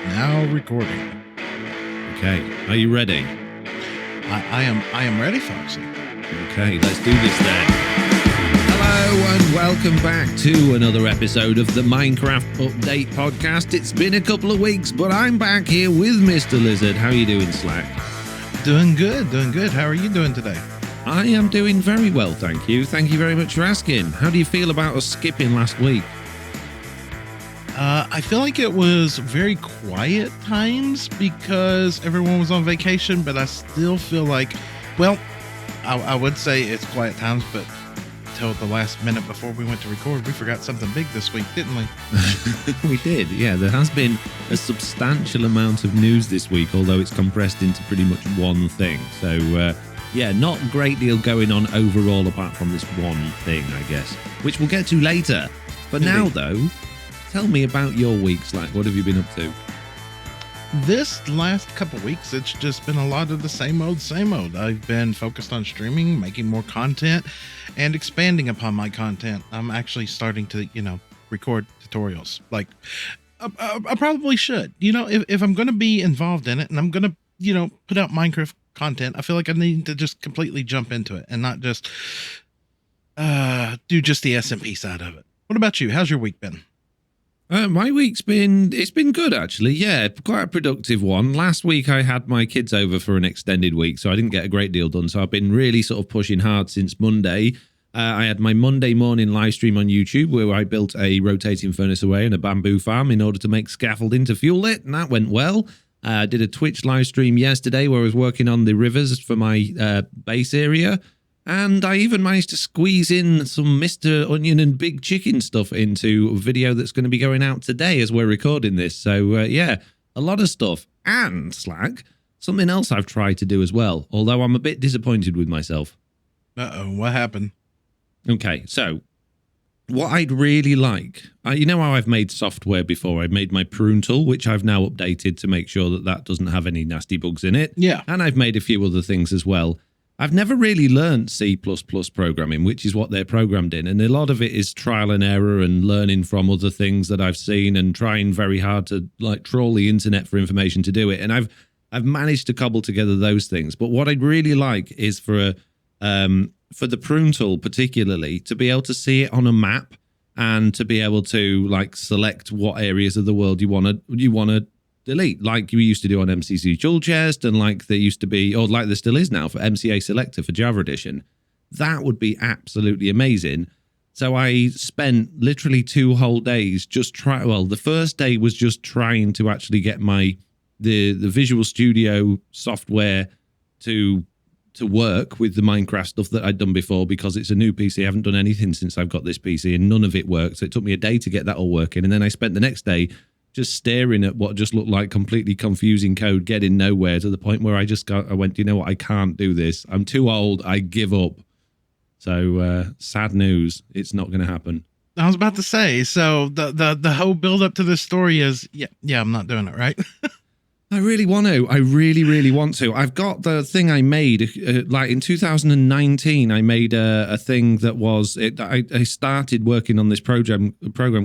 Now recording. Okay, are you ready? I am ready, Foxy. Okay, let's do this then. Hello and welcome back to another episode of the Minecraft Update podcast. It's been a couple of weeks, but I'm back here with Mr. Lizard. How are you doing, Slack? Doing good. How are you doing today? I am doing very well, thank you. Thank you very much for asking. How do you feel about us skipping last week? I feel like it was very quiet times because everyone was on vacation, but I still feel like, well, I would say it's quiet times, but till the last minute before we went to record, we forgot something big this week, didn't we? We did, yeah. There has been a substantial amount of news this week, although it's compressed into pretty much one thing. So, yeah, not a great deal going on overall apart from this one thing, I guess, which we'll get to later. But now, though, tell me about your weeks. Like, what have you been up to? This last couple weeks, it's just been a lot of the same old. I've been focused on streaming, making more content, and expanding upon my content. I'm actually starting to, record tutorials. Like, I probably should. If I'm going to be involved in it and I'm going to, put out Minecraft content, I feel like I need to just completely jump into it and not just do just the SMP side of it. What about you? How's your week been? My week's been good, actually. Yeah, quite a productive one. Last week I had my kids over for an extended week, so I didn't get a great deal done. So I've been really sort of pushing hard since Monday. I had my Monday morning live stream on YouTube where I built a rotating furnace array and a bamboo farm in order to make scaffolding to fuel it, and that went well. I did a Twitch live stream yesterday where I was working on the rivers for my base area. And I even managed to squeeze in some Mr. Onion and Big Chicken stuff into a video that's going to be going out today as we're recording this. So, yeah, a lot of stuff. And, Slack, something else I've tried to do as well, although I'm a bit disappointed with myself. Uh-oh, what happened? Okay, so what I'd really like, you know how I've made software before? I've made my prune tool, which I've now updated to make sure that that doesn't have any nasty bugs in it. Yeah. And I've made a few other things as well. I've never really learned C++ programming, which is what they're programmed in. And a lot of it is trial and error and learning from other things that I've seen and trying very hard to troll the internet for information to do it. And I've managed to cobble together those things. But what I'd really like is for the prune tool particularly to be able to see it on a map and to be able to select what areas of the world you want to delete, like you used to do on MCC Tool Chest and like there used to be, or like there still is now for MCA Selector for Java Edition. That would be absolutely amazing. So I spent literally 2 whole days the first day was just trying to actually get the Visual Studio software to work with the Minecraft stuff that I'd done before, because it's a new PC. I haven't done anything since I've got this PC and none of it worked. So it took me a day to get that all working. And then I spent the next day just staring at what just looked like completely confusing code, getting nowhere, to the point where I went, you know what, I can't do this. I'm too old. I give up. So sad news. It's not going to happen. I was about to say, so the whole build up to this story is, yeah, I'm not doing it, right? I really want to. I really, really want to. I've got the thing I made, in 2019, I made a thing that was, I started working on this program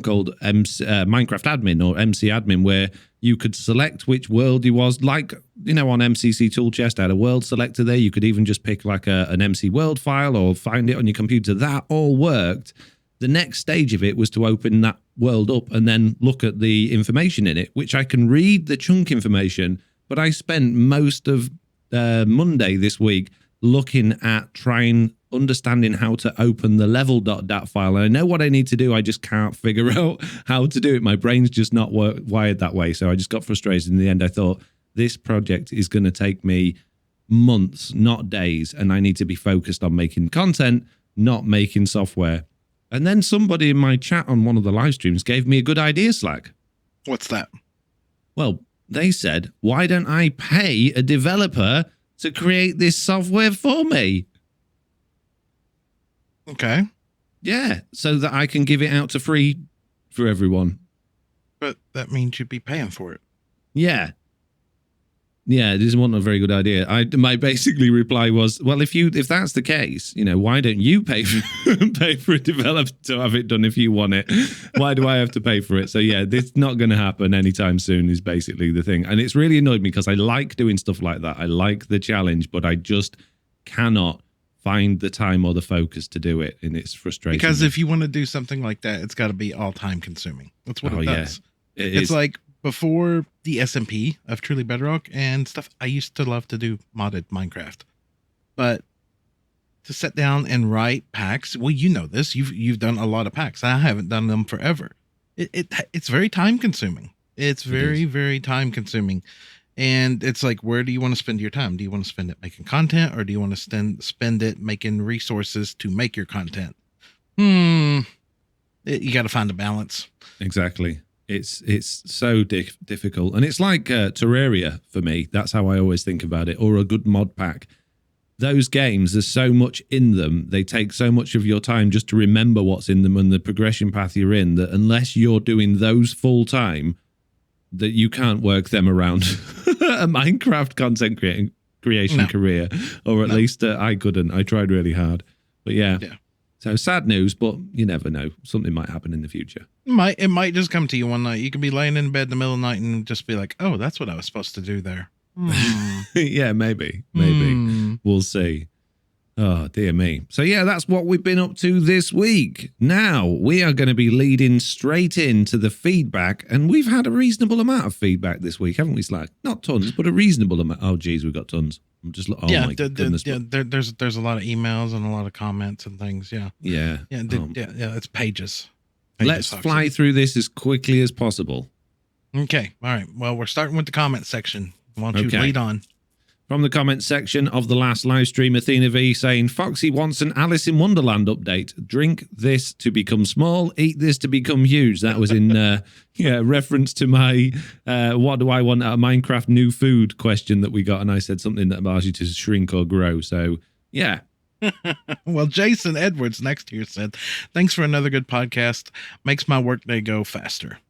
called Minecraft Admin or MC Admin, where you could select which world you was, on MCC Tool Chest, I had a world selector there. You could even just pick an MC world file or find it on your computer. That all worked. The next stage of it was to open that world up and then look at the information in it, which I can read the chunk information. But I spent most of Monday this week looking at understanding how to open the level.dat file. And I know what I need to do. I just can't figure out how to do it. My brain's just not wired that way. So I just got frustrated. In the end, I thought this project is going to take me months, not days. And I need to be focused on making content, not making software. And then somebody in my chat on one of the live streams gave me a good idea, Slack. What's that? Well, they said, why don't I pay a developer to create this software for me? Okay. Yeah, so that I can give it out to free for everyone. But that means you'd be paying for it. Yeah. Yeah, this wasn't a very good idea. My basically reply was, well, if that's the case, why don't you pay for a developer to have it done if you want it? Why do I have to pay for it? So yeah, this is not going to happen anytime soon is basically the thing. And it's really annoyed me because I like doing stuff like that. I like the challenge, but I just cannot find the time or the focus to do it. And it's frustrating. Because if you want to do something like that, it's got to be all time consuming. That's what it does. Yeah. It's like before the SMP of Truly Bedrock and stuff, I used to love to do modded Minecraft. But to sit down and write packs, well, you know this. You've done a lot of packs. I haven't done them forever. It's very time consuming. It's very, very time consuming. And it's like, where do you want to spend your time? Do you want to spend it making content, or do you want to spend it making resources to make your content? You got to find a balance. Exactly. It's so difficult. And it's like Terraria for me. That's how I always think about it. Or a good mod pack. Those games, there's so much in them. They take so much of your time just to remember what's in them and the progression path you're in, that unless you're doing those full time, that you can't work them around a Minecraft content creation career. Or at least I couldn't. I tried really hard. But yeah. So sad news, but you never know. Something might happen in the future. It might just come to you one night. You could be laying in bed in the middle of the night and just be like, oh, that's what I was supposed to do there. Yeah, maybe. We'll see. Oh, dear me. So yeah, that's what we've been up to this week. Now we are going to be leading straight into the feedback, and we've had a reasonable amount of feedback this week, haven't we, Slack? Not tons, but a reasonable amount. Oh, geez, we've got tons. I'm just my goodness. There's a lot of emails and a lot of comments and things. Yeah. It's pages. Let's fly through this as quickly as possible. Okay. All right. Well, we're starting with the comment section. Why don't you lead on? From the comment section of the last live stream, Athena V saying, Foxy wants an Alice in Wonderland update. Drink this to become small, eat this to become huge. That was in reference to my what do I want out of Minecraft new food question that we got. And I said something that allows you to shrink or grow. So, yeah. Well, Jason Edwards next here said, thanks for another good podcast. Makes my workday go faster.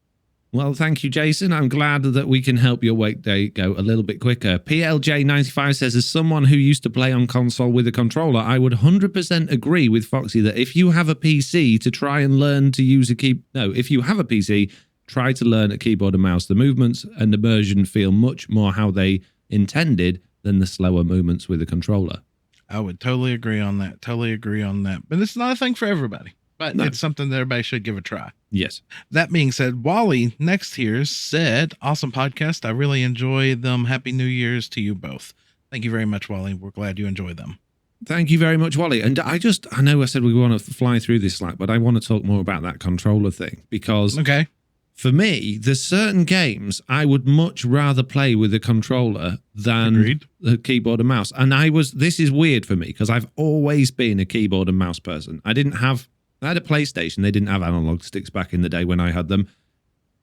Well, thank you, Jason. I'm glad that we can help your workday go a little bit quicker. PLJ95 says, as someone who used to play on console with a controller, I would 100% agree with Foxy that if you have a PC to try and learn to use if you have a PC, try to learn a keyboard and mouse. The movements and immersion feel much more how they intended than the slower movements with a controller. I would totally agree on that. But it's not a thing for everybody. But it's something that everybody should give a try. Yes. That being said, Wally next here said, awesome podcast. I really enjoy them. Happy New Year's to you both. Thank you very much, Wally. We're glad you enjoy them. Thank you very much, Wally. And I know I said we want to fly through this Slack, but I want to talk more about that controller thing because for me, there's certain games I would much rather play with a controller than a keyboard and mouse. And this is weird for me because I've always been a keyboard and mouse person. I had a PlayStation. They didn't have analog sticks back in the day when I had them.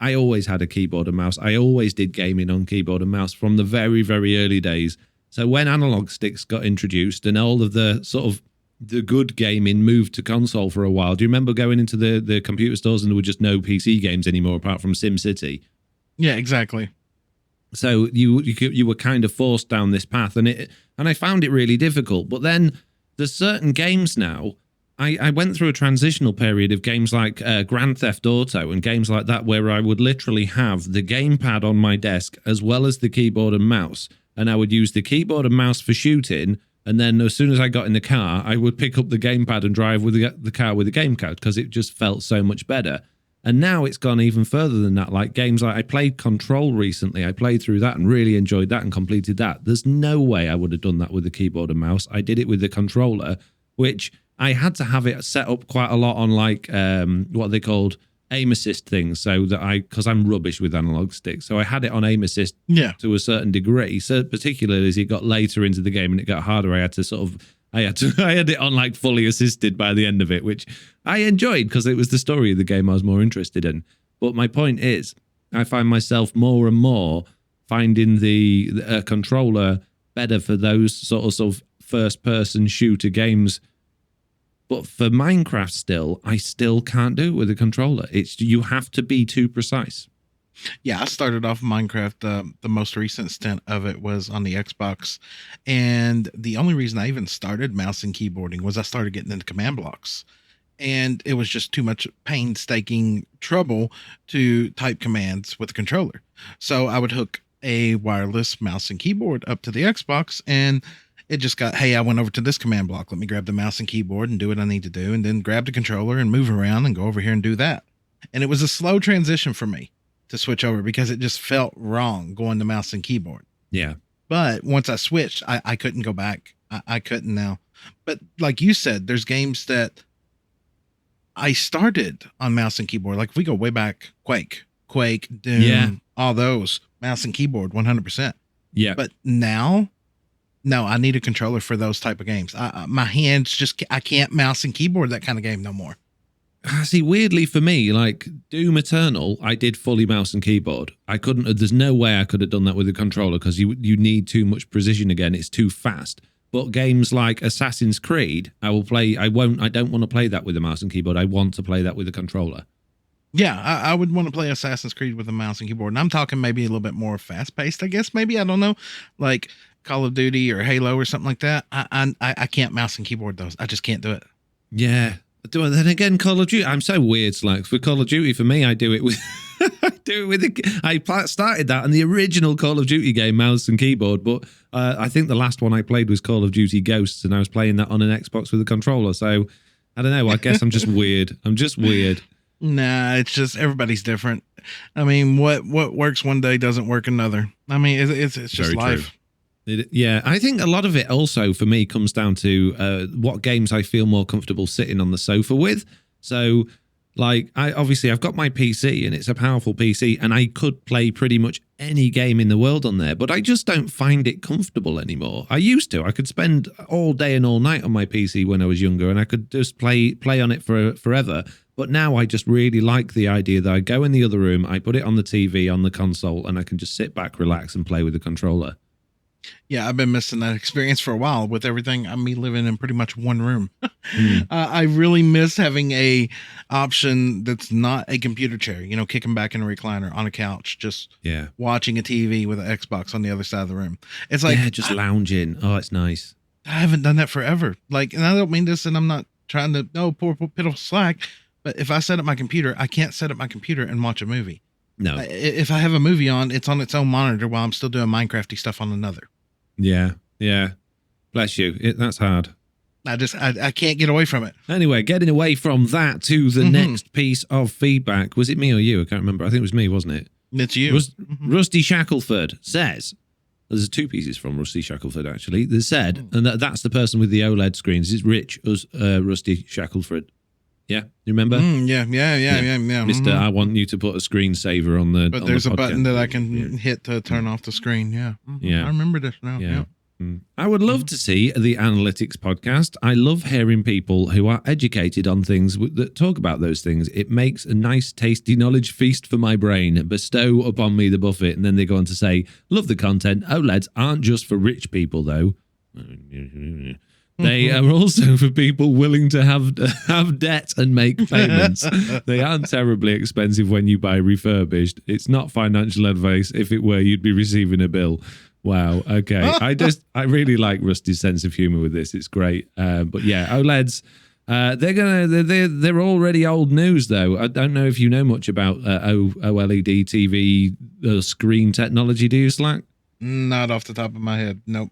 I always had a keyboard and mouse. I always did gaming on keyboard and mouse from the very, very early days. So when analog sticks got introduced and all of the sort of the good gaming moved to console for a while, do you remember going into the computer stores and there were just no PC games anymore apart from SimCity? Yeah, exactly. So you were kind of forced down this path, and I found it really difficult. But then there's certain games now. I went through a transitional period of games like Grand Theft Auto and games like that where I would literally have the gamepad on my desk as well as the keyboard and mouse. And I would use the keyboard and mouse for shooting. And then as soon as I got in the car, I would pick up the gamepad and drive with the car with the gamepad because it just felt so much better. And now it's gone even further than that. Like games like I played Control recently. I played through that and really enjoyed that and completed that. There's no way I would have done that with the keyboard and mouse. I did it with the controller, which I had to have it set up quite a lot on like what they called aim assist things, so that because I'm rubbish with analog sticks, so I had it on aim assist to a certain degree. So particularly as it got later into the game and it got harder, I had it on like fully assisted by the end of it, which I enjoyed because it was the story of the game I was more interested in. But my point is, I find myself more and more finding the controller better for those sort of first person shooter games. But for Minecraft I still can't do it with a controller. You have to be too precise. Yeah, I started off Minecraft. The most recent stint of it was on the Xbox, and the only reason I even started mouse and keyboarding was I started getting into command blocks, and it was just too much painstaking trouble to type commands with a controller. So I would hook a wireless mouse and keyboard up to the Xbox, and it just got, hey, I went over to this command block. Let me grab the mouse and keyboard and do what I need to do, and then grab the controller and move around and go over here and do that. And it was a slow transition for me to switch over because it just felt wrong going to mouse and keyboard. Yeah. But once I switched, I couldn't go back. I couldn't now. But like you said, there's games that I started on mouse and keyboard. Like if we go way back, Quake, Doom, all those, mouse and keyboard, 100%. Yeah. But now, no, I need a controller for those type of games. My hands just, I can't mouse and keyboard that kind of game no more. See, weirdly for me, like Doom Eternal, I did fully mouse and keyboard. I couldn't, there's no way I could have done that with a controller because you need too much precision again. It's too fast. But games like Assassin's Creed, I don't want to play that with a mouse and keyboard. I want to play that with a controller. Yeah, I would want to play Assassin's Creed with a mouse and keyboard. And I'm talking maybe a little bit more fast paced, I guess. Maybe, I don't know, like Call of Duty or Halo or something like that. I can't mouse and keyboard those. I just can't do it. Yeah. Then again, Call of Duty, I'm so weird. Like for Call of Duty, for me, I do it with, I started that in the original Call of Duty game, mouse and keyboard. But I think the last one I played was Call of Duty Ghosts, and I was playing that on an Xbox with a controller. So I don't know. I guess I'm just weird. I'm just weird. Nah, it's just everybody's different. I mean, what works one day doesn't work another. I mean, it's just Very life. True. Yeah, I think a lot of it also for me comes down to what games I feel more comfortable sitting on the sofa with. So, like, I've got my PC and it's a powerful PC, and I could play pretty much any game in the world on there, but I just don't find it comfortable anymore. I used to. I could spend all day and all night on my PC when I was younger, and I could just play on it forever. But now I just really like the idea that I go in the other room, I put it on the TV, on the console, and I can just sit back, relax, and play with the controller. Yeah, I've been missing that experience for a while with everything. Me living in pretty much one room. I really miss having a option that's not a computer chair, kicking back in a recliner on a couch, just watching a TV with an Xbox on the other side of the room. It's like, just lounging. Oh, it's nice. I haven't done that forever. Like, and I don't mean this, and I'm not trying to, poor pitiful Slack, but if I set up my computer, I can't set up my computer and watch a movie. No. If I have a movie on, it's on its own monitor while I'm still doing Minecrafty stuff on another. Yeah. Bless you. That's hard. I can't get away from it. Anyway, getting away from that to the next piece of feedback. Was it me or you? I can't remember. I think it was me, wasn't it? It's you. Rusty Shackleford says, there's two pieces from Rusty Shackleford, actually. They said, and that's the person with the OLED screens. It's Rich, Rusty Shackleford. Yeah, you remember? Yeah. Mister, I want you to put a screensaver on the. But there's a button that I can hit to turn off the screen. Yeah. Yeah. I remember this now. Yeah. I would love to see the Analytics podcast. I love hearing people who are educated on things that talk about those things. It makes a nice, tasty knowledge feast for my brain. Bestow upon me the buffet. And then they go on to say, love the content. OLEDs aren't just for rich people, though. They are also for people willing to have debt and make payments. They aren't terribly expensive when you buy refurbished. It's not financial advice. If it were, you'd be receiving a bill. Wow. Okay. I really like Rusty's sense of humor with this. It's great. But yeah, OLEDs. They're already old news though. I don't know if you know much about OLED TV screen technology. Do you, Slack? Not off the top of my head. Nope.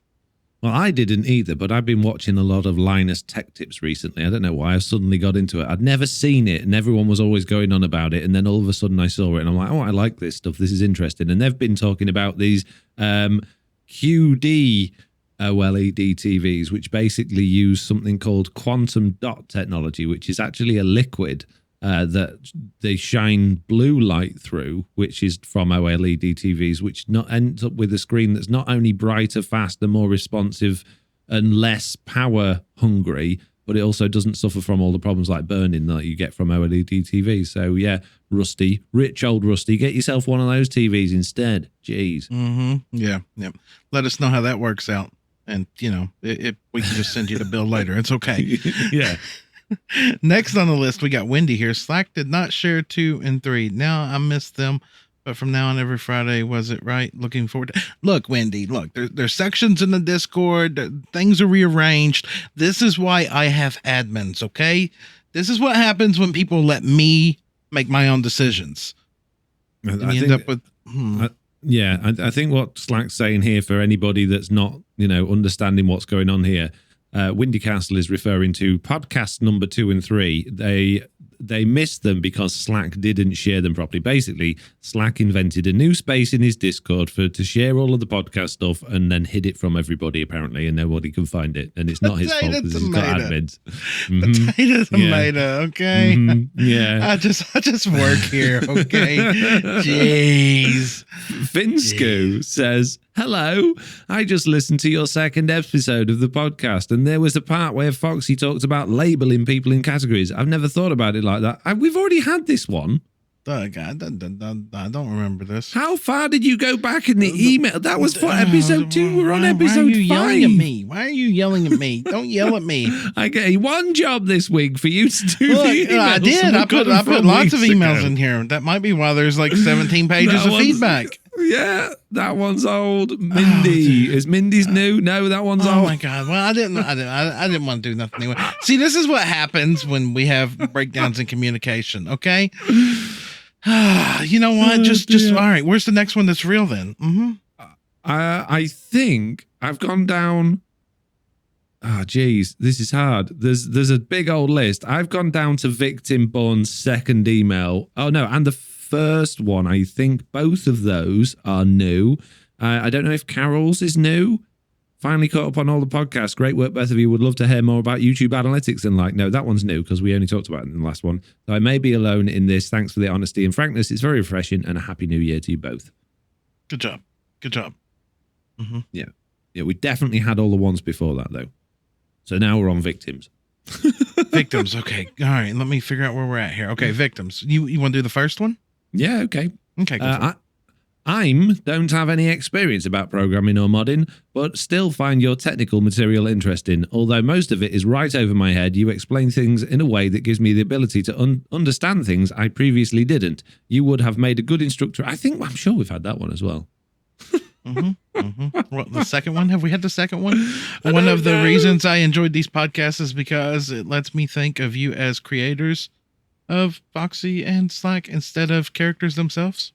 Well, I didn't either, but I've been watching a lot of Linus Tech Tips recently. I don't know why I suddenly got into it. I'd never seen it, and everyone was always going on about it. And then all of a sudden I saw it, and I'm like, oh, I like this stuff. This is interesting. And they've been talking about these QD OLED TVs, which basically use something called quantum dot technology, which is actually a liquid that they shine blue light through, which is from OLED TVs, which not ends up with a screen that's not only brighter, faster, more responsive, and less power hungry, but it also doesn't suffer from all the problems like burning that you get from OLED TVs. So yeah, Rusty, rich old Rusty, get yourself one of those TVs instead. Jeez. Yeah. Let us know how that works out, and we can just send you the bill later. It's okay. Yeah. Next on the list, we got Wendy here. Slack did not share 2 and 3. Now I miss them, But from now on, every Friday, was it right? Looking forward to. Look, Wendy, look, there's sections in the Discord. Things are rearranged. This is why I have admins, okay? This is what happens when people let me make my own decisions. And you end up with. I think what Slack's saying here for anybody that's not, understanding what's going on here, Windy Castle is referring to podcast number 2 and 3. They missed them because Slack didn't share them properly. Basically, Slack invented a new space in his Discord to share all of the podcast stuff and then hid it from everybody, apparently, and nobody can find it. And it's not his fault because he's got admins. Potato tomato, okay? Yeah. I just work here, okay? Jeez. Finsku says, hello, I just listened to your second episode of the podcast, and there was a part where Foxy talked about labeling people in categories. I've never thought about it like that. We've already had this one. I don't remember this. How far did you go back in the email? That was for episode 2. We're on episode 5. Why are you yelling at me? Why are you yelling at me? Don't yell at me. I gave one job this week for you to do the emails. I did. I put lots of emails in here. That might be why there's like 17 pages of feedback. Yeah, that one's old. Mindy. Is Mindy's new? No, that one's old. Oh my God. Well, I didn't want to do nothing anyway. See, this is what happens when we have breakdowns in communication. Okay. You know what? Just all right. Where's the next one that's real then? I think I've gone down. Oh, geez, this is hard. There's a big old list. I've gone down to Victim Born's second email. Oh no, and the first one. I think both of those are new. I don't know if Carol's is new. Finally caught up on all the podcasts. Great work, both of you. Would love to hear more about YouTube analytics and no, that one's new because we only talked about it in the last one. So I may be alone in this. Thanks for the honesty and frankness. It's very refreshing, and a happy new year to you both. Good job. Good job. Yeah, we definitely had all the ones before that though. So now we're on victims. Victims. Okay. All right. Let me figure out where we're at here. Okay. Victims. You want to do the first one? Yeah. Okay. Okay. I don't have any experience about programming or modding, but still find your technical material interesting. Although most of it is right over my head, you explain things in a way that gives me the ability to understand things I previously didn't. You would have made a good instructor. I'm sure we've had that one as well. What, the second one? Have we had the second one? One of the reasons I enjoyed these podcasts is because it lets me think of you as creators of Foxy and Slack instead of characters themselves.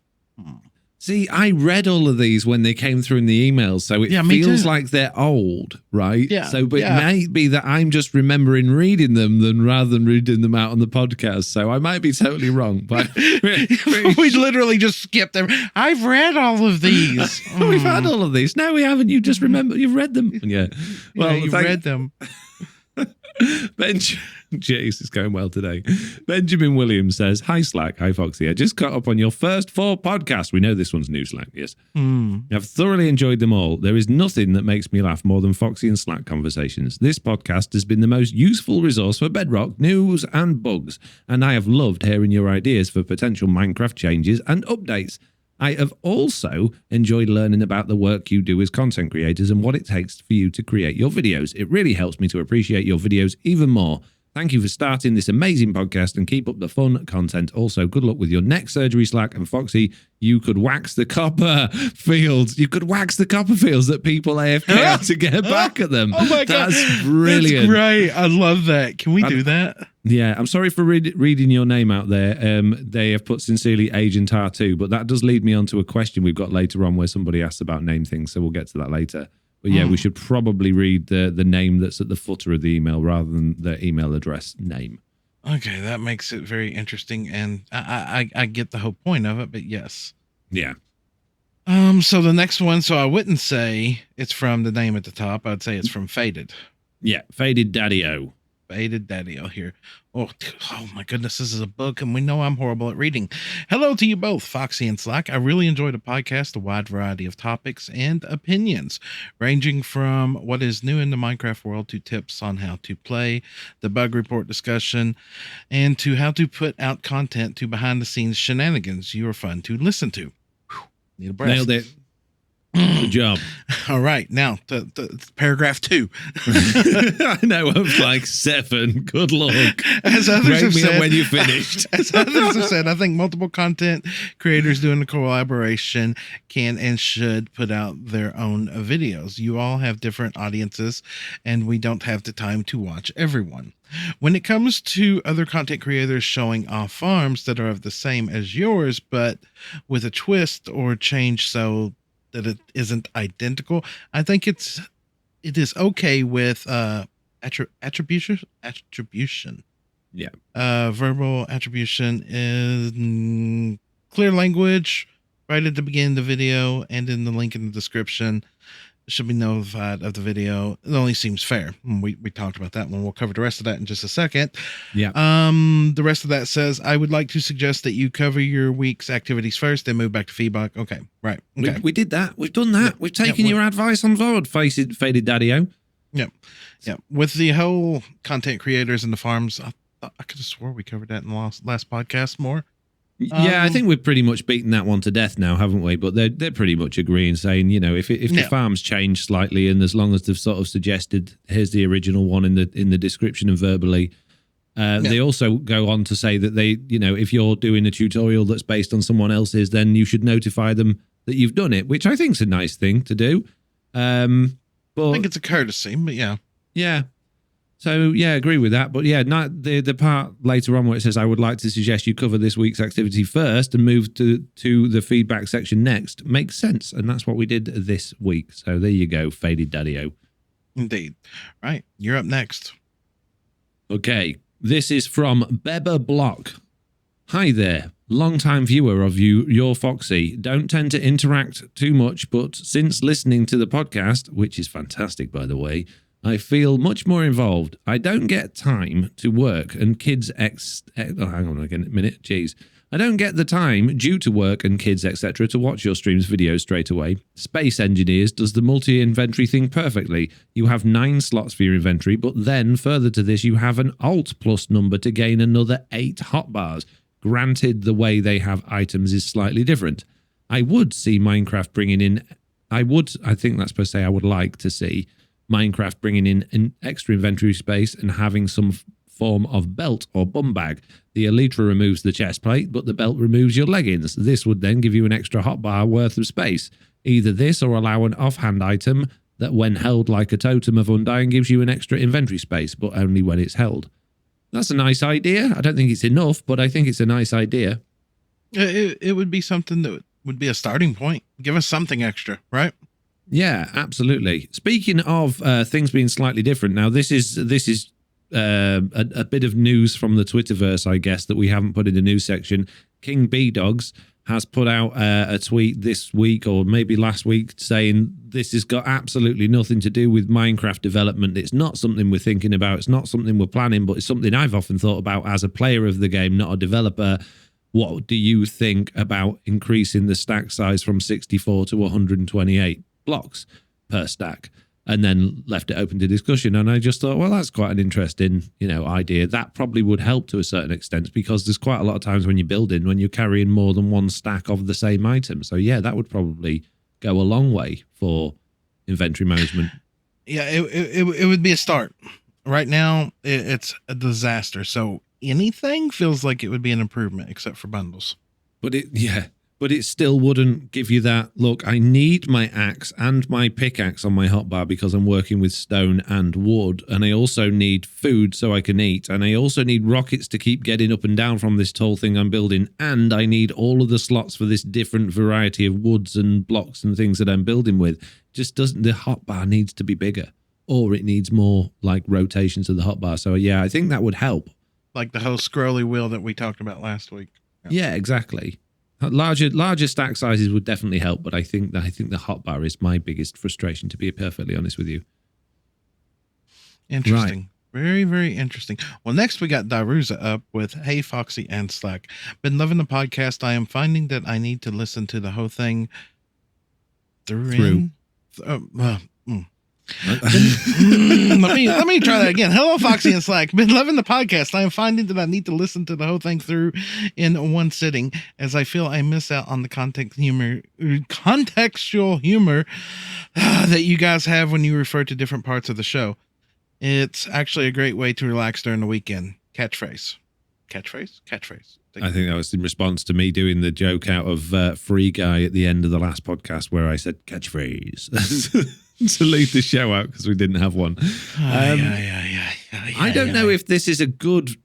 See, I read all of these when they came through in the emails, so it feels like they're old, right? Yeah. So, but it may be that I'm just remembering reading them rather than reading them out on the podcast. So I might be totally wrong, but we literally just skipped them. I've read all of these. We've had all of these. No, we haven't. You just remember. You've read them. Yeah. Well, you read them. Jeez, it's going well today. Benjamin Williams says, hi Slack, hi Foxy. I just caught up on your first 4 podcasts. We know this one's new, Slack, yes. I've thoroughly enjoyed them all. There is nothing that makes me laugh more than Foxy and Slack conversations. This podcast has been the most useful resource for Bedrock, news and bugs, and I have loved hearing your ideas for potential Minecraft changes and updates. I have also enjoyed learning about the work you do as content creators and what it takes for you to create your videos. It really helps me to appreciate your videos even more. Thank you for starting this amazing podcast and keep up the fun content. Also, good luck with your neck surgery, Slack. And Foxy, you could wax the copper fields. You could wax the copper fields that people AFK out to get back at them. Oh my God. That's brilliant. That's great. I love that. Can we do that? Yeah, I'm sorry for reading your name out there. They have put sincerely Agent R2, but that does lead me on to a question we've got later on where somebody asks about name things. So we'll get to that later. But yeah, we should probably read the name that's at the footer of the email rather than the email address name. Okay, that makes it very interesting, and I get the whole point of it, but yes. Yeah. So the next one, so I wouldn't say it's from the name at the top. I'd say it's from Faded. Yeah, Faded Daddy-O. Faded Daddy-O here. Oh my goodness, this is a book, and we know I'm horrible at reading. Hello to you both, Foxy and Slack. I really enjoyed a podcast, a wide variety of topics and opinions, ranging from what is new in the Minecraft world to tips on how to play, the bug report discussion, and to how to put out content to behind-the-scenes shenanigans. You are fun to listen to. Whew, need a breath. Nailed it. Good job. All right, now to paragraph 2. I know, I was like 7. Good luck. As others have said, when you finished. As others have said, I think multiple content creators doing a collaboration can and should put out their own videos. You all have different audiences, and we don't have the time to watch everyone. When it comes to other content creators showing off farms that are of the same as yours, but with a twist or change so that it isn't identical, I think it is okay with attribution. Yeah. Verbal attribution is clear language right at the beginning of the video and in the link in the description. Should be notified of the video. It only seems fair. We talked about that one. We'll cover the rest of that in just a second. Yeah. The rest of that says, I would like to suggest that you cover your week's activities first, then move back to feedback. Okay. Right. Okay. We did that. We've done that. We've taken your advice on board, Faded Daddy-O. Yep. Yeah. With the whole content creators and the farms, I could have swore we covered that in the last podcast more. Yeah, I think we've pretty much beaten that one to death now, haven't we? But they're pretty much agreeing, saying, you know, if the farms change slightly, and as long as they've sort of suggested, here's the original one in the description and verbally. They also go on to say that they, you know, if you're doing a tutorial that's based on someone else's, then you should notify them that you've done it, which I think is a nice thing to do. But I think it's a courtesy, but yeah. Yeah. So, yeah, agree with that. But, yeah, not the part later on where it says, I would like to suggest you cover this week's activity first and move to the feedback section next makes sense. And that's what we did this week. So there you go, Faded Daddy-O. Indeed. Right. You're up next. Okay. This is from Beba Block. Hi there. Long-time viewer of your Foxy. Don't tend to interact too much, but since listening to the podcast, which is fantastic, by the way, I feel much more involved. I don't get time to work and kids hang on a minute. Jeez. I don't get the time due to work and kids, etc. to watch your streams videos straight away. Space Engineers does the multi-inventory thing perfectly. You have 9 slots for your inventory, but then further to this, you have an Alt plus number to gain another 8 hotbars. Granted, the way they have items is slightly different. I would see Minecraft bringing in... I think that's supposed to say I would like to see Minecraft bringing in an extra inventory space and having some form of belt or bum bag. The Elytra removes the chest plate, but the belt removes your leggings. This would then give you an extra hotbar worth of space. Either this or allow an offhand item that when held like a totem of undying gives you an extra inventory space, but only when it's held. That's a nice idea. I don't think it's enough, but I think it's a nice idea. It would be something that would be a starting point. Give us something extra, right? Yeah, absolutely. Speaking of things being slightly different, now this is a bit of news from the Twitterverse, I guess, that we haven't put in the news section. King B Dogs has put out a tweet this week or maybe last week saying this has got absolutely nothing to do with Minecraft development. It's not something we're thinking about. It's not something we're planning, but it's something I've often thought about as a player of the game, not a developer. What do you think about increasing the stack size from 64 to 128 blocks per stack? And then left it open to discussion. And I just thought, well, that's quite an interesting, idea. That probably would help to a certain extent because there's quite a lot of times when you're building, when you're carrying more than one stack of the same item. So yeah, that would probably go a long way for inventory management. Yeah, it would be a start. Right now, it's a disaster. So anything feels like it would be an improvement except for bundles. But it still wouldn't give you that, look, I need my axe and my pickaxe on my hotbar because I'm working with stone and wood. And I also need food so I can eat. And I also need rockets to keep getting up and down from this tall thing I'm building. And I need all of the slots for this different variety of woods and blocks and things that I'm building with. Just doesn't, the hotbar needs to be bigger. Or it needs more like rotations of the hotbar. So yeah, I think that would help. Like the whole scrolly wheel that we talked about last week. Yeah, exactly. Larger stack sizes would definitely help, but I think the hotbar is my biggest frustration, to be perfectly honest with you. Interesting. Right. Very, very interesting. Well, next we got Daruza up with Hey Foxy and Slack. Been loving the podcast. I am finding that I need to listen to the whole thing through. Let me try that again. Hello, Foxy and Slack. Been loving the podcast. I am finding that I need to listen to the whole thing through in one sitting, as I feel I miss out on the contextual humor that you guys have when you refer to different parts of the show. It's actually a great way to relax during the weekend. Catchphrase. I think that was in response to me doing the joke out of Free Guy at the end of the last podcast where I said catchphrase to lead the show out because we didn't have one. I don't know if this is a good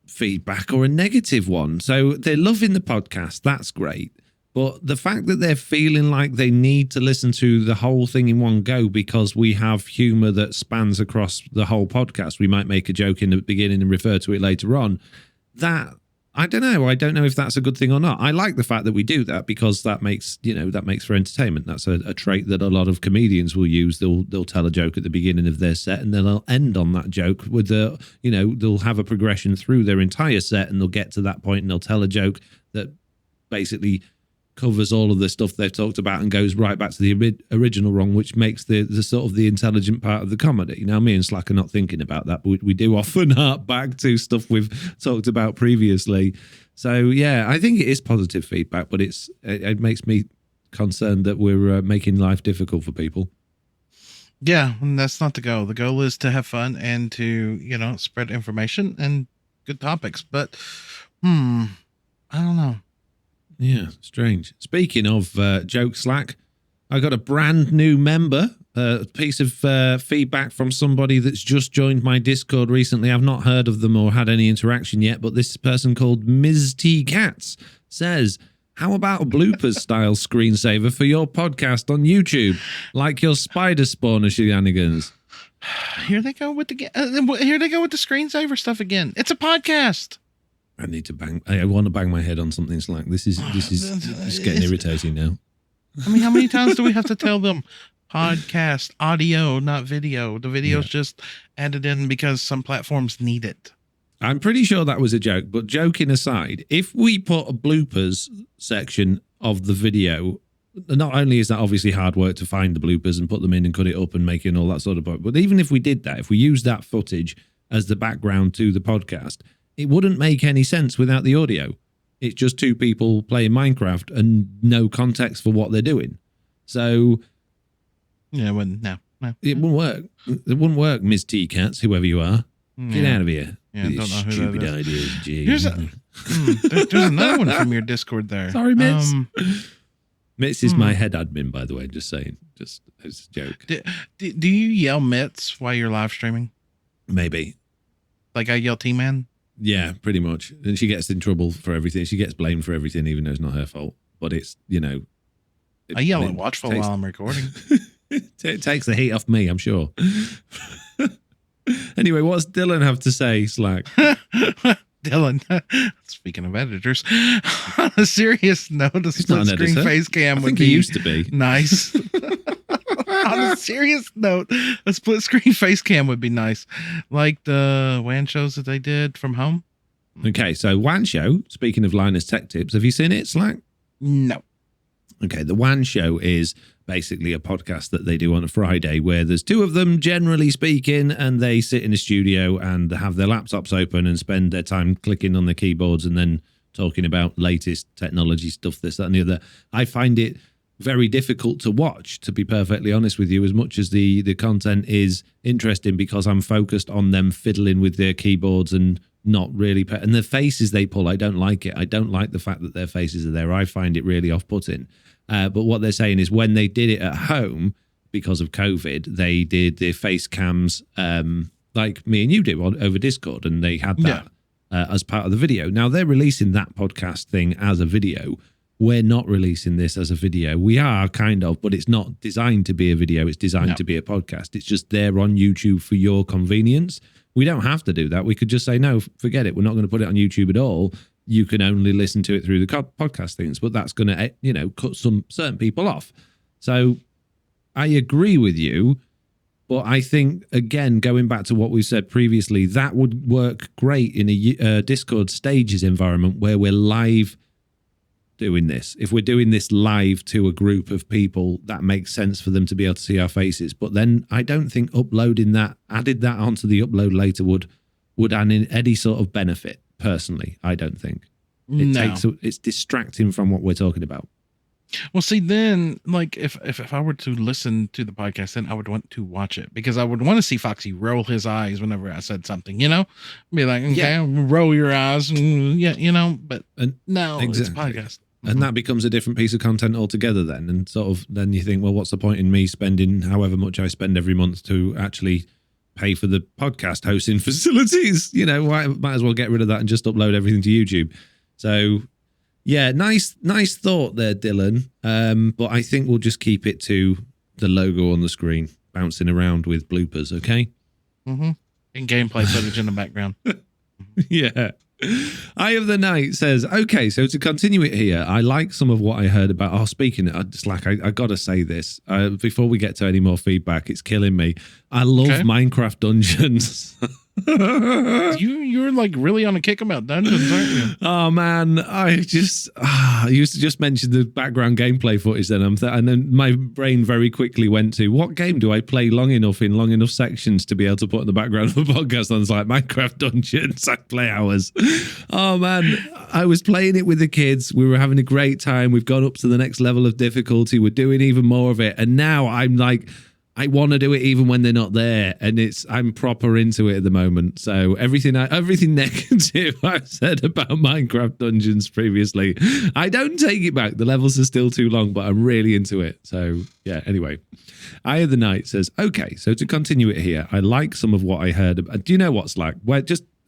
feedback or a negative one. So they're loving the podcast. That's great. But the fact that they're feeling like they need to listen to the whole thing in one go because we have humor that spans across the whole podcast. We might make a joke in the beginning and refer to it later on. That, I don't know. I don't know if that's a good thing or not. I like the fact that we do that because that makes for entertainment. That's a trait that a lot of comedians will use. They'll tell a joke at the beginning of their set and then they'll end on that joke with they'll have a progression through their entire set and they'll get to that point and they'll tell a joke that basically covers all of the stuff they've talked about and goes right back to the original wrong, which makes the sort of the intelligent part of the comedy. Now, me and Slack are not thinking about that, but we do often harp back to stuff we've talked about previously. So, yeah, I think it is positive feedback, but it makes me concerned that we're making life difficult for people. Yeah, and that's not the goal. The goal is to have fun and to, spread information and good topics. But, I don't know. Yeah, strange. Speaking of joke Slack, I got a brand new member, a piece of feedback from somebody that's just joined my Discord recently. I've not heard of them or had any interaction yet, but this person called Ms. T. Katz says, how about a bloopers style screensaver for your podcast on YouTube, like your spider spawner shenanigans? Here they go with the screensaver stuff again. It's a podcast. I want to bang my head on something Slack. This is getting irritating now. I mean, how many times do we have to tell them podcast, audio, not video? The video's just added in because some platforms need it. I'm pretty sure that was a joke, but joking aside, if we put a bloopers section of the video, not only is that obviously hard work to find the bloopers and put them in and cut it up and make it and all that sort of part, but even if we did that, if we used that footage as the background to the podcast, it wouldn't make any sense without the audio. It's just two people playing Minecraft and no context for what they're doing. So, yeah, it wouldn't work. It wouldn't work, Ms. T. Cats, whoever you are. Get out of here. Yeah, I don't know who stupid that is. ideas. Here's there's another one from your Discord there. Sorry, Mitz. Mitz is my head admin, by the way. Just saying. Just as a joke. Do you yell Mitz while you're live streaming? Maybe. Like I yell T-Man? Yeah, pretty much. And she gets in trouble for everything. She gets blamed for everything, even though it's not her fault. But it's, I yell at Watchful while I'm recording. It takes the heat off me, I'm sure. Anyway, what's Dylan have to say, Slack? Dylan, speaking of editors, on a serious note, a split screen face cam would be used to be nice. On a serious note, a split screen face cam would be nice, like the WAN shows that they did from home. Okay, so WAN show, speaking of Linus Tech Tips, have you seen it, Slack? No. Okay, the WAN show is basically a podcast that they do on a Friday where there's two of them, generally speaking, and they sit in a studio and have their laptops open and spend their time clicking on their keyboards and then talking about latest technology stuff, this, that, and the other. I find it very difficult to watch, to be perfectly honest with you, as much as the content is interesting, because I'm focused on them fiddling with their keyboards and not really and the faces they pull, I don't like it. I don't like the fact that their faces are there. I find it really off-putting. But what they're saying is when they did it at home because of COVID, they did their face cams like me and you did over Discord, and they had that as part of the video. Now they're releasing that podcast thing as a video. We're not releasing this as a video. We are kind of, but it's not designed to be a video. It's designed to be a podcast. It's just there on YouTube for your convenience. We don't have to do that. We could just say, no, forget it. We're not going to put it on YouTube at all. You can only listen to it through the podcast things, but that's going to, cut some certain people off. So I agree with you, but I think, again, going back to what we said previously, that would work great in a Discord stages environment where we're live doing this. If we're doing this live to a group of people, that makes sense for them to be able to see our faces. But then I don't think uploading that, added that onto the upload later would add any sort of benefit. Personally, I don't think it's distracting from what we're talking about. Well, see, then, like, if I were to listen to the podcast, then I would want to watch it because I would want to see Foxy roll his eyes whenever I said something, be like, okay, roll your eyes, and, but no, exactly. It's a podcast. And that becomes a different piece of content altogether then. And sort of then you think, well, what's the point in me spending however much I spend every month to actually pay for the podcast hosting facilities? Might as well get rid of that and just upload everything to YouTube. So yeah, nice thought there, Dylan. But I think we'll just keep it to the logo on the screen bouncing around with bloopers, okay? Mm-hmm. And gameplay footage in the background. Yeah. Eye of the Night says, okay, so to continue it here, I like some of what I heard about, speaking, I got to say this, before we get to any more feedback, it's killing me. I love Minecraft Dungeons. You're like really on a kick about dungeons, aren't you? Oh man, I used to just mention the background gameplay footage then, and then my brain very quickly went to, what game do I play long enough in long enough sections to be able to put in the background of a podcast? And it's like Minecraft Dungeons. I play hours. Oh man, I was playing it with the kids. We were having a great time. We've gone up to the next level of difficulty. We're doing even more of it, and now I'm like, I want to do it even when they're not there, and I'm proper into it at the moment. So everything negative I've said about Minecraft Dungeons previously, I don't take it back. The levels are still too long, but I'm really into it. So yeah, anyway. Eye of the Night says, okay, so to continue it here, I like some of what I heard. Do you know what, Slack?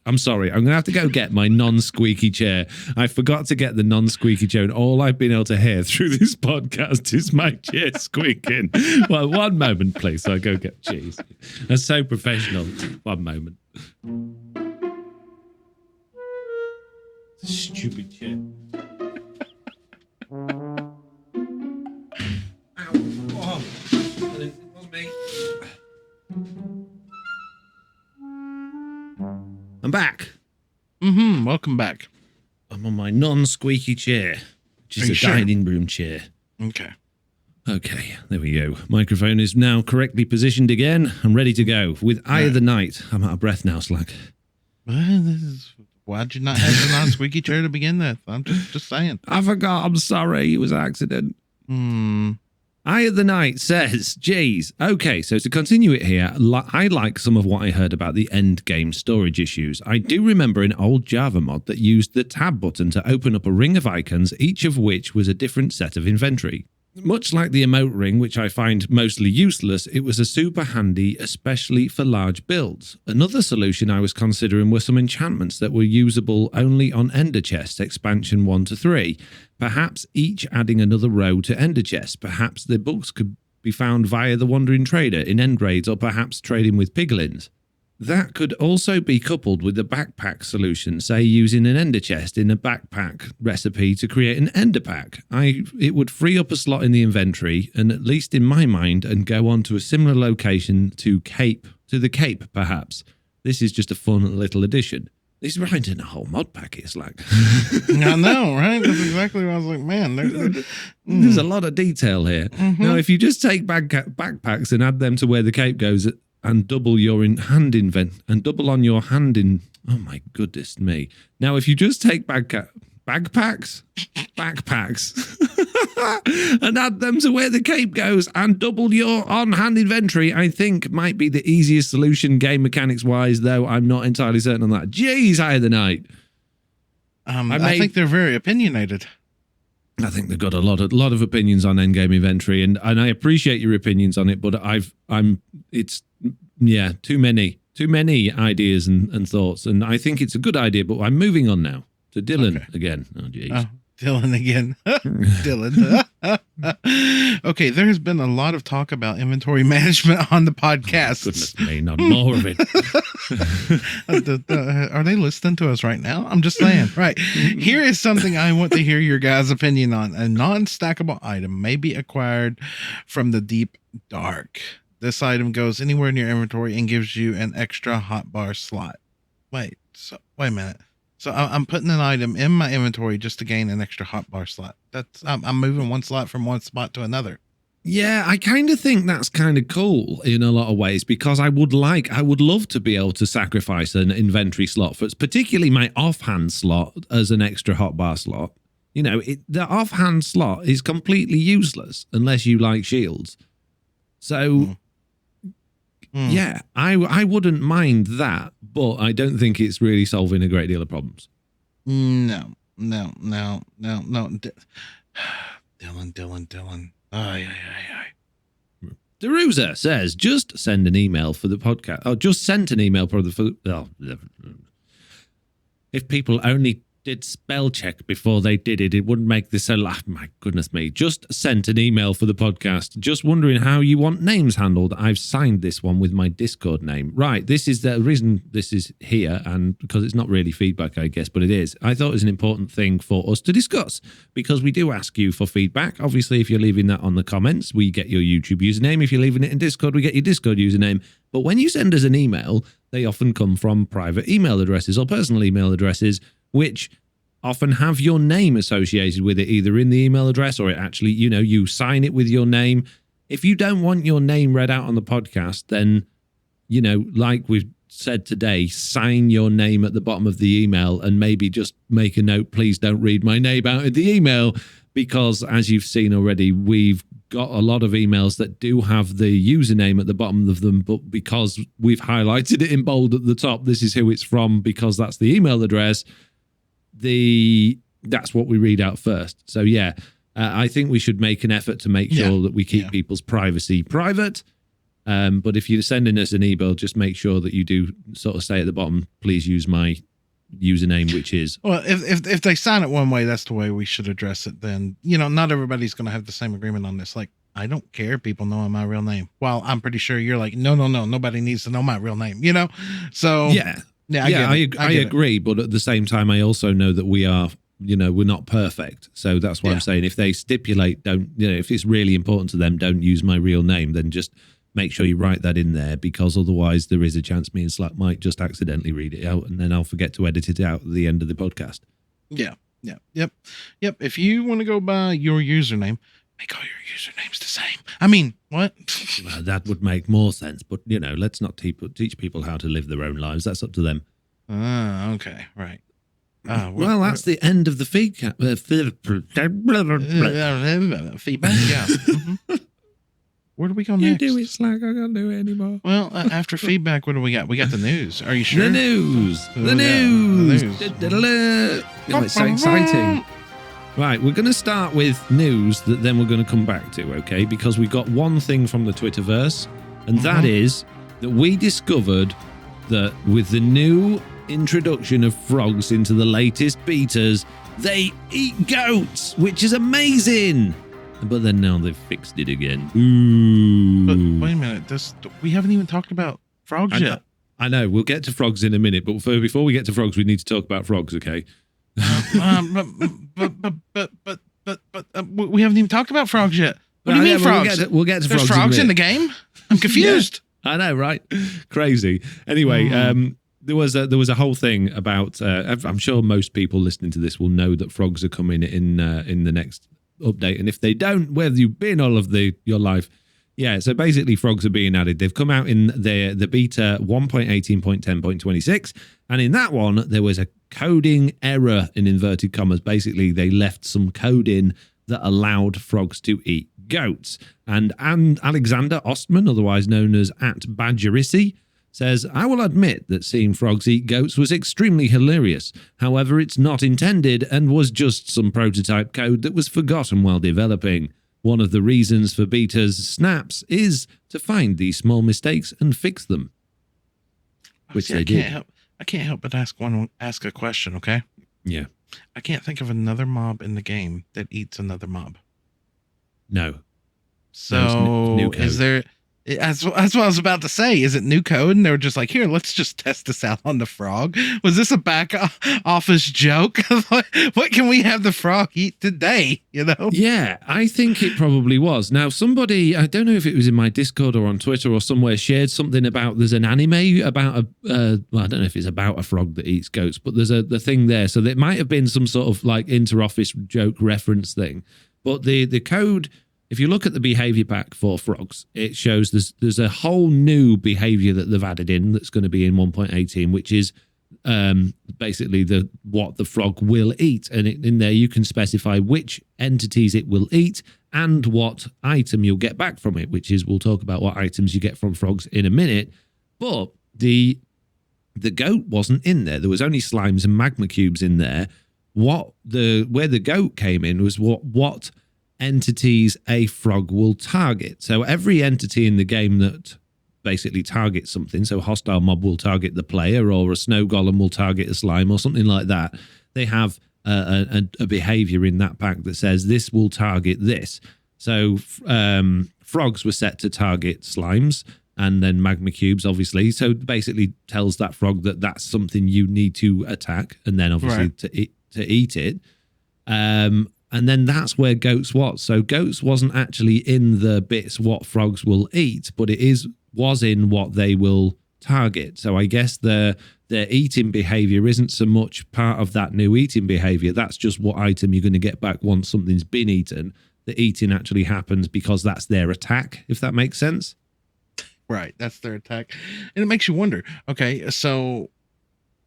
I'm sorry, I'm going to have to go get my non-squeaky chair. I forgot to get the non-squeaky chair, and all I've been able to hear through this podcast is my chair squeaking. Well, one moment, please. I'll go get cheese. That's so professional. One moment. Stupid chair. Ow. Oh. It was me. I'm back. Mm-hmm. Welcome back. I'm on my non-squeaky chair, which is a dining room chair. Okay. Okay, there we go. Microphone is now correctly positioned again. I'm ready to go. With Eye of the Night. I'm out of breath now, Slack. Why'd you not have the non-squeaky chair to begin with? I'm just saying. I forgot. I'm sorry. It was an accident. Eye of the Night says, geez, okay, so to continue it here, I like some of what I heard about the end game storage issues. I do remember an old Java mod that used the tab button to open up a ring of icons, each of which was a different set of inventory. Much like the emote ring, which I find mostly useless, it was a super handy, especially for large builds. Another solution I was considering were some enchantments that were usable only on Ender Chest expansion 1 to 3. Perhaps each adding another row to Ender Chest. Perhaps the books could be found via the Wandering Trader in end raids, or perhaps trading with piglins. That could also be coupled with the backpack solution, say using an ender chest in a backpack recipe to create an ender pack. It would free up a slot in the inventory, and at least in my mind, and go on to a similar location to the Cape, perhaps. This is just a fun little addition. He's writing a whole mod pack here, Slack. I know, right? That's exactly what I was like, man. There's a lot of detail here. Mm-hmm. Now, if you just take backpacks and add them to where the Cape goes, and double your and double on your hand in. Oh my goodness me! Now, if you just take backpacks, and add them to where the Cape goes and double your on-hand inventory, I think might be the easiest solution game mechanics wise. Though I'm not entirely certain on that. Jeez, Eye of the Night. I think they're very opinionated. I think they've got a lot of opinions on endgame inventory, and I appreciate your opinions on it, but it's too many ideas and thoughts, and I think it's a good idea, but I'm moving on now to Dylan again. Oh jeez. Dylan again. Dylan. Okay, there has been a lot of talk about inventory management on the podcast. Goodness me, not more of it. Are they listening to us right now? I'm just saying. Right. Here is something I want to hear your guys' opinion on. A non-stackable item may be acquired from the deep dark. This item goes anywhere in your inventory and gives you an extra hotbar slot. Wait a minute. So I'm putting an item in my inventory just to gain an extra hotbar slot. I'm moving one slot from one spot to another. Yeah, I kind of think that's kind of cool in a lot of ways, because I would love to be able to sacrifice an inventory slot for particularly my offhand slot as an extra hotbar slot. You know, the offhand slot is completely useless unless you like shields. So, yeah, I wouldn't mind that, but I don't think it's really solving a great deal of problems. No. Dylan. Aye. Deruza says, just send an email for the podcast. Oh, just sent an email for the... If people only did spell check before they did it, it wouldn't make this so... My goodness me. Just sent an email for the podcast. Just wondering how you want names handled. I've signed this one with my Discord name. Right, this is the reason this is here, and because it's not really feedback, I guess, but it is. I thought it was an important thing for us to discuss, because we do ask you for feedback. Obviously, if you're leaving that on the comments, we get your YouTube username. If you're leaving it in Discord, we get your Discord username. But when you send us an email, they often come from private email addresses or personal email addresses, which often have your name associated with it, either in the email address or it actually, you sign it with your name. If you don't want your name read out on the podcast, then, like we've said today, sign your name at the bottom of the email and maybe just make a note, please don't read my name out of the email, because as you've seen already, we've got a lot of emails that do have the username at the bottom of them, but because we've highlighted it in bold at the top, this is who it's from, because that's the email address, that's what we read out first. So yeah, I think we should make an effort to make sure that we keep people's privacy private. But if you're sending us an email, just make sure that you do sort of say at the bottom, please use my username, which is... Well, if they sign it one way, that's the way we should address it. Then, not everybody's going to have the same agreement on this. Like, I don't care if people know my real name. Well, I'm pretty sure you're like, no, nobody needs to know my real name, So I agree. But at the same time, I also know that we are, we're not perfect. So that's why I'm saying, if they stipulate, if it's really important to them, don't use my real name, then just make sure you write that in there, because otherwise there is a chance me and Slack might just accidentally read it out, and then I'll forget to edit it out at the end of the podcast. Yep. If you want to go by your username, make all your usernames the same. I mean, what? Well, that would make more sense, but let's not teach people how to live their own lives. That's up to them. Okay, right. Well, that's the end of the feedback. Feedback, yeah. Mm-hmm. Where do we go next? You do it, Slack. I can't do it anymore. Well, after feedback, what do we got? We got the news. Are you sure? The news. The news. Oh, it's so exciting. Right, we're going to start with news that then we're going to come back to, okay? Because we got one thing from the Twitterverse, and that is that we discovered that with the new introduction of frogs into the latest betas, they eat goats, which is amazing. But then now they've fixed it again. Ooh. But wait a minute, we haven't even talked about frogs yet. I know, we'll get to frogs in a minute, but before we get to frogs, we need to talk about frogs, okay? But we haven't even talked about frogs yet. What do you mean frogs? We'll get to frogs. There's frogs in the game? I'm confused. I know, right? Crazy. Anyway, there was a whole thing about. I'm sure most people listening to this will know that frogs are coming in the next update, and if they don't, where have you been all of your life? Yeah, so basically frogs are being added. They've come out in the beta 1.18.10.26, and in that one there was a coding error in inverted commas. Basically, they left some code in that allowed frogs to eat goats. And Alexander Ostman, otherwise known as @Badgerissi, says, I will admit that seeing frogs eat goats was extremely hilarious. However, it's not intended and was just some prototype code that was forgotten while developing. One of the reasons for beta's snaps is to find these small mistakes and fix them. Which they did. I can't help but ask a question, okay? Yeah. I can't think of another mob in the game that eats another mob. No. So new code. That's what I was about to say. Is it new code? And they were just like, here, let's just test this out on the frog. Was this a back office joke? What can we have the frog eat today? You know? Yeah, I think it probably was. Now, somebody, I don't know if it was in my Discord or on Twitter or somewhere, shared something about there's an anime about well, I don't know if it's about a frog that eats goats, but there's the thing there. So it might have been some sort of like inter-office joke reference thing. But the code, if you look at the behavior pack for frogs, it shows there's a whole new behavior that they've added in that's going to be in 1.18, which is basically what the frog will eat. And in there, you can specify which entities it will eat and what item you'll get back from it, which is, we'll talk about what items you get from frogs in a minute. But the goat wasn't in there. There was only slimes and magma cubes in there. Where the goat came in was what entities a frog will target. So every entity in the game that basically targets something, so hostile mob will target the player, or a snow golem will target a slime or something like that, they have a behavior in that pack that says this will target this. So frogs were set to target slimes, and then magma cubes, obviously. So basically tells that frog that that's something you need to attack, and then obviously to eat it. And then that's where goats was. So goats wasn't actually in the bits what frogs will eat, but it was in what they will target. So I guess their eating behavior isn't so much part of that new eating behavior. That's just what item you're going to get back once something's been eaten. The eating actually happens because that's their attack, if that makes sense. Right, that's their attack. And it makes you wonder, okay, so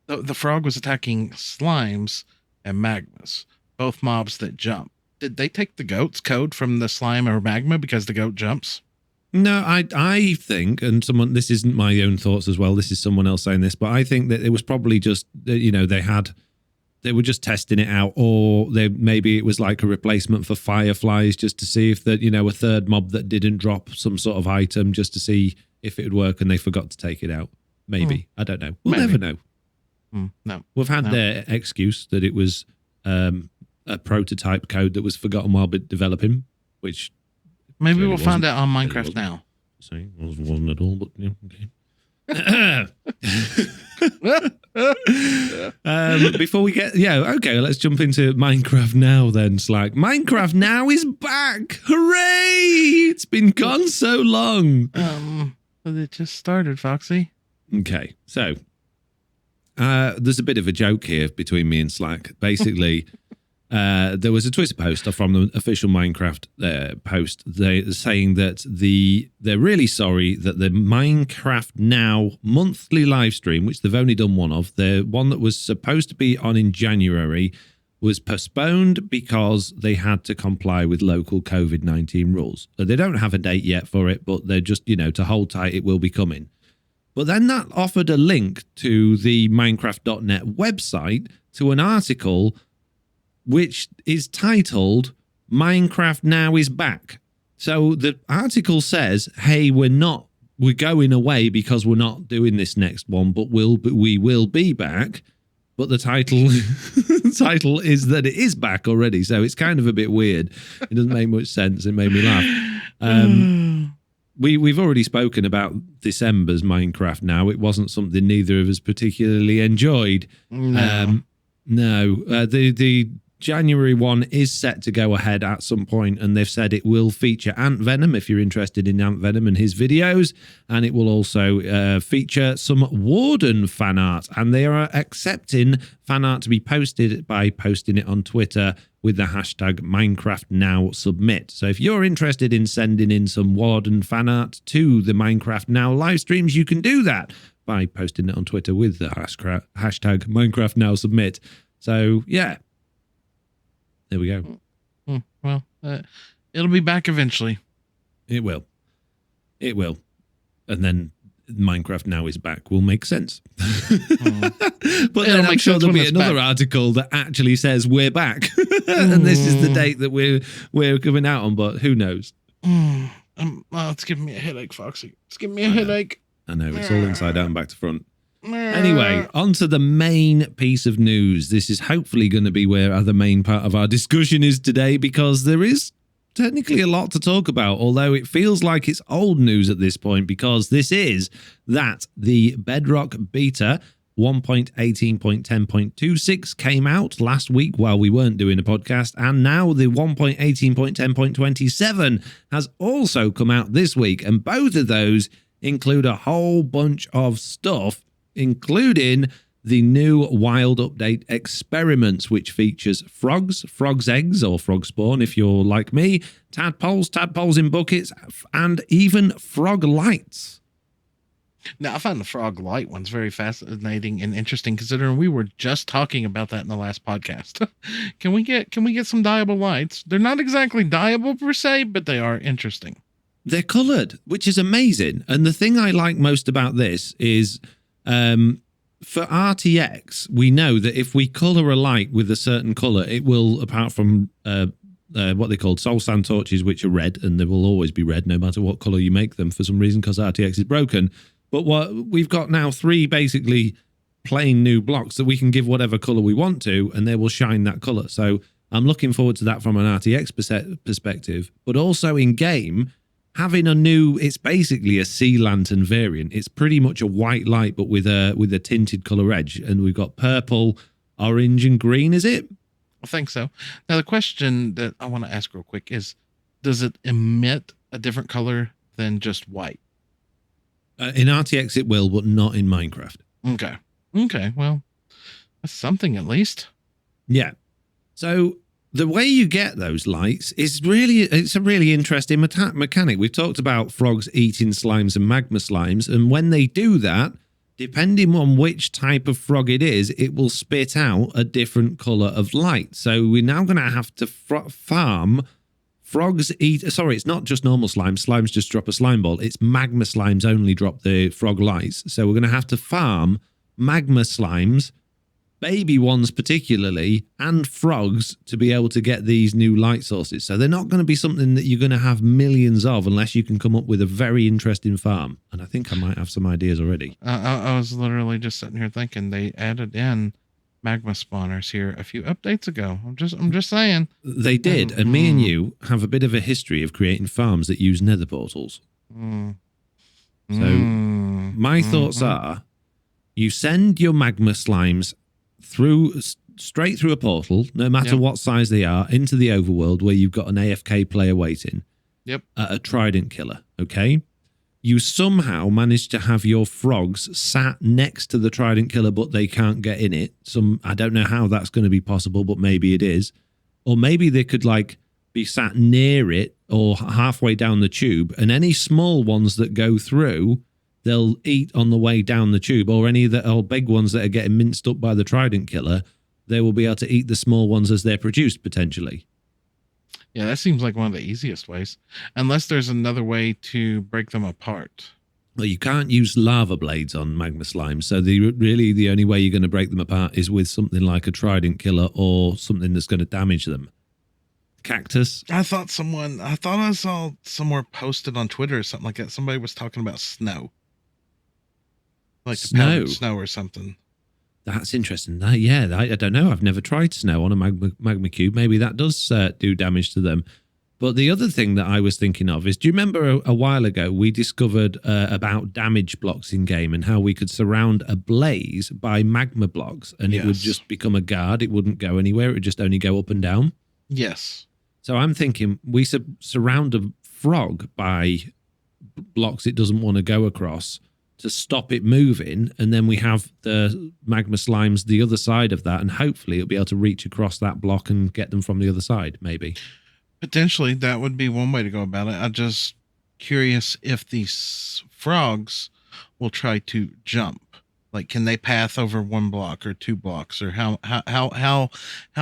the frog was attacking slimes and magmas, both mobs that jump. Did they take the goat's code from the slime or magma because the goat jumps? No, I think, and this isn't my own thoughts as well, this is someone else saying this, but I think that it was probably just, they were just testing it out, or maybe it was like a replacement for fireflies, just to see if a third mob that didn't drop some sort of item, just to see if it would work, and they forgot to take it out. Maybe. I don't know. We'll never know. No. We've had their excuse that it was a prototype code that was forgotten while developing, which maybe we'll find out on Minecraft Now. See, wasn't at all, but yeah, okay. Before we get, okay, let's jump into Minecraft Now then, Slack. Minecraft Now is back! Hooray! It's been gone so long. But it just started, Foxy. Okay, so there's a bit of a joke here between me and Slack. Basically, there was a Twitter post from the official Minecraft post saying that they're really sorry that the Minecraft Now monthly live stream, which they've only done one of, the one that was supposed to be on in January, was postponed because they had to comply with local COVID-19 rules. So they don't have a date yet for it, but they're just, to hold tight, it will be coming. But then that offered a link to the Minecraft.net website to an article which is titled Minecraft Now is Back. So the article says, hey, we're going away because we're not doing this next one, but we will be back. But the title is that it is back already. So it's kind of a bit weird. It doesn't make much sense. It made me laugh. We've already spoken about December's Minecraft Now. It wasn't something neither of us particularly enjoyed. No. The January one is set to go ahead at some point, and they've said it will feature Ant Venom if you're interested in Ant Venom and his videos, and it will also feature some Warden fan art, and they are accepting fan art to be posted by posting it on Twitter with the hashtag MinecraftNowSubmit. So if you're interested in sending in some Warden fan art to the Minecraft Now live streams, you can do that by posting it on Twitter with the hashtag MinecraftNowSubmit. So yeah, there we go. Well, it'll be back eventually. It will. And then Minecraft Now is back will make sense. But then I'm sure there'll be another article that actually says we're back. And this is the date that we're coming out on, but who knows? It's giving me a headache, Foxy. It's giving me a headache. I know, it's all inside out and back to front. Anyway, on to the main piece of news. This is hopefully going to be where the main part of our discussion is today, because there is technically a lot to talk about, although it feels like it's old news at this point, because this is that the Bedrock beta 1.18.10.26 came out last week while we weren't doing a podcast, and now the 1.18.10.27 has also come out this week, and both of those include a whole bunch of stuff, including the new wild update experiments, which features frogs, frogs' eggs or frog spawn if you're like me, tadpoles, tadpoles in buckets, and even frog lights. Now, I found the frog light ones very fascinating and interesting, considering we were just talking about that in the last podcast. Can we get some dyeable lights? They're not exactly dyeable per se, but they are interesting. They're coloured, which is amazing. And the thing I like most about this is, for RTX, we know that if we colour a light with a certain colour, it will, apart from what they call soul sand torches, which are red, and they will always be red no matter what colour you make them for some reason, because RTX is broken. But what we've got now, 3 basically plain new blocks that we can give whatever colour we want to, and they will shine that colour. So I'm looking forward to that from an RTX perspective, but also in game, having a new, it's basically a sea lantern variant. It's pretty much a white light, but with a tinted colour edge. And we've got purple, orange, and green, is it? I think so. Now, the question that I want to ask real quick is, does it emit a different color than just white? In RTX it will, but not in Minecraft. Okay. Well, that's something at least. Yeah. So the way you get those lights is it's a really interesting mechanic. We've talked about frogs eating slimes and magma slimes, and when they do that, depending on which type of frog it is, it will spit out a different color of light. So we're now going to have to farm frogs it's not just normal slimes. Slimes just drop a slime ball. It's magma slimes only drop the frog lights. So we're going to have to farm magma slimes, baby ones particularly, and frogs to be able to get these new light sources. So they're not going to be something that you're going to have millions of unless you can come up with a very interesting farm. And I think I might have some ideas already. I was literally just sitting here thinking they added in magma spawners here a few updates ago. I'm just saying. They did, and me and you have a bit of a history of creating farms that use nether portals. So my thoughts are, you send your magma slimes straight through a portal, no matter what size they are, into the overworld where you've got an AFK player waiting. Yep. A trident killer, okay? You somehow manage to have your frogs sat next to the trident killer, but they can't get in it. I don't know how that's going to be possible, but maybe it is. Or maybe they could be sat near it or halfway down the tube, and any small ones that go through, they'll eat on the way down the tube, or any that are big ones that are getting minced up by the trident killer, they will be able to eat the small ones as they're produced, potentially. Yeah, that seems like one of the easiest ways, unless there's another way to break them apart. Well, you can't use lava blades on magma slimes, so the only way you're going to break them apart is with something like a trident killer or something that's going to damage them. Cactus. I thought I saw somewhere posted on Twitter or something like that. Somebody was talking about snow. Like snow or something. That's interesting. I don't know. I've never tried snow on a magma cube. Maybe that does do damage to them. But the other thing that I was thinking of is, do you remember a while ago we discovered about damage blocks in game and how we could surround a blaze by magma blocks and it would just become a guard. It wouldn't go anywhere. It would just only go up and down. Yes. So I'm thinking we surround a frog by blocks it doesn't want to go across to stop it moving, and then we have the magma slimes the other side of that, and hopefully it'll be able to reach across that block and get them from the other side, maybe. Potentially, that would be one way to go about it. I'm just curious if these frogs will try to jump. Like, can they path over 1 block or 2 blocks, or how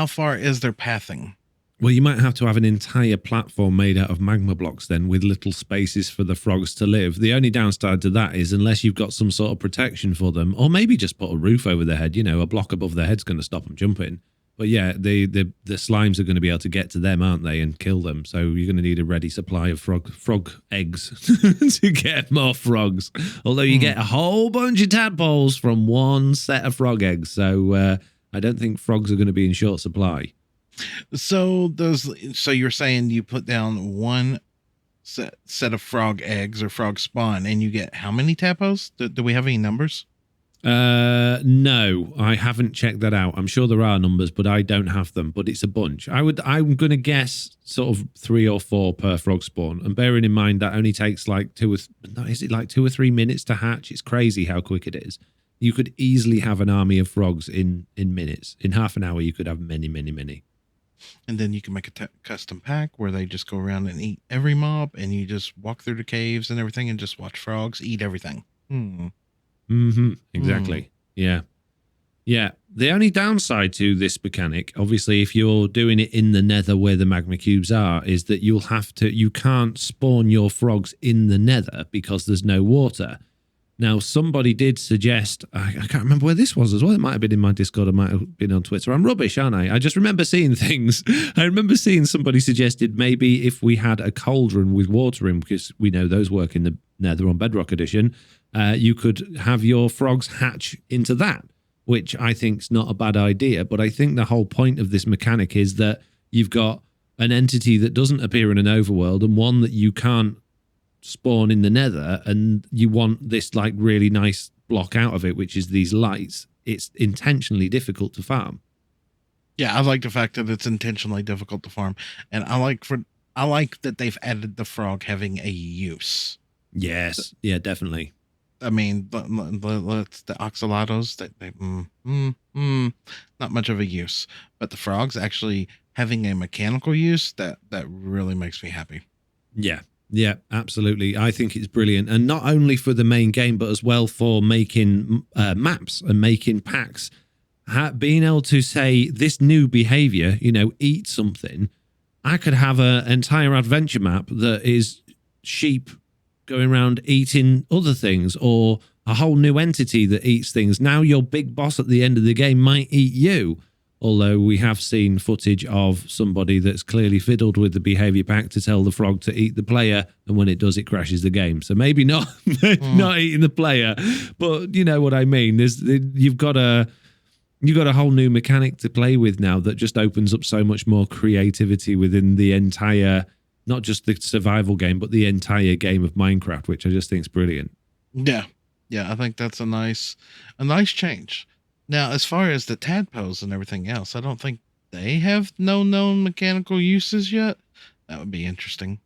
far is their pathing? Well, you might have to have an entire platform made out of magma blocks then, with little spaces for the frogs to live. The only downside to that is, unless you've got some sort of protection for them, or maybe just put a roof over their head, a block above their head's going to stop them jumping. But yeah, the slimes are going to be able to get to them, aren't they, and kill them. So you're going to need a ready supply of frog eggs to get more frogs. Although you get a whole bunch of tadpoles from one set of frog eggs. So I don't think frogs are going to be in short supply. So you're saying you put down one set of frog eggs or frog spawn, and you get how many tadpoles? Do we have any numbers? No, I haven't checked that out. I'm sure there are numbers, but I don't have them. But it's a bunch. I'm going to guess sort of 3 or 4 per frog spawn. And bearing in mind that only takes like 2 or 3 minutes to hatch? It's crazy how quick it is. You could easily have an army of frogs in minutes. In half an hour, you could have many, many, many. And then you can make a custom pack where they just go around and eat every mob, and you just walk through the caves and everything and just watch frogs eat everything. Exactly. Yeah. The only downside to this mechanic, obviously, if you're doing it in the nether where the magma cubes are, is that you can't spawn your frogs in the nether because there's no water. Now, somebody did suggest, I can't remember where this was as well. It might have been in my Discord. It might have been on Twitter. I'm rubbish, aren't I? I just remember seeing things. I remember seeing somebody suggested maybe if we had a cauldron with water in, because we know those work in the nether on Bedrock Edition, you could have your frogs hatch into that, which I think is not a bad idea. But I think the whole point of this mechanic is that you've got an entity that doesn't appear in an overworld and one that you can't spawn in the nether, and you want this like really nice block out of it, which is these lights. It's intentionally difficult to farm. Yeah, I like the fact that it's intentionally difficult to farm, and I like that they've added the frog having a use. Yes, yeah, definitely. I mean, the oxalatos, not much of a use, but the frogs actually having a mechanical use, that really makes me happy. Yeah, absolutely. I think it's brilliant. And not only for the main game, but as well for making maps and making packs. Being able to say this new behavior, eat something. I could have an entire adventure map that is sheep going around eating other things, or a whole new entity that eats things. Now your big boss at the end of the game might eat you. Although we have seen footage of somebody that's clearly fiddled with the behavior pack to tell the frog to eat the player, and when it does, it crashes the game. So maybe not not eating the player, but you know what I mean. You've got a whole new mechanic to play with now that just opens up so much more creativity within the entire, not just the survival game, but the entire game of Minecraft, which I just think is brilliant. Yeah, I think that's a nice change. Now, as far as the tadpoles and everything else, I don't think they have no known mechanical uses yet. That would be interesting.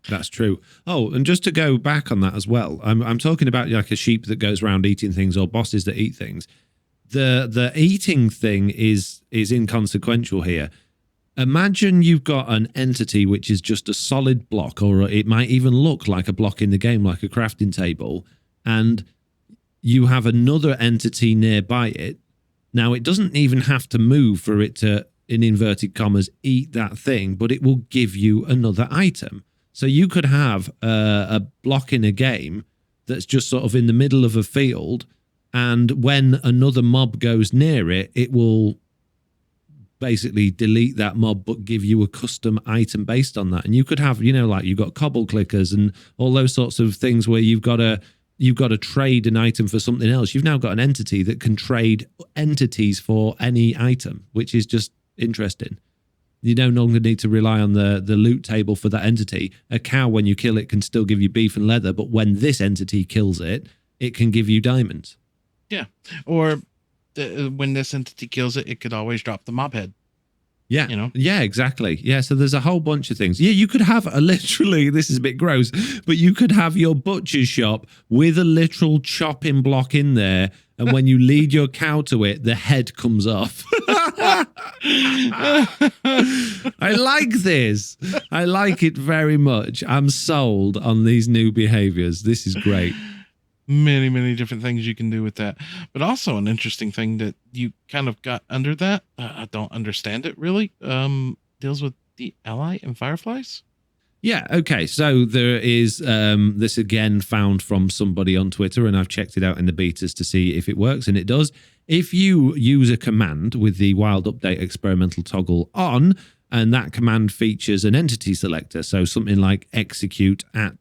That's true. Oh, and just to go back on that as well, I'm talking about like a sheep that goes around eating things, or bosses that eat things. The eating thing is inconsequential here. Imagine you've got an entity which is just a solid block, or it might even look like a block in the game, like a crafting table, and you have another entity nearby it. Now, it doesn't even have to move for it to, in inverted commas, eat that thing, but it will give you another item. So you could have a block in a game that's just sort of in the middle of a field, and when another mob goes near it, it will basically delete that mob but give you a custom item based on that. And you could have, like you've got cobble clickers and all those sorts of things where you've got to trade an item for something else. You've now got an entity that can trade entities for any item, which is just interesting. You no longer need to rely on the loot table for that entity. A cow, when you kill it, can still give you beef and leather, but when this entity kills it, it can give you diamonds. Yeah, or when this entity kills it, it could always drop the mob head. Yeah, Yeah, exactly. Yeah, so there's a whole bunch of things. Yeah, you could have literally, this is a bit gross, but you could have your butcher's shop with a literal chopping block in there, and when you lead your cow to it, the head comes off. I like this. I like it very much. I'm sold on these new behaviors. This is great. Many different things you can do with that, but also an interesting thing that you kind of got under that, I don't understand it really, deals with the ally and fireflies. Yeah, okay, so there is this again found from somebody on Twitter, and I've checked it out in the betas to see if it works, and it does. If you use a command with the wild update experimental toggle on, and that command features an entity selector, so something like execute at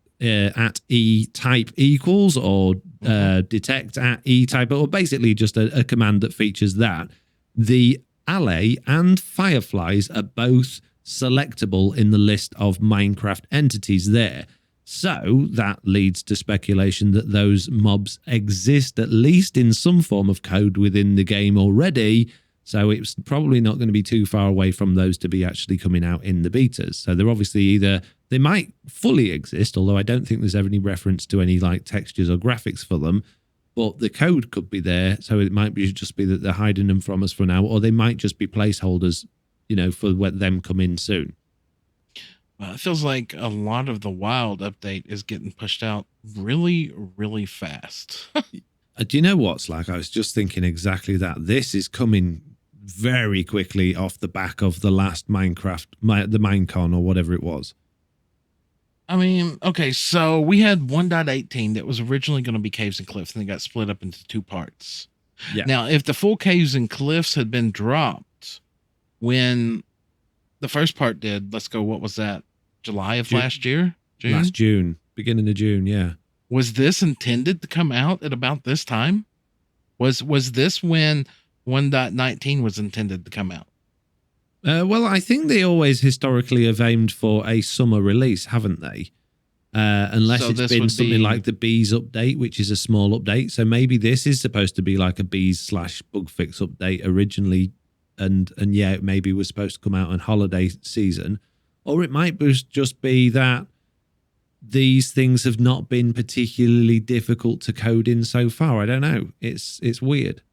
E type equals, or detect at E type, or basically just a command that features that, the alley and fireflies are both selectable in the list of Minecraft entities there. So that leads to speculation that those mobs exist at least in some form of code within the game already. So it's probably not going to be too far away from those to be actually coming out in the betas. So they're obviously either, they might fully exist, although I don't think there's ever any reference to any like textures or graphics for them, but the code could be there. So it might be just be that they're hiding them from us for now, or they might just be placeholders, you know, for when them come in soon. Well, it feels like a lot of the wild update is getting pushed out really, really fast. Do you know what, Slack? I was just thinking exactly that. This is coming very quickly off the back of the last Minecraft, the Minecon or whatever it was. I mean, okay, so we had 1.18 that was originally going to be Caves and Cliffs, and it got split up into 2 parts. Yeah. Now, if the full Caves and Cliffs had been dropped when the first part did, let's go, what was that? July of last year? June? Last June, beginning of June, yeah. Was this intended to come out at about this time? Was this when 1.19 was intended to come out? Well, I think they always historically have aimed for a summer release, haven't they? Unless So it's this been would something be- like the Bees update, which is a small update. So maybe this is supposed to be like a Bees/bug fix update originally, and yeah, it maybe was supposed to come out on holiday season, or it might just be that these things have not been particularly difficult to code in so far. I don't know. It's weird.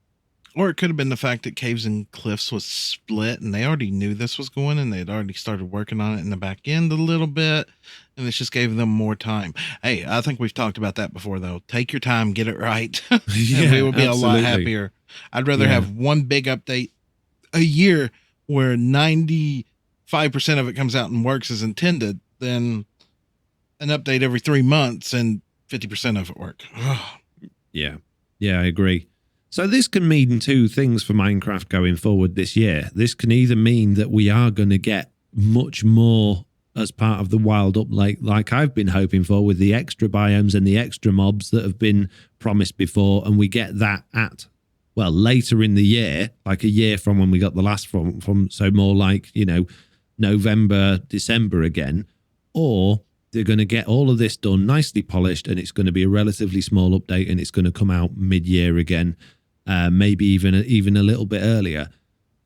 Or it could have been the fact that Caves and Cliffs was split and they already knew this was going and they'd already started working on it in the back end a little bit, and it just gave them more time. Hey, I think we've talked about that before, though. Take your time, get it right. Yeah, and we will be a lot absolutely. happier. I'd rather have one big update a year where 95% of it comes out and works as intended than an update every 3 months and 50% of it work. Yeah, I agree. So this can mean 2 things for Minecraft going forward this year. This can either mean that we are going to get much more as part of the wild up, like I've been hoping for, with the extra biomes and the extra mobs that have been promised before, and we get that at, well, later in the year, like a year from when we got the last from so more like, you know, November, December again, or they're going to get all of this done, nicely polished, and it's going to be a relatively small update, and it's going to come out mid-year again, maybe even a little bit earlier.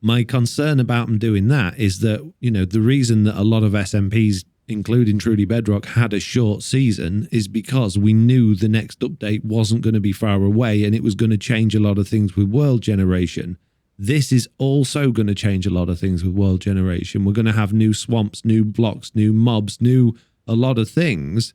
My concern about them doing that is that, you know, the reason that a lot of SMPs, including Truly Bedrock, had a short season is because we knew the next update wasn't going to be far away, and it was going to change a lot of things with world generation. This is also going to change a lot of things with world generation. We're going to have new swamps, new blocks, new mobs, a lot of things.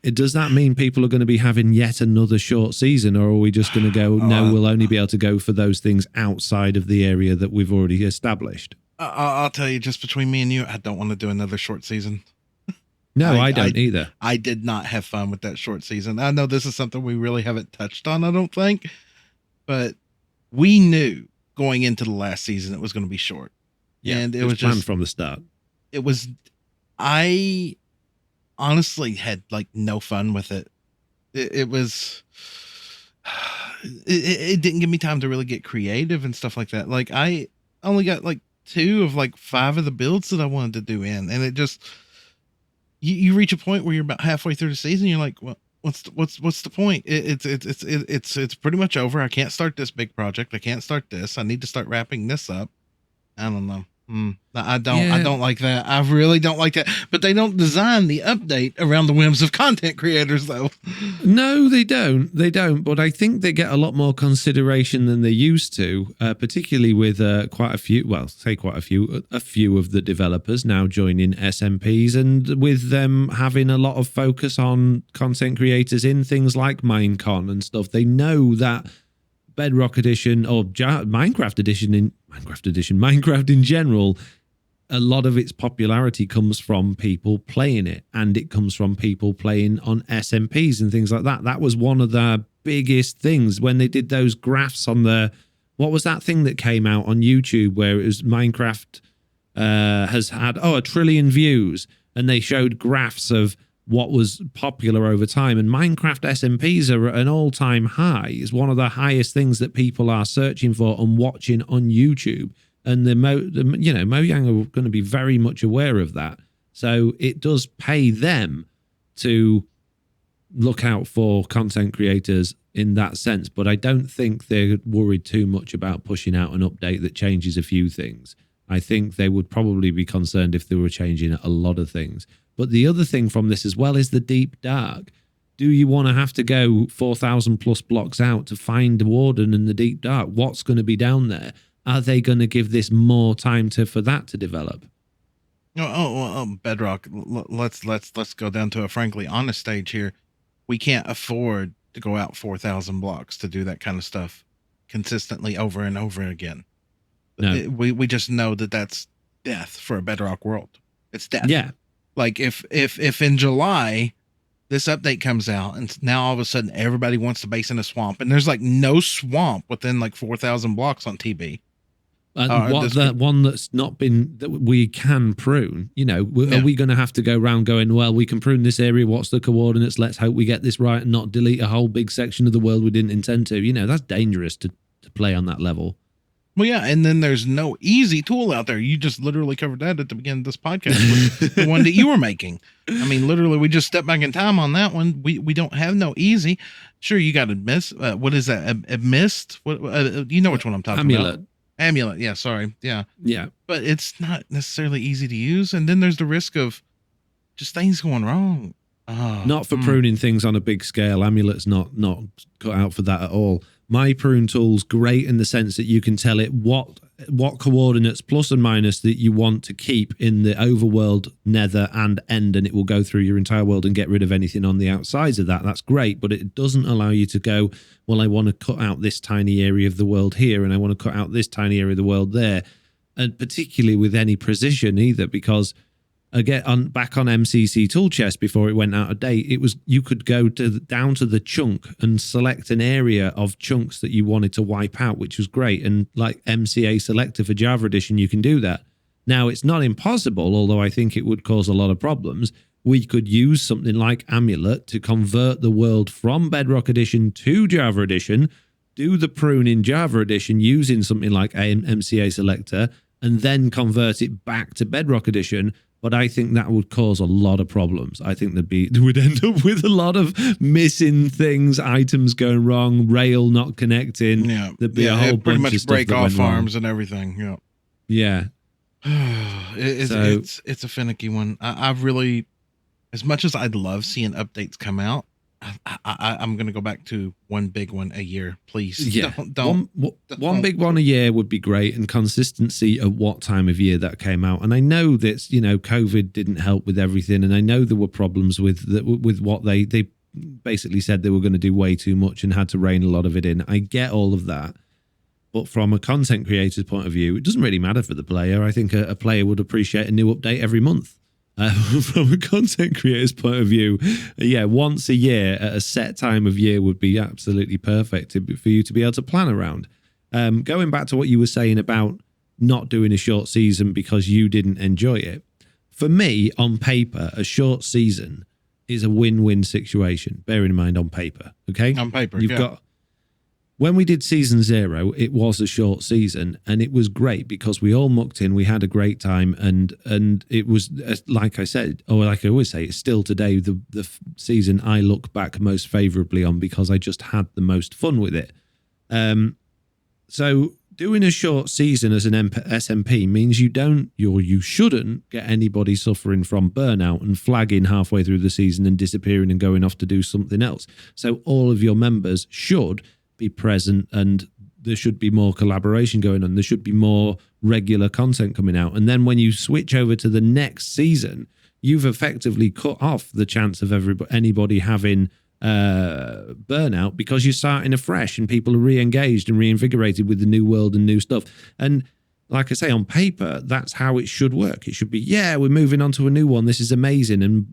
Does that mean people are going to be having yet another short season, or are we just going to go, no, we'll only be able to go for those things outside of the area that we've already established? I'll tell you, just between me and you, I don't want to do another short season. No, I don't either. I did not have fun with that short season. I know this is something we really haven't touched on, I don't think, but we knew going into the last season it was going to be short. Yeah, and it was was planned just from the start. It was. I honestly had like no fun with it. It was. It didn't give me time to really get creative and stuff like that. Like I only got like 2 of like 5 of the builds that I wanted to do in, and it just. You reach a point where you're about halfway through the season. You're like, well, what's the point? It's pretty much over. I can't start this big project. I can't start this. I need to start wrapping this up. I don't know. I don't like that. I really don't like that. But they don't design the update around the whims of content creators, though. No, they don't. But I think they get a lot more consideration than they used to, particularly with a few of the developers now joining SMPs, and with them having a lot of focus on content creators in things like Minecon and stuff. They know that Bedrock Edition or Minecraft in general, a lot of its popularity comes from people playing it, and it comes from people playing on SMPs and things like that. That was one of the biggest things when they did those graphs on what was that thing that came out on YouTube where it was Minecraft has had 1 trillion views, and they showed graphs of what was popular over time. And Minecraft SMPs are at an all-time high. It's one of the highest things that people are searching for and watching on YouTube. And Mojang are going to be very much aware of that. So it does pay them to look out for content creators in that sense. But I don't think they're worried too much about pushing out an update that changes a few things. I think they would probably be concerned if they were changing a lot of things. But the other thing from this as well is the deep dark. Do you want to have to go 4,000 plus blocks out to find the warden in the deep dark? What's going to be down there? Are they going to give this more time for that to develop? Bedrock. Let's go down to a frankly honest stage here. We can't afford to go out 4,000 blocks to do that kind of stuff consistently over and over again. No. We just know that that's death for a Bedrock world. It's death. Yeah. Like if in July this update comes out and now all of a sudden everybody wants to base in a swamp and there's like no swamp within like 4,000 blocks on TB. The one that's not been, that we can prune, are we going to have to go around going, well, we can prune this area, what's the coordinates, let's hope we get this right and not delete a whole big section of the world we didn't intend to. That's dangerous to play on that level. Well, yeah, and then there's no easy tool out there. You just literally covered that at the beginning of this podcast with the one that you were making. I mean, literally, we just stepped back in time on that one. We don't have no easy. Sure, you got a mist. What is that? A mist? What? You know which one I'm talking about. Amulet. Yeah, sorry. Yeah. Yeah. But it's not necessarily easy to use. And then there's the risk of just things going wrong. Not for pruning things on a big scale. Amulet's not cut out for that at all. My prune tool's great in the sense that you can tell it what coordinates plus and minus that you want to keep in the overworld, nether and end, and it will go through your entire world and get rid of anything on the outsides of that. That's great, but it doesn't allow you to go, well, I want to cut out this tiny area of the world here and I want to cut out this tiny area of the world there, and particularly with any precision either, because again, back on MCC Tool Chest before it went out of date, it was you could go down to the chunk and select an area of chunks that you wanted to wipe out, which was great. And like MCA Selector for Java Edition, you can do that. Now, it's not impossible, although I think it would cause a lot of problems. We could use something like Amulet to convert the world from Bedrock Edition to Java Edition, do the prune in Java Edition using something like MCA Selector, and then convert it back to Bedrock Edition. But I think that would cause a lot of problems. I think they would end up with a lot of missing things, items going wrong, rail not connecting. Yeah, there'd be a whole bunch pretty much of stuff break off farms and everything. Yeah, it's a finicky one. I've really, as much as I'd love seeing updates come out, I'm going to go back to one big one a year, please. Yeah, one big one a year would be great, and consistency at what time of year that came out. And I know that COVID didn't help with everything, and I know there were problems with what they basically said they were going to do way too much and had to rein a lot of it in. I get all of that, but from a content creator's point of view, it doesn't really matter for the player. I think a player would appreciate a new update every month. From a content creator's point of view, once a year at a set time of year would be absolutely perfect for you to be able to plan around. Going back to what you were saying about not doing a short season because you didn't enjoy it. For me, on paper, a short season is a win-win situation, bearing in mind on paper, okay? On paper, You've got... When we did season 0, it was a short season, and it was great because we all mucked in. We had a great time, and it was, like I said, or like I always say, it's still today the season I look back most favorably on because I just had the most fun with it. So doing a short season as an SMP means you shouldn't get anybody suffering from burnout and flagging halfway through the season and disappearing and going off to do something else. So all of your members should be present, and there should be more collaboration going on. There should be more regular content coming out. And then when you switch over to the next season, you've effectively cut off the chance of anybody having burnout because you're starting afresh and people are re-engaged and reinvigorated with the new world and new stuff. And like I say, on paper, that's how it should work. It should be, we're moving on to a new one. This is amazing. And,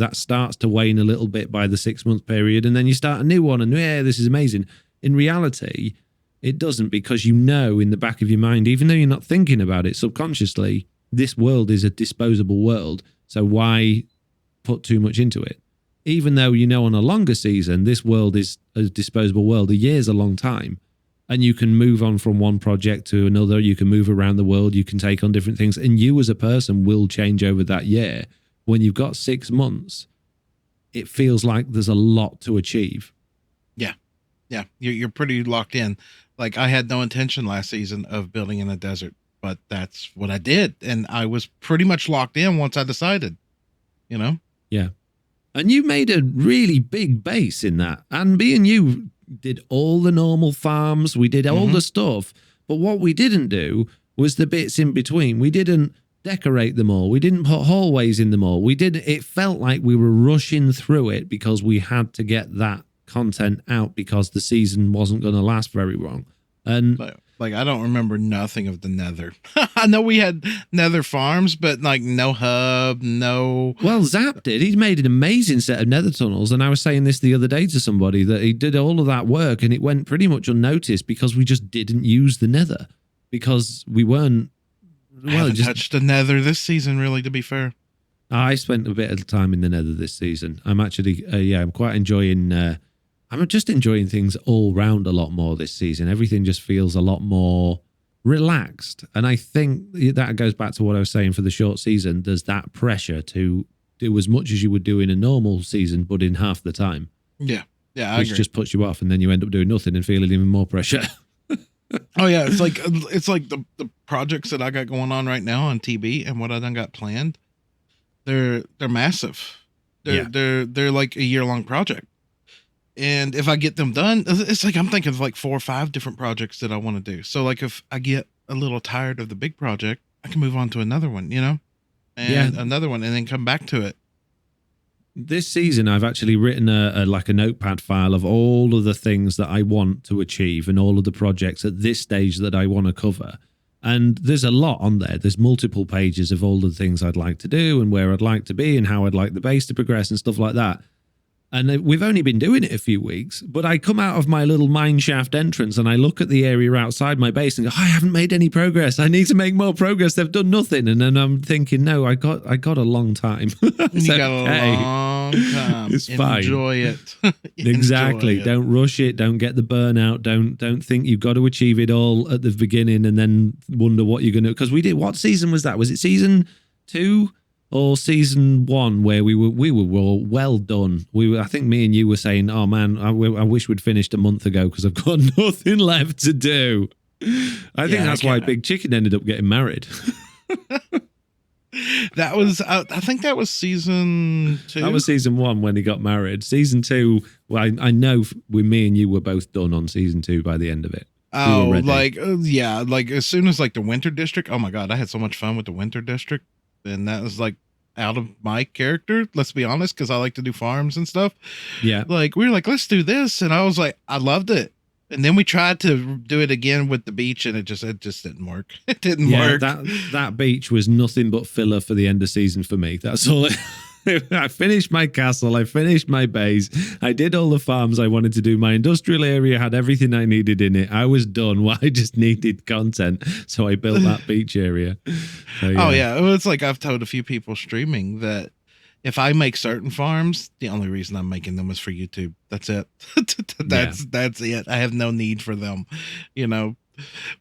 that starts to wane a little bit by the 6-month period. And then you start a new one and, this is amazing. In reality, it doesn't, because in the back of your mind, even though you're not thinking about it subconsciously, this world is a disposable world. So why put too much into it? even though, you know, on a longer season, this world is a disposable world. A year's a long time. And you can move on from one project to another. You can move around the world. You can take on different things. And you as a person will change over that year. When you've got 6 months, it feels like there's a lot to achieve. Yeah. Yeah. You're pretty locked in. Like, I had no intention last season of building in a desert, but that's what I did. And I was pretty much locked in once I decided, you know? Yeah. And you made a really big base in that. And me and you did all the normal farms. We did all the stuff. But what we didn't do was the bits in between. We didn't decorate them all. We didn't put hallways in them all. It felt like we were rushing through it because we had to get that content out because the season wasn't going to last very long. And like, I don't remember nothing of the nether. I know we had nether farms, but like no hub, no. Well, Zap did. He made an amazing set of nether tunnels. And I was saying this the other day to somebody that he did all of that work and it went pretty much unnoticed because we just didn't use the nether because we weren't. Well, I haven't touched the nether this season, really, to be fair. I spent a bit of time in the nether this season. I'm actually, I'm quite enjoying, I'm just enjoying things all round a lot more this season. Everything just feels a lot more relaxed. And I think that goes back to what I was saying for the short season. There's that pressure to do as much as you would do in a normal season, but in half the time. Yeah. Yeah, which just puts you off and then you end up doing nothing and feeling even more pressure. Oh yeah, it's like the projects that I got going on right now on TB and what I done got planned. They're massive. They're like a year-long project. And if I get them done, it's like I'm thinking of like 4 or 5 different projects that I want to do. So like if I get a little tired of the big project, I can move on to another one, you know? And another one and then come back to it. This season, I've actually written a notepad file of all of the things that I want to achieve and all of the projects at this stage that I want to cover. And there's a lot on there. There's multiple pages of all the things I'd like to do and where I'd like to be and how I'd like the base to progress and stuff like that. And we've only been doing it a few weeks, but I come out of my little mine shaft entrance and I look at the area outside my base and go, I haven't made any progress. I need to make more progress. They've done nothing. And then I'm thinking, no, I got a long time. You got a long time. It's fine. Enjoy it. Exactly. Enjoy it. Don't rush it. Don't get the burnout. Don't think you've got to achieve it all at the beginning and then wonder what you're going to, because we did, what season was that? Was it season 2? Or season 1 where we were all well done. I think me and you were saying, oh man, I wish we'd finished a month ago because I've got nothing left to do. I think that's why Big Chicken ended up getting married. That was, I think that was season 2. That was season 1 when he got married. Season 2, well, I know me and you were both done on season 2 by the end of it. Oh, like, yeah, like as soon as like the Winter District, oh my God, I had so much fun with the Winter District. And that was like out of my character, let's be honest, because I like to do farms and stuff. Yeah. Like we were like, let's do this. And I was like, I loved it. And then we tried to do it again with the beach and it just didn't work. It didn't work. That beach was nothing but filler for the end of season for me. That's all I finished my castle. I finished my base. I did all the farms I wanted to do. My industrial area had everything I needed in it. I was done. Well, I just needed content. So I built that beach area. So, yeah. Oh, yeah. Well, it's like I've told a few people streaming that if I make certain farms, the only reason I'm making them is for YouTube. That's it. That's it. I have no need for them, you know.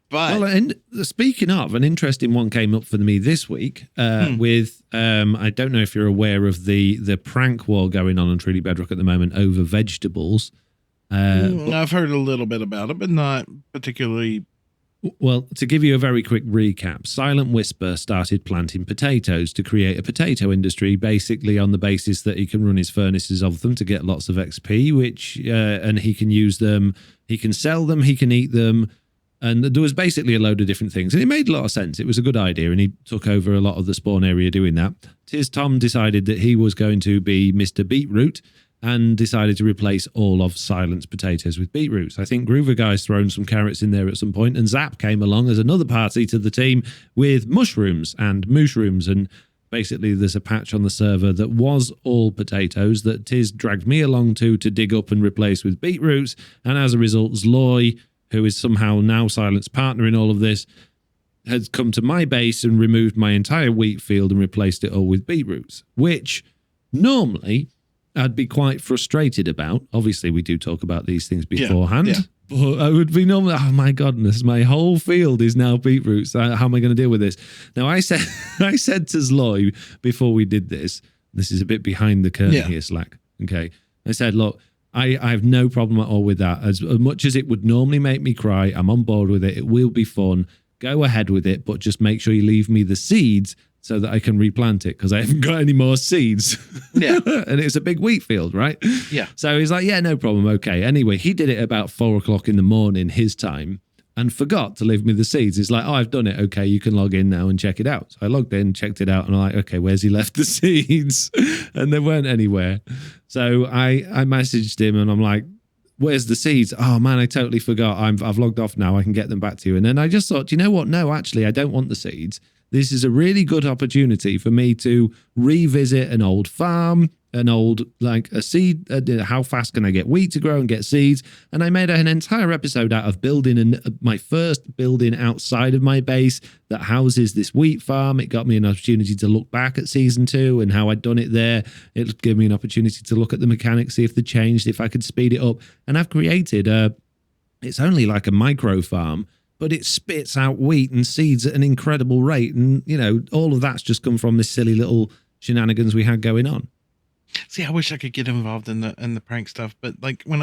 But well, and speaking of, an interesting one came up for me this week with I don't know if you're aware of the prank war going on Truly Bedrock at the moment over vegetables. I've heard a little bit about it, but not particularly. Well, to give you a very quick recap, Silent Whisper started planting potatoes to create a potato industry, basically on the basis that he can run his furnaces of them to get lots of XP, which and he can use them, he can sell them, he can eat them. And there was basically a load of different things. And it made a lot of sense. It was a good idea. And he took over a lot of the spawn area doing that. Tiz Tom decided that he was going to be Mr. Beetroot and decided to replace all of Silent's potatoes with beetroots. I think Groover Guy's thrown some carrots in there at some point. And Zap came along as another party to the team with mushrooms and mushrooms. And basically there's a patch on the server that was all potatoes that Tiz dragged me along to dig up and replace with beetroots. And as a result, Zloy, who is somehow now Silent's partner in all of this, has come to my base and removed my entire wheat field and replaced it all with beetroots, which normally I'd be quite frustrated about. Obviously, we do talk about these things beforehand. Yeah. But I would be normally, oh my goodness, my whole field is now beetroots. How am I going to deal with this? Now, I said to Zloy before we did this is a bit behind the curtain here, Slack. Okay. I said, look, I have no problem at all with that. As much as it would normally make me cry, I'm on board with it. It will be fun. Go ahead with it, but just make sure you leave me the seeds so that I can replant it, because I haven't got any more seeds. Yeah. And it's a big wheat field, right? Yeah. So he's like, yeah, no problem. Okay. Anyway, he did it about 4:00 in the morning, his time, and forgot to leave me the seeds. He's like, oh, I've done it. Okay, you can log in now and check it out. So I logged in, checked it out, and I'm like, okay, where's he left the seeds? And they weren't anywhere. So I messaged him and I'm like, where's the seeds? Oh man, I totally forgot. I've logged off now. I can get them back to you. And then I just thought, you know what? No, actually, I don't want the seeds. This is a really good opportunity for me to revisit an old farm, an old, like a seed. How fast can I get wheat to grow and get seeds? And I made an entire episode out of building my first building outside of my base that houses this wheat farm. It got me an opportunity to look back at season 2 and how I'd done it there. It gave me an opportunity to look at the mechanics, see if they changed, if I could speed it up. And I've created it's only like a micro farm, but it spits out wheat and seeds at an incredible rate. And, you know, all of that's just come from this silly little shenanigans we had going on. See, I wish I could get involved in the prank stuff, but like I'm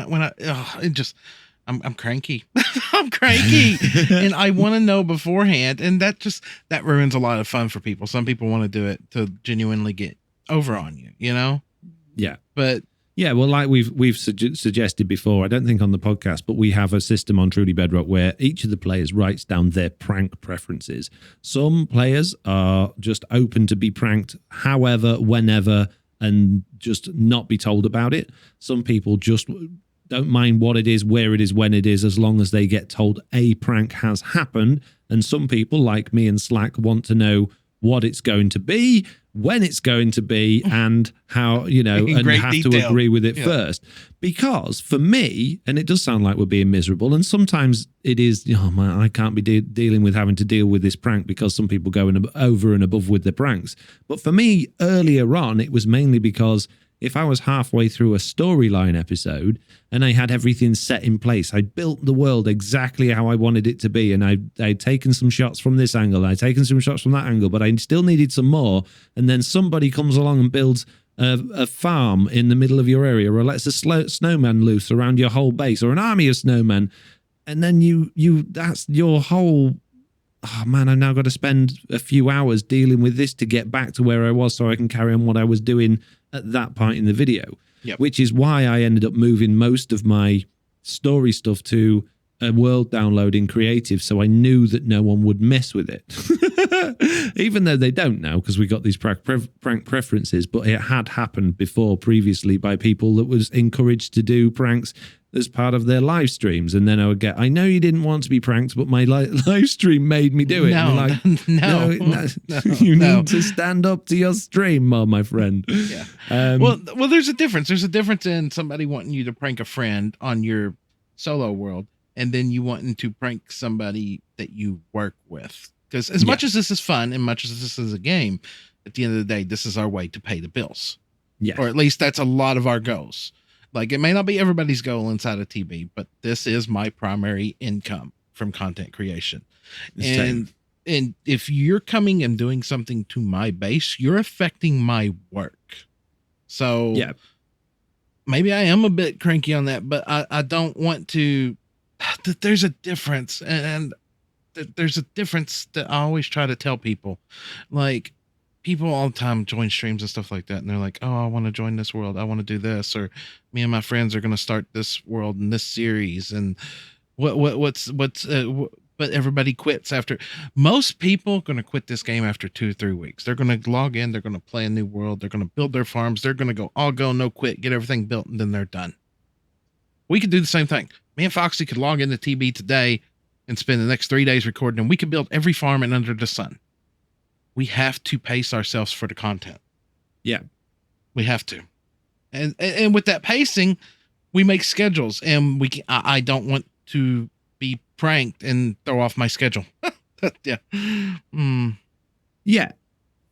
cranky. I'm cranky, and I want to know beforehand, and that ruins a lot of fun for people. Some people want to do it to genuinely get over on you, you know? Yeah. But yeah, well, like we've suggested before, I don't think on the podcast, but we have a system on Truly Bedrock where each of the players writes down their prank preferences. Some players are just open to be pranked however, whenever, and just not be told about it. Some people just don't mind what it is, where it is, when it is, as long as they get told a prank has happened. And some people, like me and Slack, want to know what it's going to be, when it's going to be, and how, you know, and have detail. To agree with it first. Because for me, and it does sound like we're being miserable, and sometimes it is, oh man, I can't be dealing with having to deal with this prank because some people go over and above with their pranks. But for me, earlier on, it was mainly because if I was halfway through a storyline episode and I had everything set in place, I built the world exactly how I wanted it to be, and I'd taken some shots from this angle, I'd taken some shots from that angle, but I still needed some more, and then somebody comes along and builds a farm in the middle of your area, or lets a snowman loose around your whole base, or an army of snowmen, and then that's your whole... Oh man, I've now got to spend a few hours dealing with this to get back to where I was so I can carry on what I was doing at that point in the video. Yep. Which is why I ended up moving most of my story stuff to a world download in creative, so I knew that no one would mess with it. Even though they don't now, because we got these prank preferences, but it had happened before previously by people that was encouraged to do pranks as part of their live streams. And then I would get, I know you didn't want to be pranked, but my live stream made me do it. No, like, no, you need to stand up to your stream, my friend. Yeah. Well, there's a difference. There's a difference in somebody wanting you to prank a friend on your solo world, and then you wanting to prank somebody that you work with. Because as much as this is fun and much as this is a game, at the end of the day, this is our way to pay the bills. Yeah. Or at least that's a lot of our goals. Like, it may not be everybody's goal inside of TB, but this is my primary income from content creation. And if you're coming and doing something to my base, you're affecting my work. So yeah, maybe I am a bit cranky on that, but I don't want to... There's a difference, and there's a difference that I always try to tell people. Like, people all the time join streams and stuff like that, and they're like, oh, I want to join this world, I want to do this, or me and my friends are going to start this world in this series, and but everybody quits after. Most people are going to quit this game after 2 or 3 weeks. They're going to log in, they're going to play a new world, they're going to build their farms, they're going to go all go, no quit, get everything built, and then they're done. We could do the same thing. Me and Foxy could log into TB today and spend the next 3 days recording, and we could build every farm and under the sun. We have to pace ourselves for the content. Yeah, we have to. And with that pacing, we make schedules, and I don't want to be pranked and throw off my schedule. Yeah. Yeah.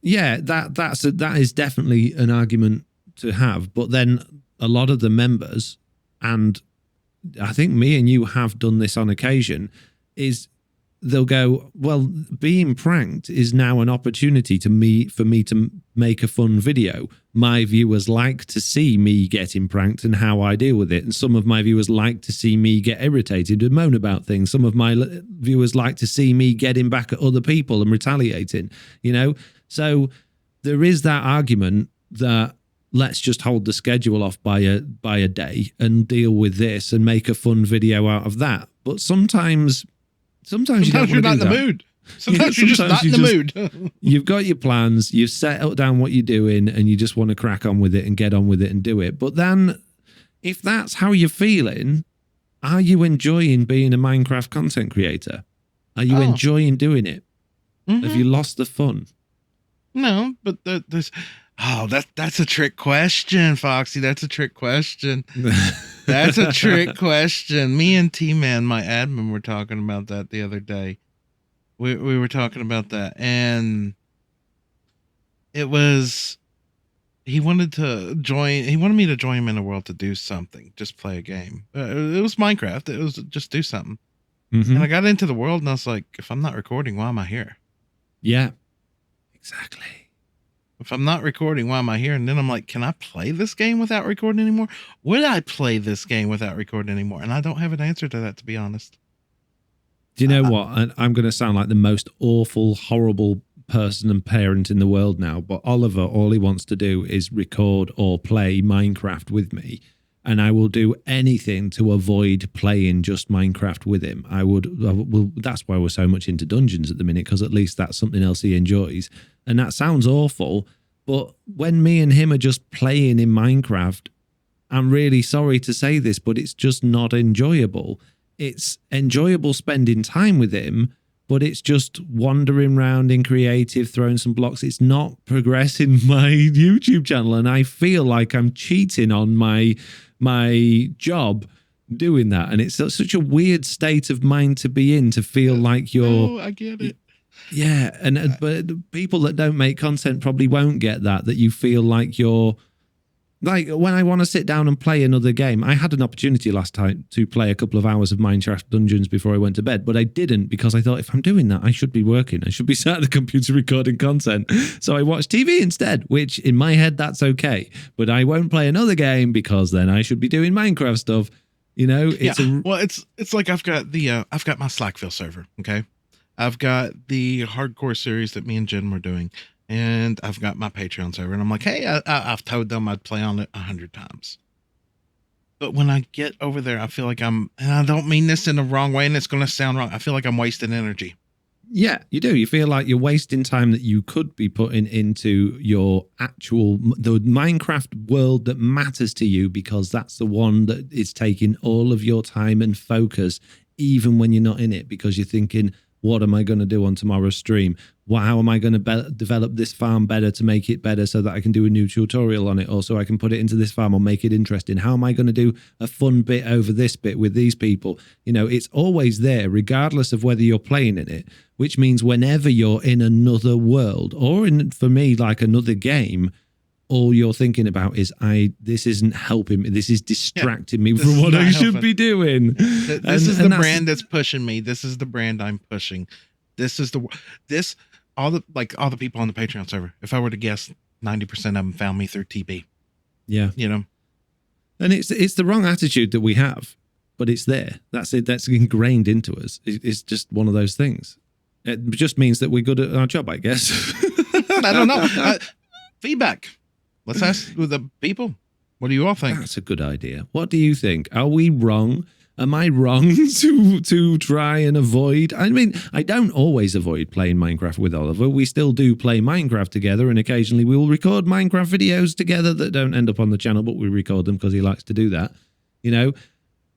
Yeah. That is definitely an argument to have. But then a lot of the members, and I think me and you have done this on occasion, is they'll go, well, being pranked is now an opportunity for me to make a fun video. My viewers like to see me getting pranked and how I deal with it. And some of my viewers like to see me get irritated and moan about things. Some of my viewers like to see me getting back at other people and retaliating, you know? So there is that argument that let's just hold the schedule off by a day and deal with this and make a fun video out of that. But sometimes you don't you're not in the mood. Sometimes you're just not in the mood. You've got your plans, you've settled down what you're doing, and you just want to crack on with it and get on with it and do it. But then, if that's how you're feeling, are you enjoying being a Minecraft content creator? Are you enjoying doing it? Mm-hmm. Have you lost the fun? No, but there's... Oh, that's a trick question, Foxy. That's a trick question. That's a trick question. Me and T-Man, my admin, were talking about that the other day. We were talking about that, and it was he wanted me to join him in a world to do something, just play a game. It was Minecraft. It was just do something. Mm-hmm. And I got into the world, and I was like, if I'm not recording, why am I here? Yeah, exactly. If I'm not recording, why am I here? And then I'm like, can I play this game without recording anymore? Would I play this game without recording anymore? And I don't have an answer to that, to be honest. Do you know what? I'm going to sound like the most awful, horrible person and parent in the world now, but Oliver, all he wants to do is record or play Minecraft with me. And I will do anything to avoid playing just Minecraft with him. That's why we're so much into dungeons at the minute, because at least that's something else he enjoys. And that sounds awful, but when me and him are just playing in Minecraft, I'm really sorry to say this, but it's just not enjoyable. It's enjoyable spending time with him, but it's just wandering around in creative, throwing some blocks. It's not progressing my YouTube channel, and I feel like I'm cheating on my job doing that. And it's such a weird state of mind to be in, to feel like you're... Oh, I get it. Yeah, but people that don't make content probably won't get that you feel like you're... Like, when I want to sit down and play another game, I had an opportunity last time to play a couple of hours of Minecraft Dungeons before I went to bed, but I didn't, because I thought, if I'm doing that, I should be working. I should be sat at the computer recording content. So I watched TV instead, which in my head, that's okay. But I won't play another game because then I should be doing Minecraft stuff. You know, it's like I've got my Slackville server, okay? I've got the hardcore series that me and Jen were doing. And I've got my Patreon server, and I'm like, hey, I've told them I'd play on it 100 times. But when I get over there, I feel like and I don't mean this in the wrong way, and it's going to sound wrong. I feel like I'm wasting energy. Yeah, you do. You feel like you're wasting time that you could be putting into the Minecraft world that matters to you, because that's the one that is taking all of your time and focus, even when you're not in it, because you're thinking, what am I going to do on tomorrow's stream? How am I going to develop this farm better to make it better so that I can do a new tutorial on it, or so I can put it into this farm or make it interesting? How am I going to do a fun bit over this bit with these people? You know, it's always there, regardless of whether you're playing in it, which means whenever you're in another world, or for me, like another game, all you're thinking about is, this isn't helping me. This is distracting me from what I should be doing. This is the brand that's pushing me. This is the brand I'm pushing. All the people on the Patreon server, if I were to guess, 90% of them found me through TB. Yeah. You know? And it's the wrong attitude that we have, but it's there. That's it. That's ingrained into us. It's just one of those things. It just means that we're good at our job, I guess. I don't know. Feedback. Let's ask the people. What do you all think? That's a good idea. What do you think? Are we wrong? Am I wrong to try and avoid? I mean, I don't always avoid playing Minecraft with Oliver. We still do play Minecraft together, and occasionally we will record Minecraft videos together that don't end up on the channel, but we record them because he likes to do that. You know,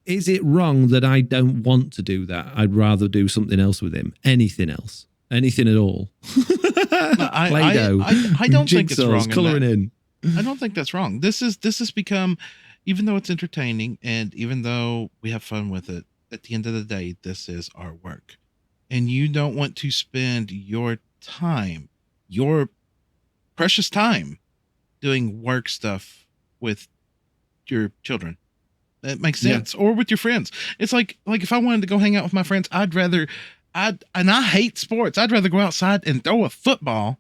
is it wrong that I don't want to do that? I'd rather do something else with him. Anything else. Anything at all. Play-Doh. I don't think it's wrong. Colouring in. I don't think that's wrong. This has become, even though it's entertaining and even though we have fun with it, at the end of the day, this is our work. And you don't want to spend your time, your precious time, doing work stuff with your children. It makes sense. Or with your friends. It's like if I wanted to go hang out with my friends, and I hate sports. I'd rather go outside and throw a football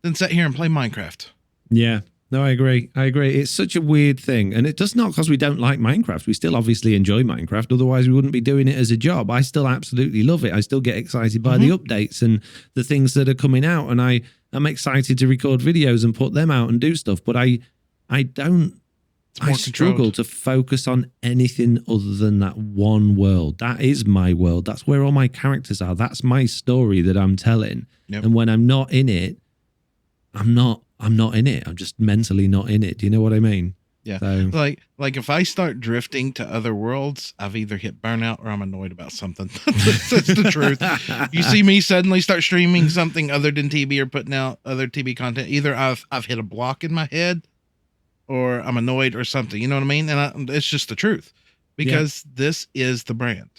than sit here and play Minecraft. Yeah. No, I agree. It's such a weird thing. And it does not because we don't like Minecraft. We still obviously enjoy Minecraft. Otherwise, we wouldn't be doing it as a job. I still absolutely love it. I still get excited by the updates and the things that are coming out. And I'm excited to record videos and put them out and do stuff. But I struggle to focus on anything other than that one world. That is my world. That's where all my characters are. That's my story that I'm telling. Yep. And when I'm not in it, I'm not in it. I'm just mentally not in it. Do you know what I mean? Yeah. So, like if I start drifting to other worlds, I've either hit burnout or I'm annoyed about something. That's the truth. You see me suddenly start streaming something other than TB or putting out other TB content. Either I've hit a block in my head or I'm annoyed or something. You know what I mean? And it's just the truth because this is the brand.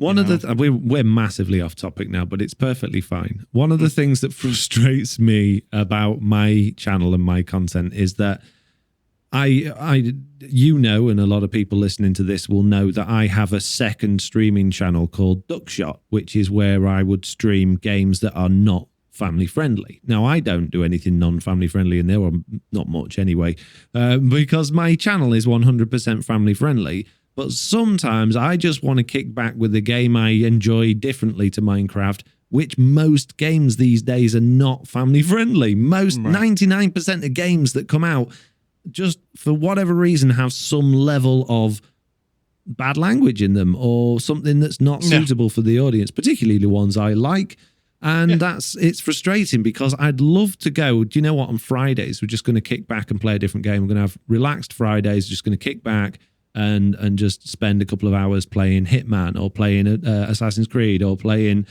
We're massively off topic now, but it's perfectly fine. One of the things that frustrates me about my channel and my content is that and a lot of people listening to this will know that I have a second streaming channel called Duckshot, which is where I would stream games that are not family friendly. Now, I don't do anything non-family friendly in there, or not much anyway, because my channel is 100% family friendly. But sometimes I just want to kick back with a game I enjoy differently to Minecraft, which most games these days are not family friendly. 99% of games that come out, just for whatever reason, have some level of bad language in them or something that's not suitable for the audience, particularly the ones I like. And it's frustrating because I'd love to go, do you know what, on Fridays, we're just going to kick back and play a different game. We're going to have relaxed Fridays, just going to kick back and just spend a couple of hours playing Hitman or playing Assassin's Creed or playing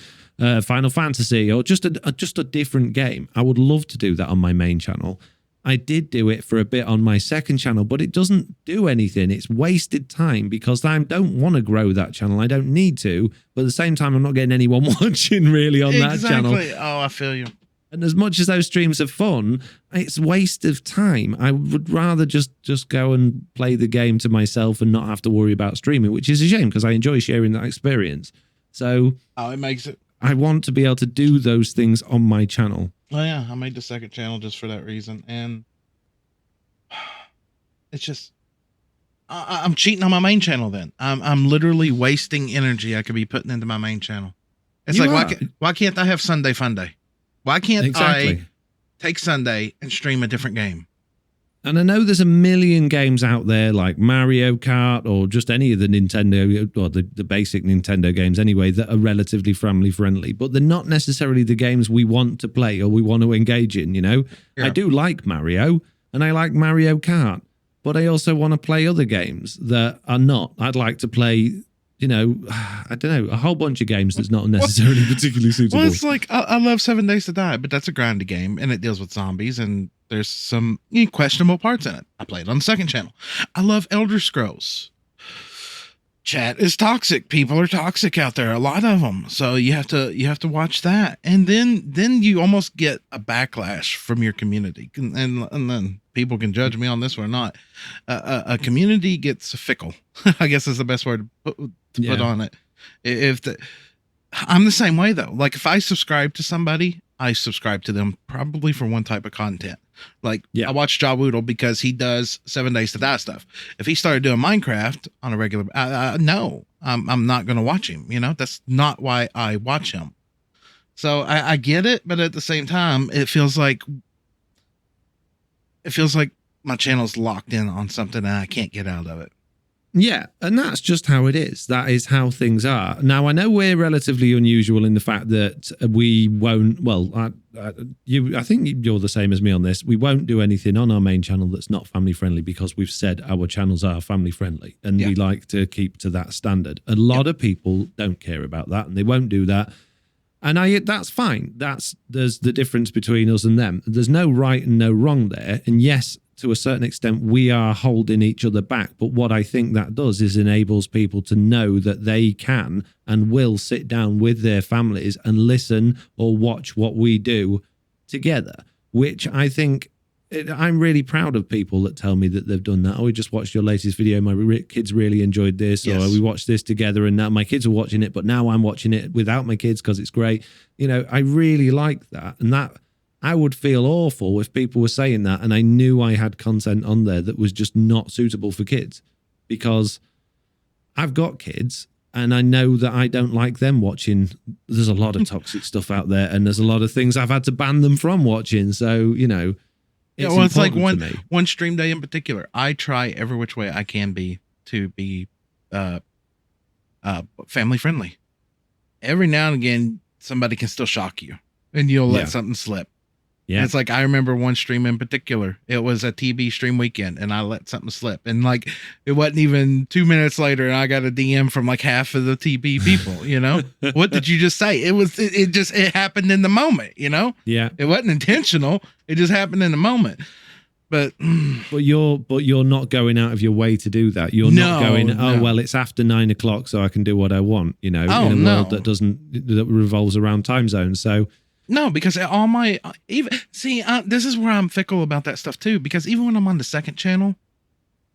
Final Fantasy or just a different game. I would love to do that on my main channel. I did do it for a bit on my second channel, but it doesn't do anything. It's wasted time because I don't want to grow that channel. I don't need to, but at the same time, I'm not getting anyone watching really on that channel. Oh, I feel you. And as much as those streams are fun, it's a waste of time. I would rather just go and play the game to myself and not have to worry about streaming, which is a shame because I enjoy sharing that experience. So it makes it. I want to be able to do those things on my channel. Oh yeah, I made the second channel just for that reason, and it's just I'm cheating on my main channel. Then I'm literally wasting energy I could be putting into my main channel. It's why can't I have Sunday Fun Day? Why can't I take Sunday and stream a different game? And I know there's a million games out there like Mario Kart or just any of the Nintendo or the basic Nintendo games anyway that are relatively family friendly, but they're not necessarily the games we want to play or we want to engage in, you know? Yeah. I do like Mario and I like Mario Kart, but I also want to play other games that are not. I'd like to play, you know, I don't know, a whole bunch of games that's not necessarily particularly suitable. Well, it's like, I love 7 Days to Die, but that's a grindy game, and it deals with zombies, and there's some questionable parts in it. I play it on the second channel. I love Elder Scrolls. Chat is toxic. People are toxic out there, a lot of them. So you have to watch that, and then you almost get a backlash from your community, and then people can judge me on this or not. A community gets fickle. I guess is the best word to put on it. I'm the same way though. Like if I subscribe to somebody, I subscribe to them probably for one type of content. Like I watch Jawoodle because he does 7 Days to Die stuff. If he started doing Minecraft on a regular, no, I'm not going to watch him. You know, that's not why I watch him. So I get it, but at the same time, it feels like my channel's locked in on something and I can't get out of it. Yeah, and that's just how it is. That is how things are. Now, I know we're relatively unusual in the fact that we won't, well, I think you're the same as me on this. We won't do anything on our main channel that's not family friendly because we've said our channels are family friendly and we like to keep to that standard. A lot of people don't care about that and they won't do that. And that's fine. There's the difference between us and them. There's no right and no wrong there. And yes, to a certain extent, we are holding each other back. But what I think that does is enables people to know that they can and will sit down with their families and listen or watch what we do together, which I think I'm really proud of people that tell me that they've done that. Oh, we just watched your latest video. My kids really enjoyed this. Yes. Or we watched this together and now my kids are watching it, but now I'm watching it without my kids because it's great. You know, I really like that. And that I would feel awful if people were saying that and I knew I had content on there that was just not suitable for kids, because I've got kids and I know that I don't like them watching. There's a lot of toxic stuff out there and there's a lot of things I've had to ban them from watching. So, you know, it's like one stream day in particular. I try every which way I can be to be family friendly. Every now and again, somebody can still shock you and you'll let something slip. Yeah. And it's like, I remember one stream in particular. It was a TB stream weekend and I let something slip. And like, it wasn't even 2 minutes later and I got a DM from like half of the TB people, you know, what did you just say? It happened in the moment, you know? Yeah. It wasn't intentional. It just happened in the moment. But you're not going out of your way to do that. You're not going, well, it's after 9 o'clock, so I can do what I want, you know, in a world that revolves around time zones. So, no, because all my this is where I'm fickle about that stuff too. Because even when I'm on the second channel,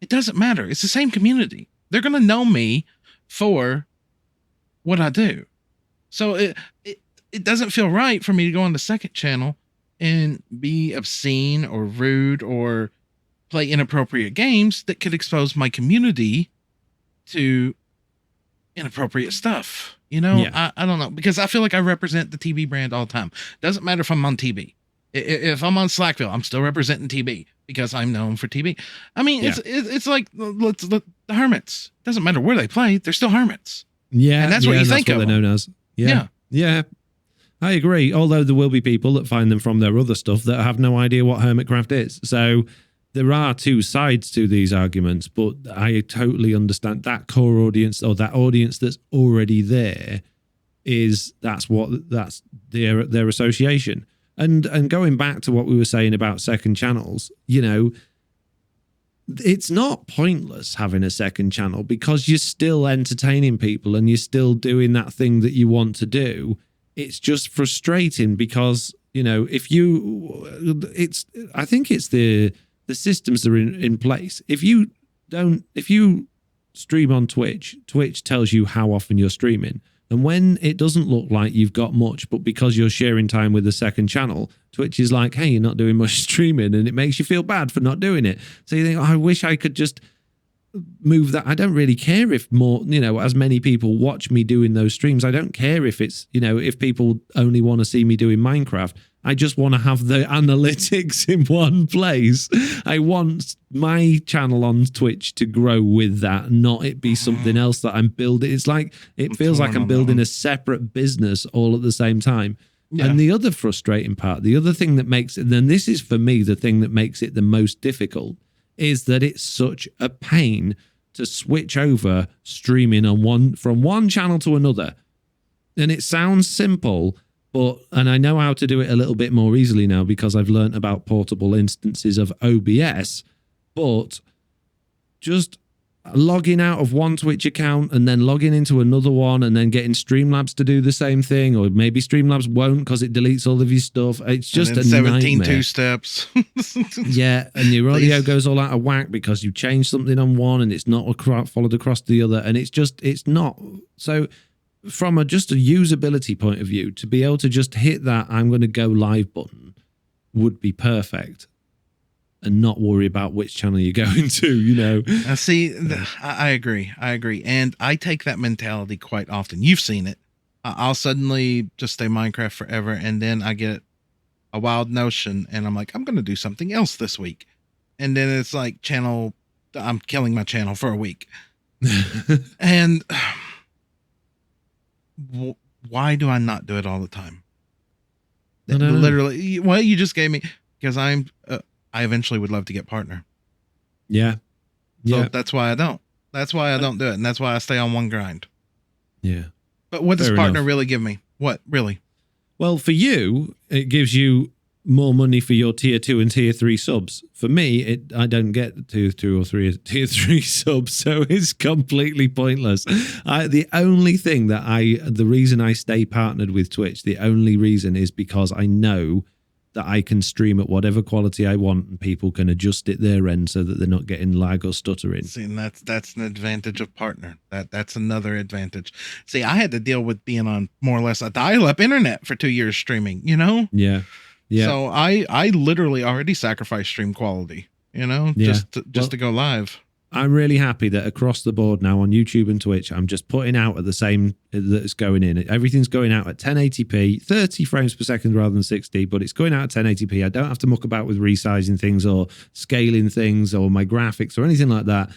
it doesn't matter. It's the same community. They're gonna know me for what I do. So it doesn't feel right for me to go on the second channel and be obscene or rude or play inappropriate games that could expose my community to inappropriate stuff. You know, I don't know, because I feel like I represent the TB brand all the time. Doesn't matter if I'm on TB. If I'm on Slackville, I'm still representing TB because I'm known for TB. I mean, it's like the hermits. Doesn't matter where they play, they're still hermits. Yeah, and that's what you think of they're known as. Yeah. I agree. Although there will be people that find them from their other stuff that have no idea what hermitcraft is. So there are two sides to these arguments, but I totally understand that core audience, or that audience that's already there, that's their association. And going back to what we were saying about second channels, you know, it's not pointless having a second channel because you're still entertaining people and you're still doing that thing that you want to do. It's just frustrating because, you know, I think it's the systems that are in place. If you stream on Twitch tells you how often you're streaming. And when it doesn't look like you've got much, but because you're sharing time with the second channel, Twitch is like, hey, you're not doing much streaming, and it makes you feel bad for not doing it. So you think, I wish I could just move that. I don't really care if more, you know, as many people watch me doing those streams. I don't care if it's, you know, if people only want to see me doing Minecraft. I just want to have the analytics in one place. I want my channel on Twitch to grow with that, not it be something else that I'm building. It's like, it feels like I'm building a separate business all at the same time. Yeah. And the other frustrating part, the other thing that makes it, and then this is for me the thing that makes it the most difficult, is that it's such a pain to switch over streaming from one channel to another. And it sounds simple, and I know how to do it a little bit more easily now because I've learned about portable instances of OBS, but just logging out of one Twitch account and then logging into another one and then getting Streamlabs to do the same thing, or maybe Streamlabs won't because it deletes all of your stuff. It's just a 17 nightmare. 2 steps. Yeah, and your audio goes all out of whack because you changed something on one and it's not followed across the other, and it's not. So from just a usability point of view, to be able to just hit that I'm going to go live button would be perfect, and not worry about which channel you're going to, you know. I agree. And I take that mentality quite often. You've seen it. I'll suddenly just stay Minecraft forever, and then I get a wild notion, and I'm like, I'm going to do something else this week. And then it's like I'm killing my channel for a week. And why do I not do it all the time? Literally, well, you just gave me, because I eventually would love to get partner. Yeah. So that's why I don't. That's why I don't do it. And that's why I stay on one grind. Yeah. But what does partner really give me? What really? Well, for you, it gives you more money for your tier 2 and tier 3 subs. For me, I don't get tier 2 or tier 3 subs, so it's completely pointless. The reason I stay partnered with Twitch, the only reason is because I know that I can stream at whatever quality I want and people can adjust it their end so that they're not getting lag or stuttering. See, and that's an advantage of partner. That's another advantage. See, I had to deal with being on more or less a dial-up internet for 2 years streaming, you know? Yeah. Yeah. So I literally already sacrificed stream quality, you know, just to go live. I'm really happy that across the board now on YouTube and Twitch, I'm just putting out at the same that it's going in. Everything's going out at 1080p, 30 frames per second rather than 60, but it's going out at 1080p. I don't have to muck about with resizing things or scaling things or my graphics or anything like that.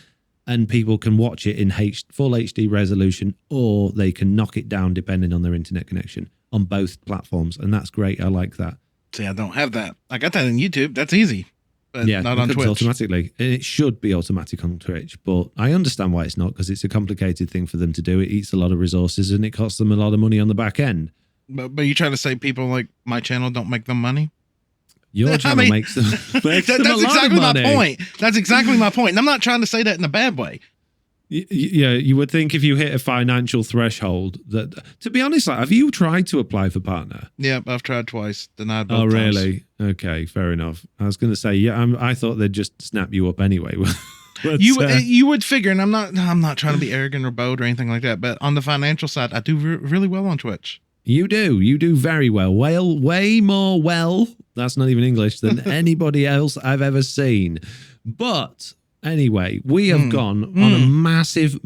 And people can watch it in full HD resolution, or they can knock it down depending on their internet connection on both platforms. And that's great. I like that. See, I don't have that. I got that on YouTube. That's easy. But yeah, not on Twitch. Automatically. And it should be automatic on Twitch, but I understand why it's not, because it's a complicated thing for them to do. It eats a lot of resources and it costs them a lot of money on the back end. But you try to say people like my channel don't make them money? Your channel makes them, that's exactly my point. That's exactly my point. And I'm not trying to say that in a bad way. Yeah, you would think if you hit a financial threshold that, to be honest, like, have you tried to apply for partner? Yep, I've tried twice. Denied both times. Oh, really? Okay, fair enough. I was going to say, yeah, I thought they'd just snap you up anyway. But, you would figure, and I'm not trying to be arrogant or bold or anything like that, but on the financial side, I do really well on Twitch. You do very well. Way more well. That's not even English than anybody else I've ever seen. But anyway, we have gone on a massive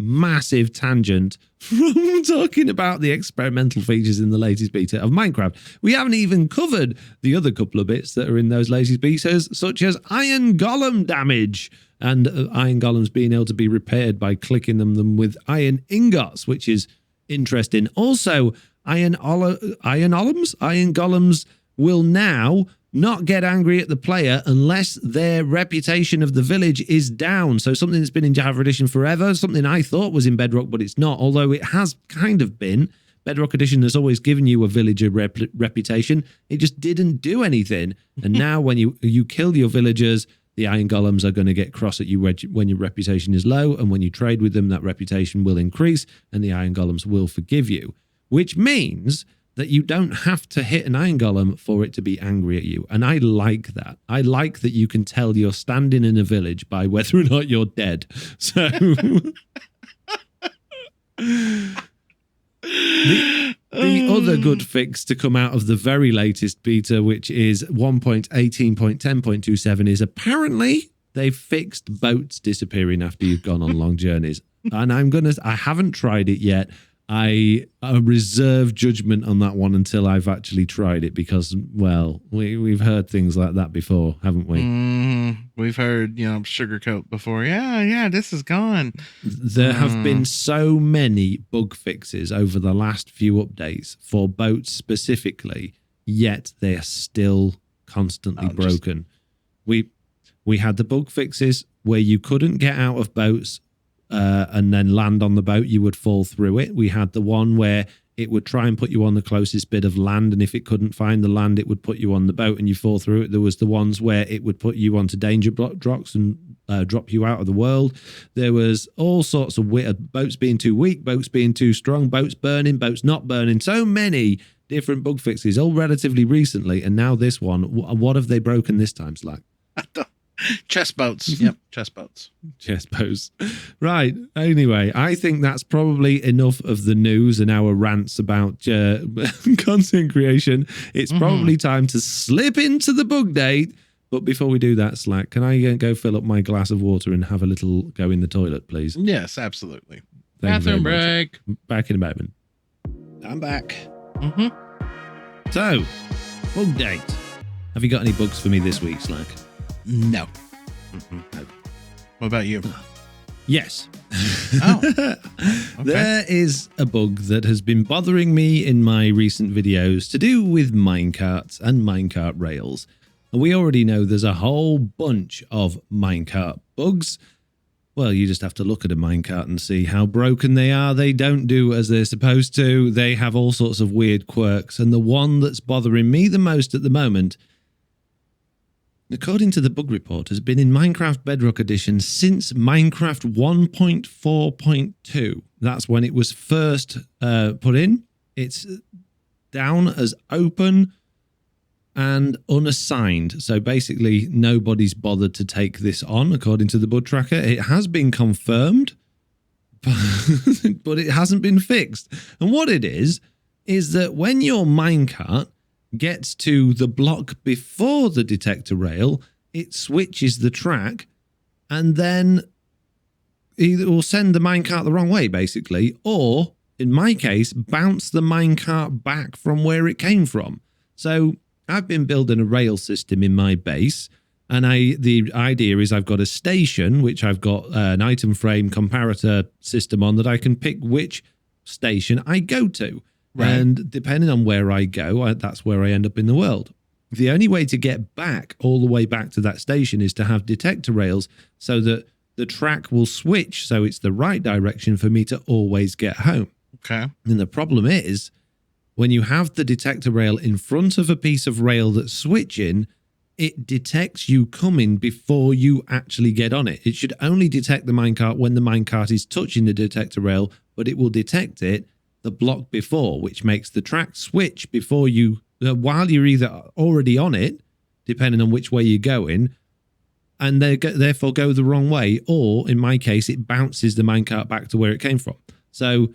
tangent from talking about the experimental features in the latest beta of Minecraft. We haven't even covered the other couple of bits that are in those latest betas, such as iron golem damage and iron golems being able to be repaired by clicking them with iron ingots, which is interesting. Also, iron golems will now not get angry at the player unless their reputation of the village is down. So something that's been in Java Edition forever, something I thought was in Bedrock, but it's not, although it has kind of been. Bedrock Edition has always given you a villager reputation. It just didn't do anything. And now when you kill your villagers, the iron golems are going to get cross at you when your reputation is low, and when you trade with them, that reputation will increase, and the iron golems will forgive you, which means that you don't have to hit an iron golem for it to be angry at you. And I like that. I like that you can tell you're standing in a village by whether or not you're dead. So the other good fix to come out of the very latest beta, which is 1.18.10.27, is apparently they've fixed boats disappearing after you've gone on long journeys. And I haven't tried it yet. I reserve judgment on that one until I've actually tried it, because, well, we've heard things like that before, haven't we? We've heard, sugarcoat before. Yeah, this is gone. There have been so many bug fixes over the last few updates for boats specifically, yet they are still constantly broken. We had the bug fixes where you couldn't get out of boats and then land on the boat, you would fall through it. We had the one where it would try and put you on the closest bit of land, and if it couldn't find the land, it would put you on the boat and you fall through it. There was the ones where it would put you onto danger blocks and drop you out of the world. There was all sorts of weird boats being too weak, boats being too strong, boats burning, boats not burning. So many different bug fixes, all relatively recently, and now this one. What have they broken this time, Slack? Chest boats. Yep, chest boats. Chest boats. Right. Anyway, I think that's probably enough of the news and our rants about content creation. It's probably time to slip into the Bugdate. But before we do that, Slack, can I go fill up my glass of water and have a little go in the toilet, please? Yes, absolutely. Bathroom break. Back in a moment. I'm back. So, Bugdate. Have you got any bugs for me this week, Slack? No. What about you? Yes. Oh. Okay. There is a bug that has been bothering me in my recent videos to do with minecarts and minecart rails. And we already know there's a whole bunch of minecart bugs. Well, you just have to look at a minecart and see how broken they are. They don't do as they're supposed to. They have all sorts of weird quirks. And the one that's bothering me the most at the moment, according to the bug report, has been in Minecraft Bedrock Edition since Minecraft 1.4.2. That's when it was first put in. It's down as open, and unassigned. So basically, nobody's bothered to take this on, according to the bug tracker. It has been confirmed, but it hasn't been fixed. And what it is that when your minecart gets to the block before the detector rail, it switches the track, and then it will send the minecart the wrong way, basically, or, in my case, bounce the minecart back from where it came from. So I've been building a rail system in my base, and the idea is I've got a station, which I've got an item frame comparator system on, that I can pick which station I go to. Right. And depending on where I go, that's where I end up in the world. The only way to get back, all the way back to that station, is to have detector rails so that the track will switch so it's the right direction for me to always get home. Okay. And the problem is, when you have the detector rail in front of a piece of rail that's switching, it detects you coming before you actually get on it. It should only detect the minecart when the minecart is touching the detector rail, but it will detect it the block before, which makes the track switch before you, while you're either already on it, depending on which way you're going, and they therefore go the wrong way, or in my case, it bounces the minecart back to where it came from. So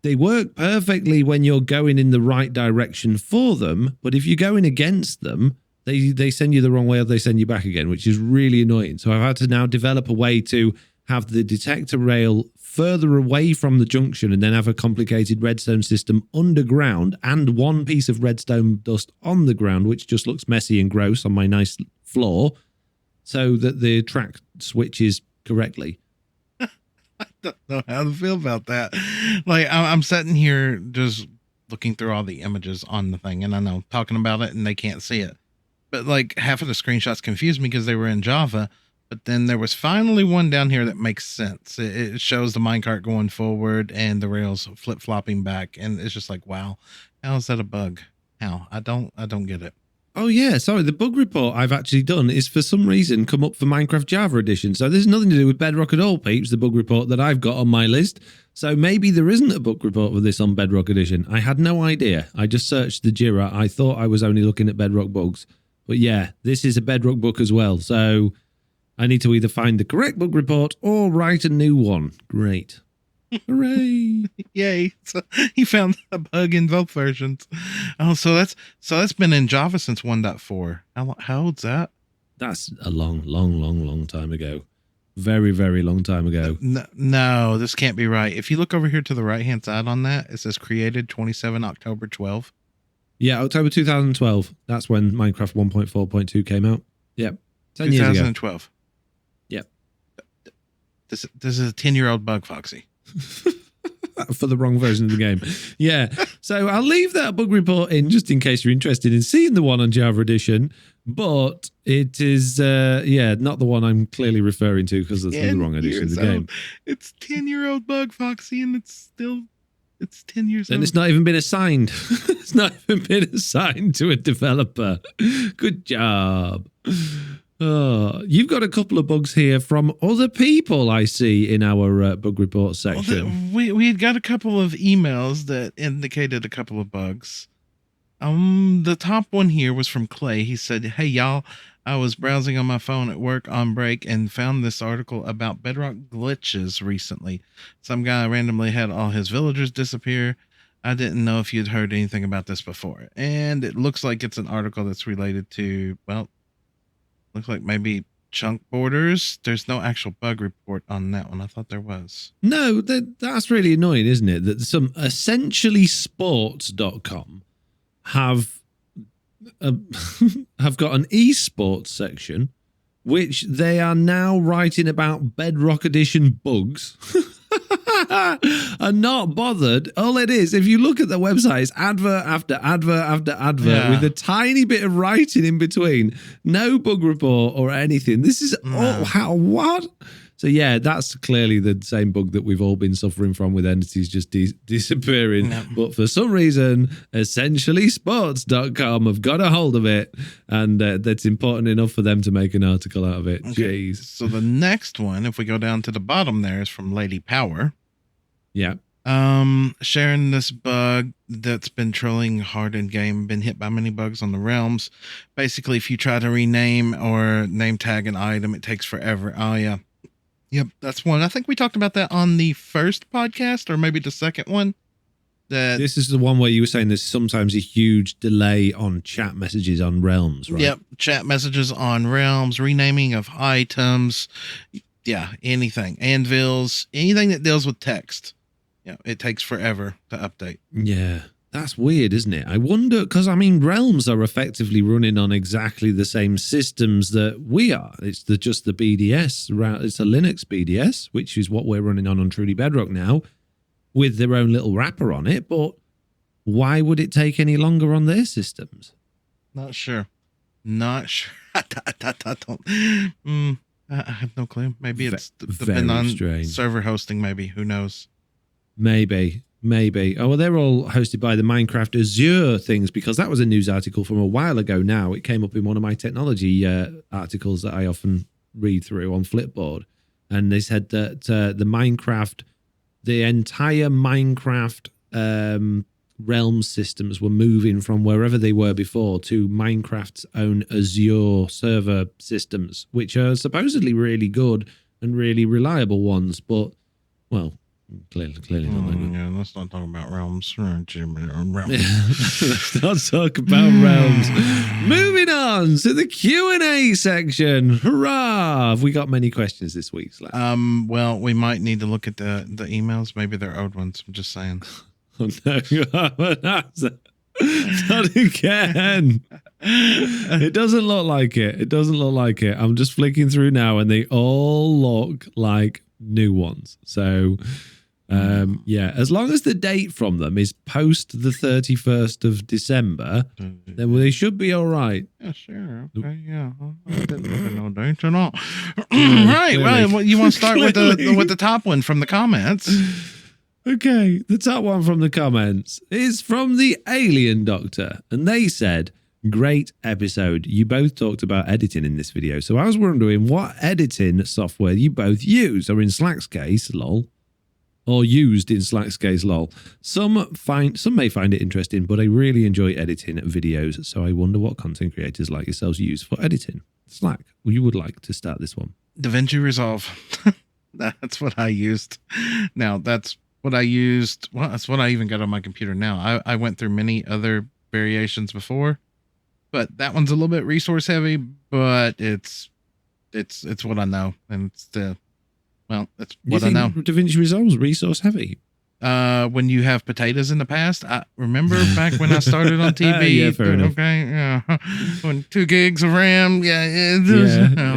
they work perfectly when you're going in the right direction for them, but if you're going against them, they send you the wrong way, or they send you back again, which is really annoying. So I've had to now develop a way to have the detector rail further away from the junction, and then have a complicated redstone system underground and one piece of redstone dust on the ground, which just looks messy and gross on my nice floor, so that the track switches correctly. I don't know how to feel about that. Like, I'm sitting here just looking through all the images on the thing, and I know talking about it and they can't see it. But like, half of the screenshots confused me because they were in Java. But then there was finally one down here that makes sense. It shows the minecart going forward and the rails flip-flopping back. And it's just like, wow, how is that a bug? How? I don't get it. Oh, yeah. Sorry. The bug report I've actually done is for some reason come up for Minecraft Java Edition. So there's nothing to do with Bedrock at all, peeps, the bug report that I've got on my list. So maybe there isn't a bug report for this on Bedrock Edition. I had no idea. I just searched the Jira. I thought I was only looking at Bedrock bugs. But yeah, this is a Bedrock book as well. So I need to either find the correct bug report or write a new one. Great. Hooray. Yay. So he found a bug in both versions. Oh, so that's been in Java since 1.4. How old's that? That's a long time ago. Very, very long time ago. No, this can't be right. If you look over here to the right-hand side on that, it says created 27 October 12. Yeah, October 2012. That's when Minecraft 1.4.2 came out. Yep. 10 years ago. 2012. Yep. This is a 10-year-old bug, Foxy. For the wrong version of the game. Yeah. So I'll leave that bug report in just in case you're interested in seeing the one on Java Edition. But it is, not the one I'm clearly referring to because it's the wrong edition of the game. It's 10-year-old bug, Foxy, and it's 10 years old. And it's not even been assigned. It's not even been assigned to a developer. Good job. Oh, you've got a couple of bugs here from other people, I see, in our bug report section. Well, we had got a couple of emails that indicated a couple of bugs. The top one here was from Clay. He said, "Hey, y'all, I was browsing on my phone at work on break and found this article about Bedrock glitches recently. Some guy randomly had all his villagers disappear. I didn't know if you'd heard anything about this before." And it looks like it's an article that's related to, well, looks like maybe chunk borders. There's no actual bug report on that one. I thought there was. No, that's really annoying, isn't it? That some essentiallysports.com have got an esports section, which they are now writing about Bedrock Edition bugs. Are not bothered. All it is, if you look at the website, it's advert after advert after advert with a tiny bit of writing in between. No bug report or anything. This is what? So yeah, that's clearly the same bug that we've all been suffering from with entities just disappearing. No. But for some reason, essentiallysports.com have got a hold of it, and that's important enough for them to make an article out of it. Okay. Jeez. So the next one, if we go down to the bottom there, is from Lady Power. Yeah. Sharing this bug that's been trolling hard in game, been hit by many bugs on the realms. Basically, if you try to rename or name tag an item, it takes forever. Oh yeah. Yep, that's one. I think we talked about that on the first podcast or maybe the second one. This is the one where you were saying there's sometimes a huge delay on chat messages on realms, right? Yep, chat messages on realms, renaming of items. Yeah, anything. Anvils, anything that deals with text. Yeah, it takes forever to update. Yeah, that's weird, isn't it? I wonder, because I mean, realms are effectively running on exactly the same systems that we are. It's just the BDS, it's a Linux BDS, which is what we're running on Truly Bedrock now, with their own little wrapper on it. But why would it take any longer on their systems? Not sure. I have no clue. Maybe it's depending on strange. Server hosting, maybe. Who knows? Maybe. Oh, well, they're all hosted by the Minecraft Azure things, because that was a news article from a while ago now. It came up in one of my technology articles that I often read through on Flipboard. And they said that the entire Minecraft realm systems were moving from wherever they were before to Minecraft's own Azure server systems, which are supposedly really good and really reliable ones. But, well, clearly not. Yeah, let's not talk about realms. Let's not talk about realms. Moving on to the Q&A section. Hurrah! Have we got many questions this week, Slack? Well, we might need to look at the emails. Maybe they're old ones. I'm just saying. Oh no, you haven't answered. Not again. It doesn't look like it. I'm just flicking through now and they all look like new ones. So yeah, as long as the date from them is post the 31st of December, then they should be all right. Yeah, sure. Okay, yeah. I didn't look at no dates at all. Right. Well, you want to start with the top one from the comments? Okay, the top one from the comments is from the Alien Doctor, and they said, "Great episode. You both talked about editing in this video, so I was wondering what editing software you both use, or in Slack's case, lol, or used in Slack's case, lol. Some may find it interesting, but I really enjoy editing videos, so I wonder what content creators like yourselves use for editing. Slack, you would like to start this one?" DaVinci Resolve. That's what I used. Now, that's what I used. Well, that's what I even got on my computer now. I went through many other variations before, but that one's a little bit resource heavy, but it's what I know. And it's that's what I know. DaVinci Resolve's resource heavy. When you have potatoes in the past, I remember back when I started on TV. Yeah, fair enough. Okay, yeah. When 2 gigs of RAM, yeah.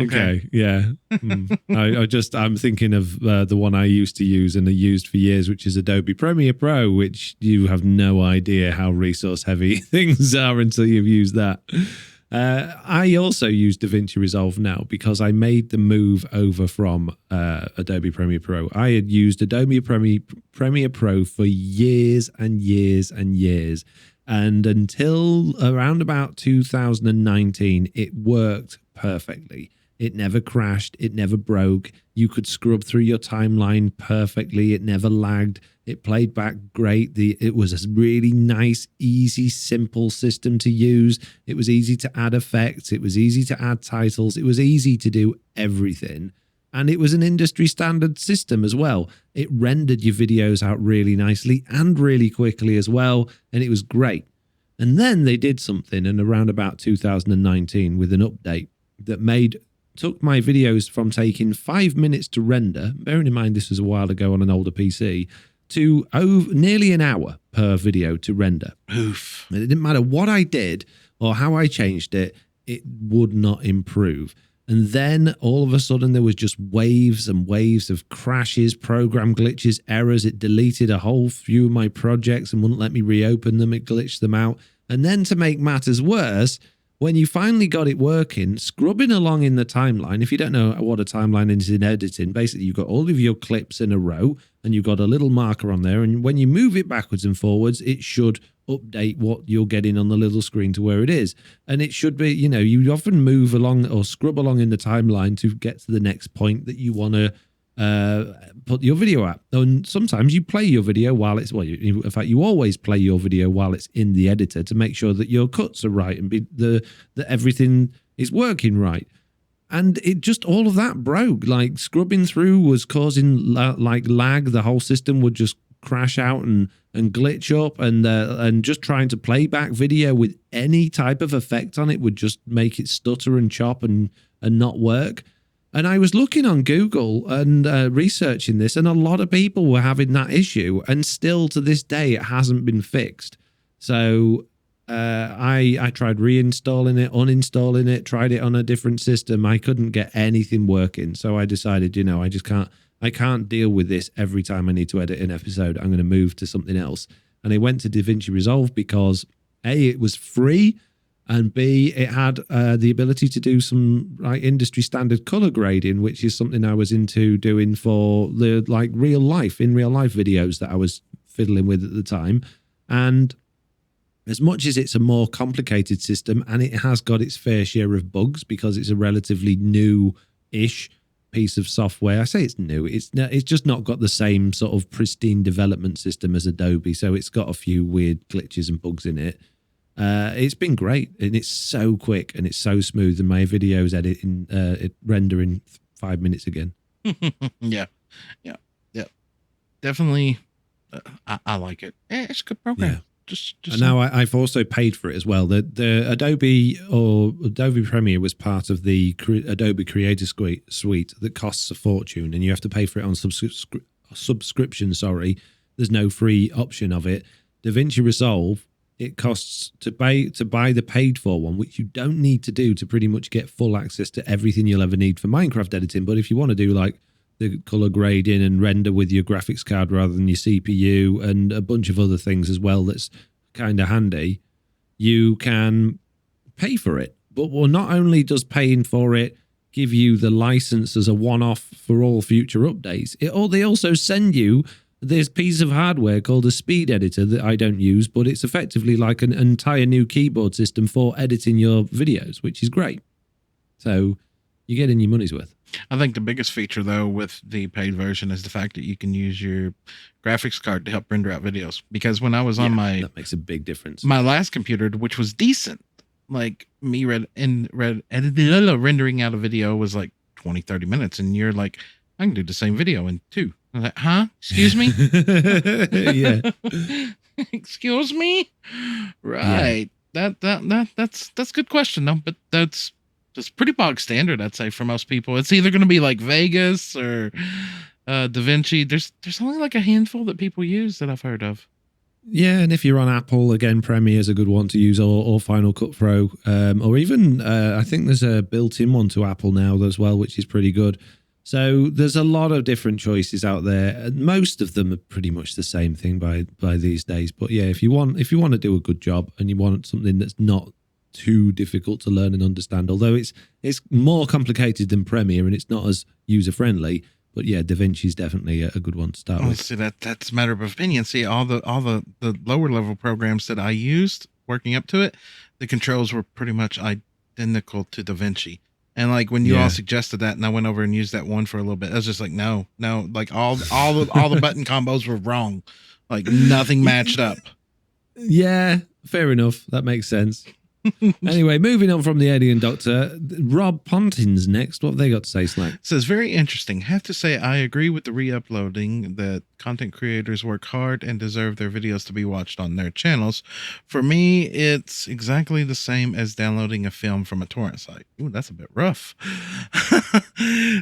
Okay, yeah. I'm thinking of the one I used to use and I used for years, which is Adobe Premiere Pro, which you have no idea how resource heavy things are until you've used that. I also use DaVinci Resolve now because I made the move over from Adobe Premiere Pro. I had used Adobe Premiere Pro for years and years and years. And until around about 2019, it worked perfectly. It never crashed. It never broke. You could scrub through your timeline perfectly. It never lagged. It played back great. It was a really nice, easy, simple system to use. It was easy to add effects. It was easy to add titles. It was easy to do everything. And it was an industry standard system as well. It rendered your videos out really nicely and really quickly as well. And it was great. And then they did something in around about 2019 with an update that took my videos from taking 5 minutes to render, bearing in mind this was a while ago on an older PC, to nearly an hour per video to render. Oof. And it didn't matter what I did or how I changed it, it would not improve. And then all of a sudden there was just waves and waves of crashes, program glitches, errors. It deleted a whole few of my projects and wouldn't let me reopen them. It glitched them out. And then to make matters worse, when you finally got it working, scrubbing along in the timeline, if you don't know what a timeline is in editing, basically you've got all of your clips in a row and you've got a little marker on there. And when you move it backwards and forwards, it should update what you're getting on the little screen to where it is. And it should be, you often move along or scrub along in the timeline to get to the next point that you want to put your video up. And sometimes you play your video while it's, in fact, you always play your video while it's in the editor to make sure that your cuts are right and that everything is working right. And it just, all of that broke. Like scrubbing through was causing lag. The whole system would just crash out and glitch up, and just trying to play back video with any type of effect on it would just make it stutter and chop and not work. And I was looking on Google and researching this, and a lot of people were having that issue, and still to this day it hasn't been fixed. So I tried reinstalling it, uninstalling it, tried it on a different system. I couldn't get anything working. So I decided, I can't deal with this every time I need to edit an episode. I'm going to move to something else. And I went to DaVinci Resolve because A, it was free, and B, it had the ability to do some industry standard color grading, which is something I was into doing for the in real life videos that I was fiddling with at the time. And as much as it's a more complicated system, and it has got its fair share of bugs because it's a relatively new-ish piece of software. I say it's new. It's just not got the same sort of pristine development system as Adobe, so it's got a few weird glitches and bugs in it. It's been great, and it's so quick and it's so smooth, and my videos it render in 5 minutes again. Yeah. Definitely, I like it. It's a good program. Yeah. And now I've also paid for it as well. The Adobe Premiere was part of the Adobe Creator Suite that costs a fortune, and you have to pay for it on subscription. Sorry, there's no free option of it. DaVinci Resolve, it costs to buy the paid for one, which you don't need to do to pretty much get full access to everything you'll ever need for Minecraft editing. But if you want to do the color grading and render with your graphics card rather than your CPU and a bunch of other things as well, that's kind of handy, you can pay for it. But not only does paying for it give you the license as a one-off for all future updates, they also send you this piece of hardware called a speed editor that I don't use, but it's effectively like an entire new keyboard system for editing your videos, which is great. So you're getting your money's worth. I think the biggest feature, though, with the paid version is the fact that you can use your graphics card to help render out videos. Because when I was on that makes a big difference. My last computer, which was decent, rendering out a video was like 20, 30 minutes. And you're like, I can do the same video in 2. I'm like, huh? Excuse me? Yeah. Excuse me? Right. Yeah. That's a good question, though. But that's pretty bog standard, I'd say, for most people. It's either going to be like Vegas or DaVinci. There's only like a handful that people use that I've heard of. Yeah, and if you're on Apple, again, Premiere is a good one to use, or Final Cut Pro, or even I think there's a built-in one to Apple now as well, which is pretty good. So there's a lot of different choices out there, and most of them are pretty much the same thing by these days. But yeah, if you want to do a good job and you want something that's not too difficult to learn and understand, although it's more complicated than Premiere and it's not as user friendly, but yeah, DaVinci is definitely a good one to start with. See, that's a matter of opinion. See, all the lower level programs that I used working up to it, the controls were pretty much identical to DaVinci. And like when you all suggested that, and I went over and used that one for a little bit, I was just like, no, like all the button combos were wrong, like nothing matched up. Yeah, fair enough. That makes sense. Anyway, moving on from the Alien Doctor, Rob Pontin's next. What have they got to say, Slack? It says, very interesting. Have to say, I agree with the re-uploading, that content creators work hard and deserve their videos to be watched on their channels. For me, it's exactly the same as downloading a film from a torrent site. Ooh, that's a bit rough.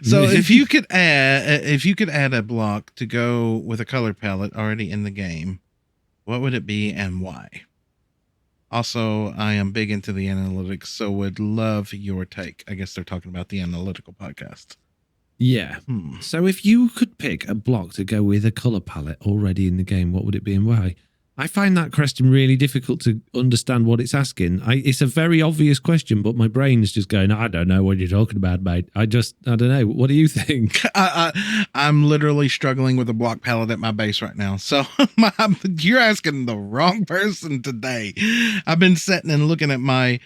So if you could add a block to go with a color palette already in the game, what would it be and why? Also, I am big into the analytics, so would love your take. I guess they're talking about the analytical podcast. Yeah. So if you could pick a block to go with a color palette already in the game, what would it be and why? I find that question really difficult to understand what it's asking. It's a very obvious question, but my brain is just going, I don't know what you're talking about, mate. I don't know. What do you think? I'm literally struggling with a block palette at my base right now. So you're asking the wrong person today. I've been sitting and looking at my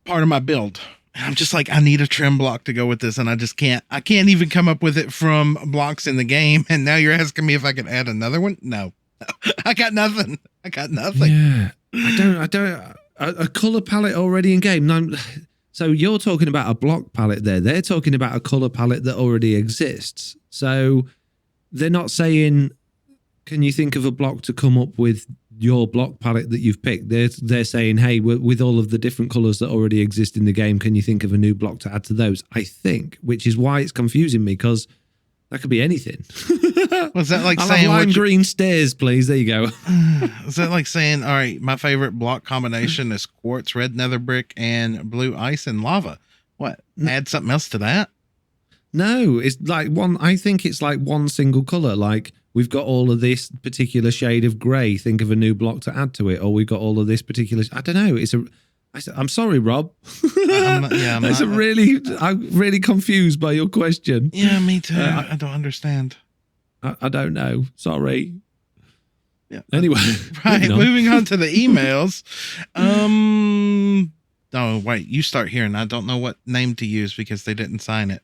part of my build. I'm just like, I need a trim block to go with this, and I just can't. I can't even come up with it from blocks in the game. And now you're asking me if I could add another one? No. I got nothing. I got nothing. Yeah, I don't. A color palette already in game. No, so you're talking about a block palette there. They're talking about a color palette that already exists. So they're not saying, can you think of a block to come up with your block palette that you've picked? They're saying, hey, with all of the different colors that already exist in the game, can you think of a new block to add to those? I think, which is why it's confusing me, because that could be anything. Was that like I'll saying have lime green stairs, please? There you go. Is that like saying, all right, my favorite block combination is quartz, red nether brick, and blue ice and lava? What? Add something else to that? No, it's like one. I think it's like one single color. Like, we've got all of this particular shade of gray. Think of a new block to add to it, or we've got all of this particular. I don't know. I'm sorry, Rob. I'm really confused by your question. Yeah, me too. I don't understand. I don't know. Sorry. Yeah. Anyway, right. Moving on to the emails. Oh wait, you start here, and I don't know what name to use because they didn't sign it.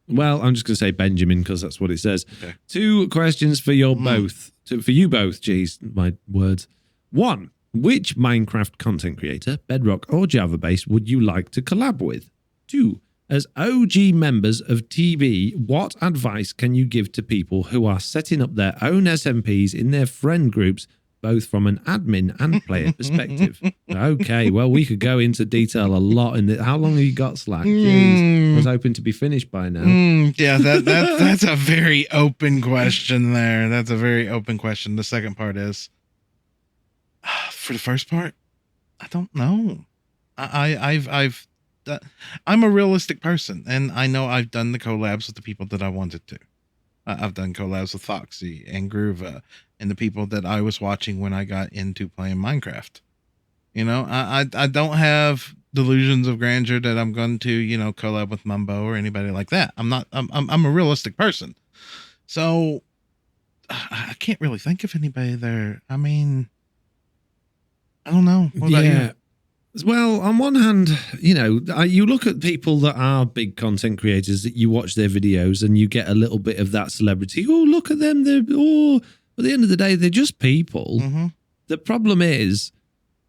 Well, I'm just going to say Benjamin because that's what it says. Okay. 2 questions for your both. For you both. Geez, my words. 1. Which Minecraft content creator, Bedrock or Java-based, would you like to collab with? 2. As OG members of TB, what advice can you give to people who are setting up their own SMPs in their friend groups, both from an admin and player perspective? Okay, well, we could go into detail a lot in it. How long have you got, Slack? Jeez, I was hoping to be finished by now. Yeah, that's a very open question there. That's a very open question. The second part is, for the first part, I don't know. I'm a realistic person, and I know I've done the collabs with the people that I wanted to. I've done collabs with Foxy and Groova and the people that I was watching when I got into playing Minecraft. You know, I don't have delusions of grandeur that I'm going to, you know, collab with Mumbo or anybody like that. I'm a realistic person. So I can't really think of anybody there. I mean, I don't know. What about you? Well, on one hand, you know, you look at people that are big content creators, that you watch their videos and you get a little bit of that celebrity. Oh, look at them. At the end of the day, they're just people. Mm-hmm. The problem is,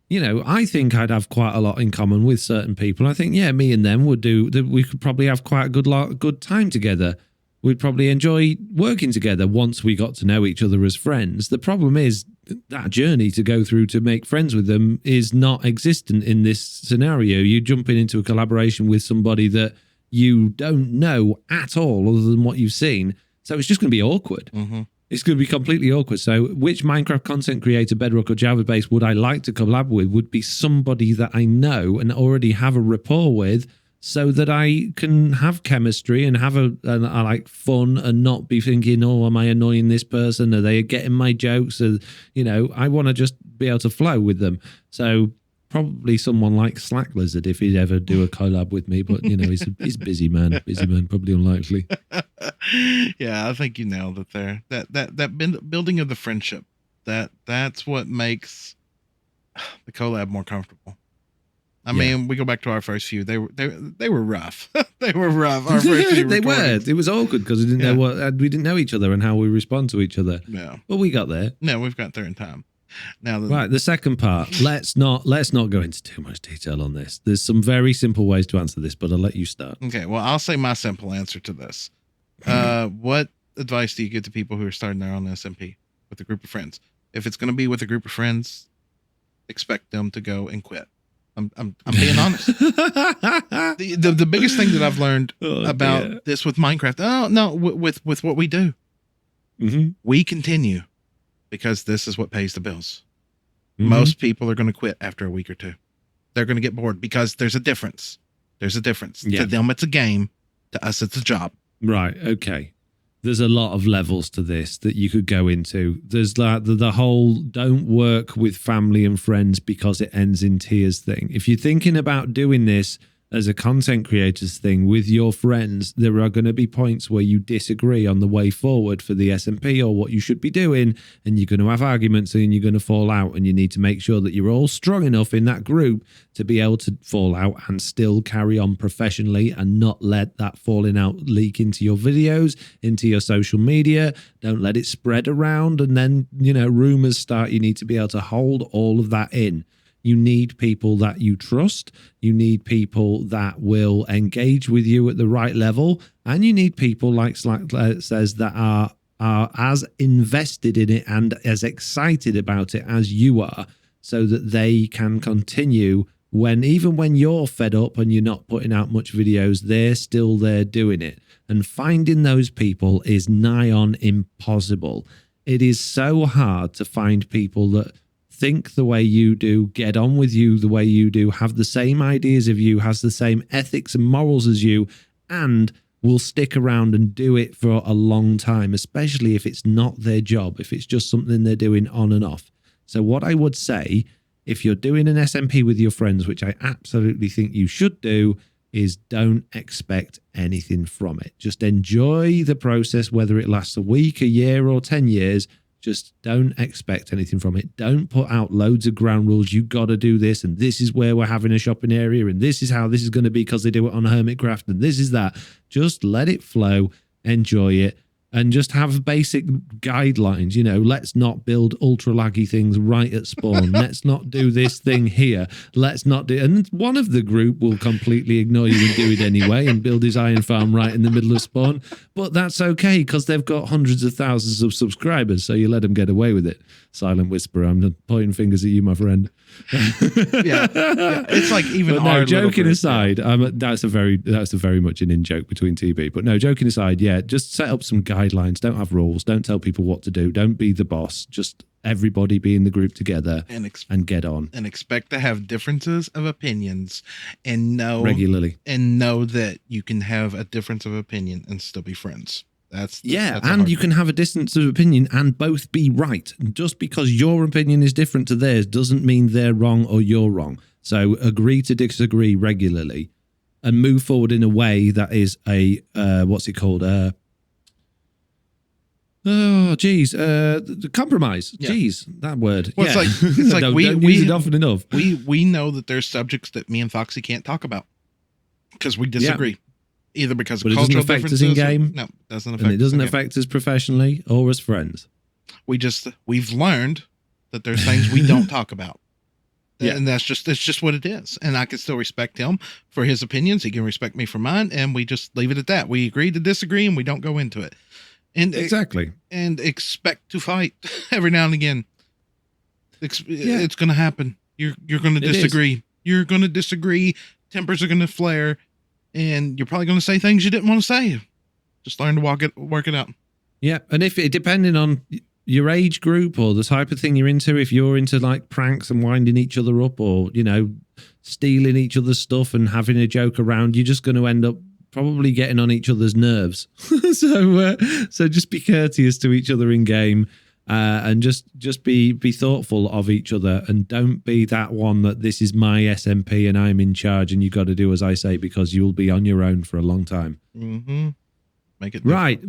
you know, I think I'd have quite a lot in common with certain people. I think, yeah, me and them we could probably have quite a good time together. We'd probably enjoy working together once we got to know each other as friends. The problem is that journey to go through to make friends with them is not existent in this scenario. You're jumping into a collaboration with somebody that you don't know at all other than what you've seen. So it's just going to be awkward. Mm-hmm. It's going to be completely awkward. So which Minecraft content creator, Bedrock or Java-based, would I like to collab with would be somebody that I know and already have a rapport with, so that I can have chemistry and have a like fun and not be thinking, oh, am I annoying this person? Are they getting my jokes? Or, you know, I want to just be able to flow with them. So probably someone like SlackLizard if he'd ever do a collab with me. But, you know, he's busy man, probably unlikely. Yeah, I think you nailed it there. That building of the friendship, that's what makes the collab more comfortable. I mean, we go back to our first few. They were rough. They were rough. Our first few they were. It was awkward because we didn't know each other and how we respond to each other. Yeah. But we got there. No, we've got there in time. Now, right. The second part. Let's not go into too much detail on this. There's some very simple ways to answer this, but I'll let you start. Okay. Well, I'll say my simple answer to this. What advice do you give to people who are starting their own SMP with a group of friends? If it's going to be with a group of friends, expect them to go and quit. I'm being honest. The biggest thing that I've learned about this with Minecraft, with what we do, we continue because this is what pays the bills. Most people are going to quit after a week or two. They're going to get bored because there's a difference. There's a difference. Yeah. To them, it's a game. To us, it's a job. Right. Okay. There's a lot of levels to this that you could go into. There's the whole don't work with family and friends because it ends in tears thing. If you're thinking about doing this as a content creators thing with your friends, there are going to be points where you disagree on the way forward for the SMP or what you should be doing, and you're going to have arguments and you're going to fall out, and you need to make sure that you're all strong enough in that group to be able to fall out and still carry on professionally and not let that falling out leak into your videos, into your social media. Don't let it spread around, and then, rumors start. You need to be able to hold all of that in. You need people that you trust. You need people that will engage with you at the right level. And you need people, like SlackLizard says, that are as invested in it and as excited about it as you are, so that they can continue even when you're fed up and you're not putting out much videos, they're still there doing it. And finding those people is nigh on impossible. It is so hard to find people that think the way you do, get on with you the way you do, have the same ideas of you, has the same ethics and morals as you, and will stick around and do it for a long time, especially if it's not their job, if it's just something they're doing on and off. So what I would say, if you're doing an SMP with your friends, which I absolutely think you should do, is don't expect anything from it. Just enjoy the process, whether it lasts a week, a year, or 10 years. Just don't expect anything from it. Don't put out loads of ground rules. You got to do this, and this is where we're having a shopping area, and this is how this is going to be because they do it on Hermitcraft, and this is that. Just let it flow, enjoy it, and just have basic guidelines. Let's not build ultra laggy things right at spawn. Let's not do this thing here. Let's not do. And one of the group will completely ignore you and do it anyway and build his iron farm right in the middle of spawn. But that's okay because they've got hundreds of thousands of subscribers, so you let them get away with it. Silent whisper. I'm not pointing fingers at you, my friend. yeah. It's like even. But no, joking aside, that's a very much an in joke between TB. But no, joking aside, just set up some guidelines. Don't have rules. Don't tell people what to do. Don't be the boss. Just everybody be in the group together and get on. And expect to have differences of opinions, and know regularly, and know that you can have a difference of opinion and still be friends. That's and you can have a distance of opinion and both be right. Just because your opinion is different to theirs doesn't mean they're wrong or you're wrong. So agree to disagree regularly and move forward in a way that is a what's it called? Compromise. Yeah. Geez, that word. Well, it's like we use it often enough. We know that there's subjects that me and Foxy can't talk about because we disagree. Yeah. Either because of cultural differences. It doesn't affect us in game. No, it doesn't affect us. And it doesn't affect us professionally or as friends. We've learned that there's things we don't talk about. Yeah. And that's just what it is. And I can still respect him for his opinions. He can respect me for mine. And we just leave it at that. We agree to disagree and we don't go into it. And exactly. And expect to fight every now and again. It's going to happen. You're going to disagree. You're going to disagree. Tempers are going to flare. And you're probably going to say things you didn't want to say. Just learn to work it out. Yeah. And depending on your age group or the type of thing you're into, if you're into like pranks and winding each other up or, stealing each other's stuff and having a joke around, you're just going to end up probably getting on each other's nerves. So just be courteous to each other in game. And just be thoughtful of each other, and don't be that one that this is my SMP and I'm in charge and you got to do as I say, because you'll be on your own for a long time. Mm-hmm. Make it right.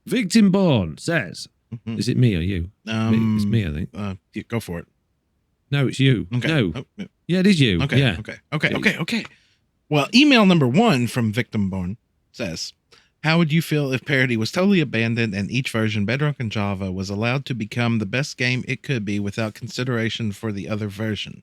Victim Born says, is it me or you? It's me, I think. Yeah, go for it. No, it's you. Okay. No. Oh, yeah. Yeah, it is you. Okay. Yeah. Okay. Well, email number 1 from Victim Born says, how would you feel if parody was totally abandoned and each version, Bedrock and Java, was allowed to become the best game it could be without consideration for the other version?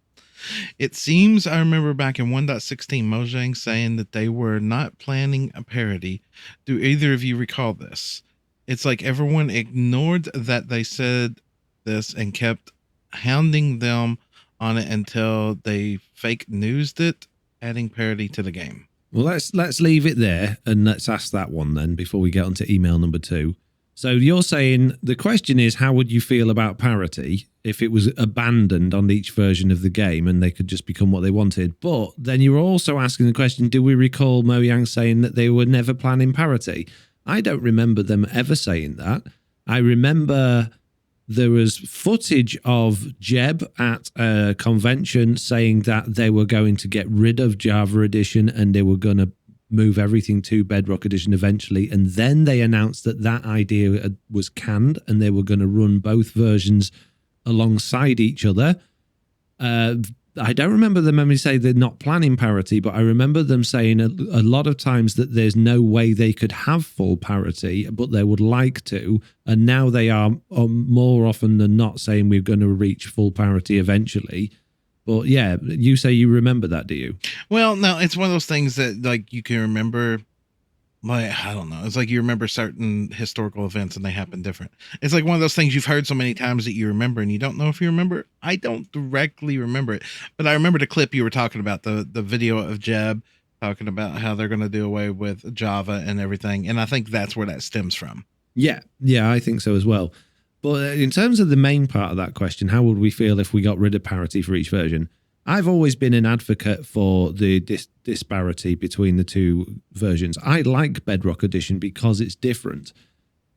It seems I remember back in 1.16 Mojang saying that they were not planning a parody. Do either of you recall this? It's like everyone ignored that they said this and kept hounding them on it until they fake newsed it, adding parody to the game. Well, let's leave it there and let's ask that one then before we get on to email number 2. So you're saying the question is, how would you feel about parity if it was abandoned on each version of the game and they could just become what they wanted? But then you're also asking the question, do we recall Mojang saying that they were never planning parity? I don't remember them ever saying that. I remember there was footage of Jeb at a convention saying that they were going to get rid of Java Edition and they were going to move everything to Bedrock Edition eventually. And then they announced that that idea was canned and they were going to run both versions alongside each other. I don't remember them when we say they're not planning parity, but I remember them saying a lot of times that there's no way they could have full parity, but they would like to. And now they are more often than not saying we're going to reach full parity eventually. But yeah, you say you remember that, do you? Well, no, it's one of those things that like you can remember. Like, I don't know. It's like you remember certain historical events and they happen different. It's like one of those things you've heard so many times that you remember and you don't know if you remember it. I don't directly remember it, but I remember the clip you were talking about, the video of Jeb talking about how they're going to do away with Java and everything. And I think that's where that stems from. Yeah, I think so as well. But in terms of the main part of that question, how would we feel if we got rid of parity for each version? I've always been an advocate for the disparity between the two versions. I like Bedrock Edition because it's different.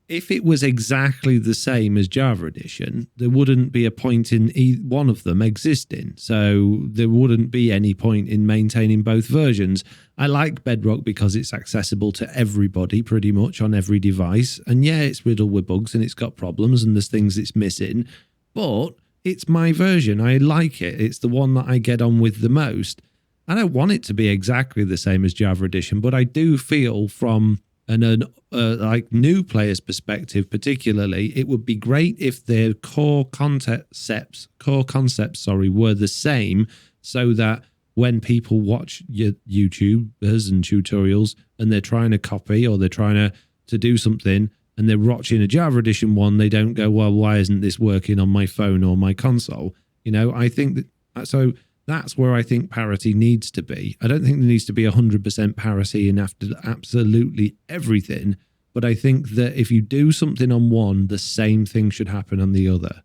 If it was exactly the same as Java Edition, there wouldn't be a point in one of them existing. So there wouldn't be any point in maintaining both versions. I like Bedrock because it's accessible to everybody pretty much on every device. And yeah, it's riddled with bugs and it's got problems and there's things it's missing. But it's my version. I like it. It's the one that I get on with the most. I don't want it to be exactly the same as Java Edition, but I do feel from an like new player's perspective, particularly, it would be great if their core concepts, were the same, so that when people watch YouTubers and tutorials and they're trying to copy or they're trying to do something, and they're watching a Java Edition one, they don't go, well, why isn't this working on my phone or my console? You know, I think that, so that's where I think parity needs to be. I don't think there needs to be 100% parity in after absolutely everything, but I think that if you do something on one, the same thing should happen on the other.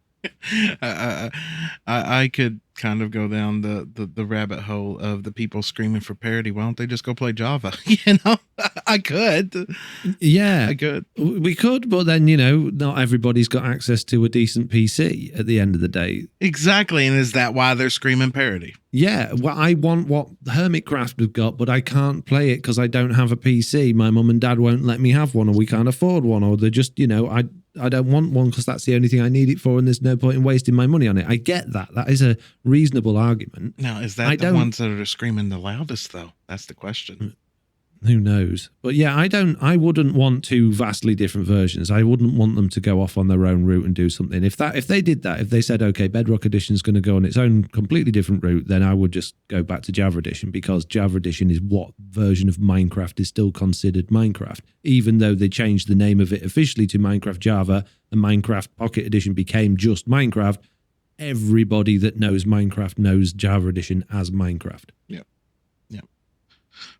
I could kind of go down the rabbit hole of the people screaming for parity. Why don't they just go play Java? You know, I could. Yeah, I could. We could, but then, you know, not everybody's got access to a decent PC at the end of the day. Exactly. And is that why they're screaming parity? Yeah, well, I want what Hermitcraft have got, but I can't play it because I don't have a PC. My mum and dad won't let me have one, or we can't afford one, or they're just, you know, I don't want one because that's the only thing I need it for, and there's no point in wasting my money on it. I get that. That is a reasonable argument. Now, is that the ones that are screaming the loudest, though? That's the question. Who knows? But yeah, I wouldn't want two vastly different versions. I wouldn't want them to go off on their own route and do something. If they did that, if they said, okay, Bedrock Edition is going to go on its own completely different route, then I would just go back to Java Edition, because Java Edition is what version of Minecraft is still considered Minecraft, even though they changed the name of it officially to Minecraft Java and Minecraft Pocket Edition became just Minecraft. Everybody that knows Minecraft knows Java Edition as Minecraft. Yeah.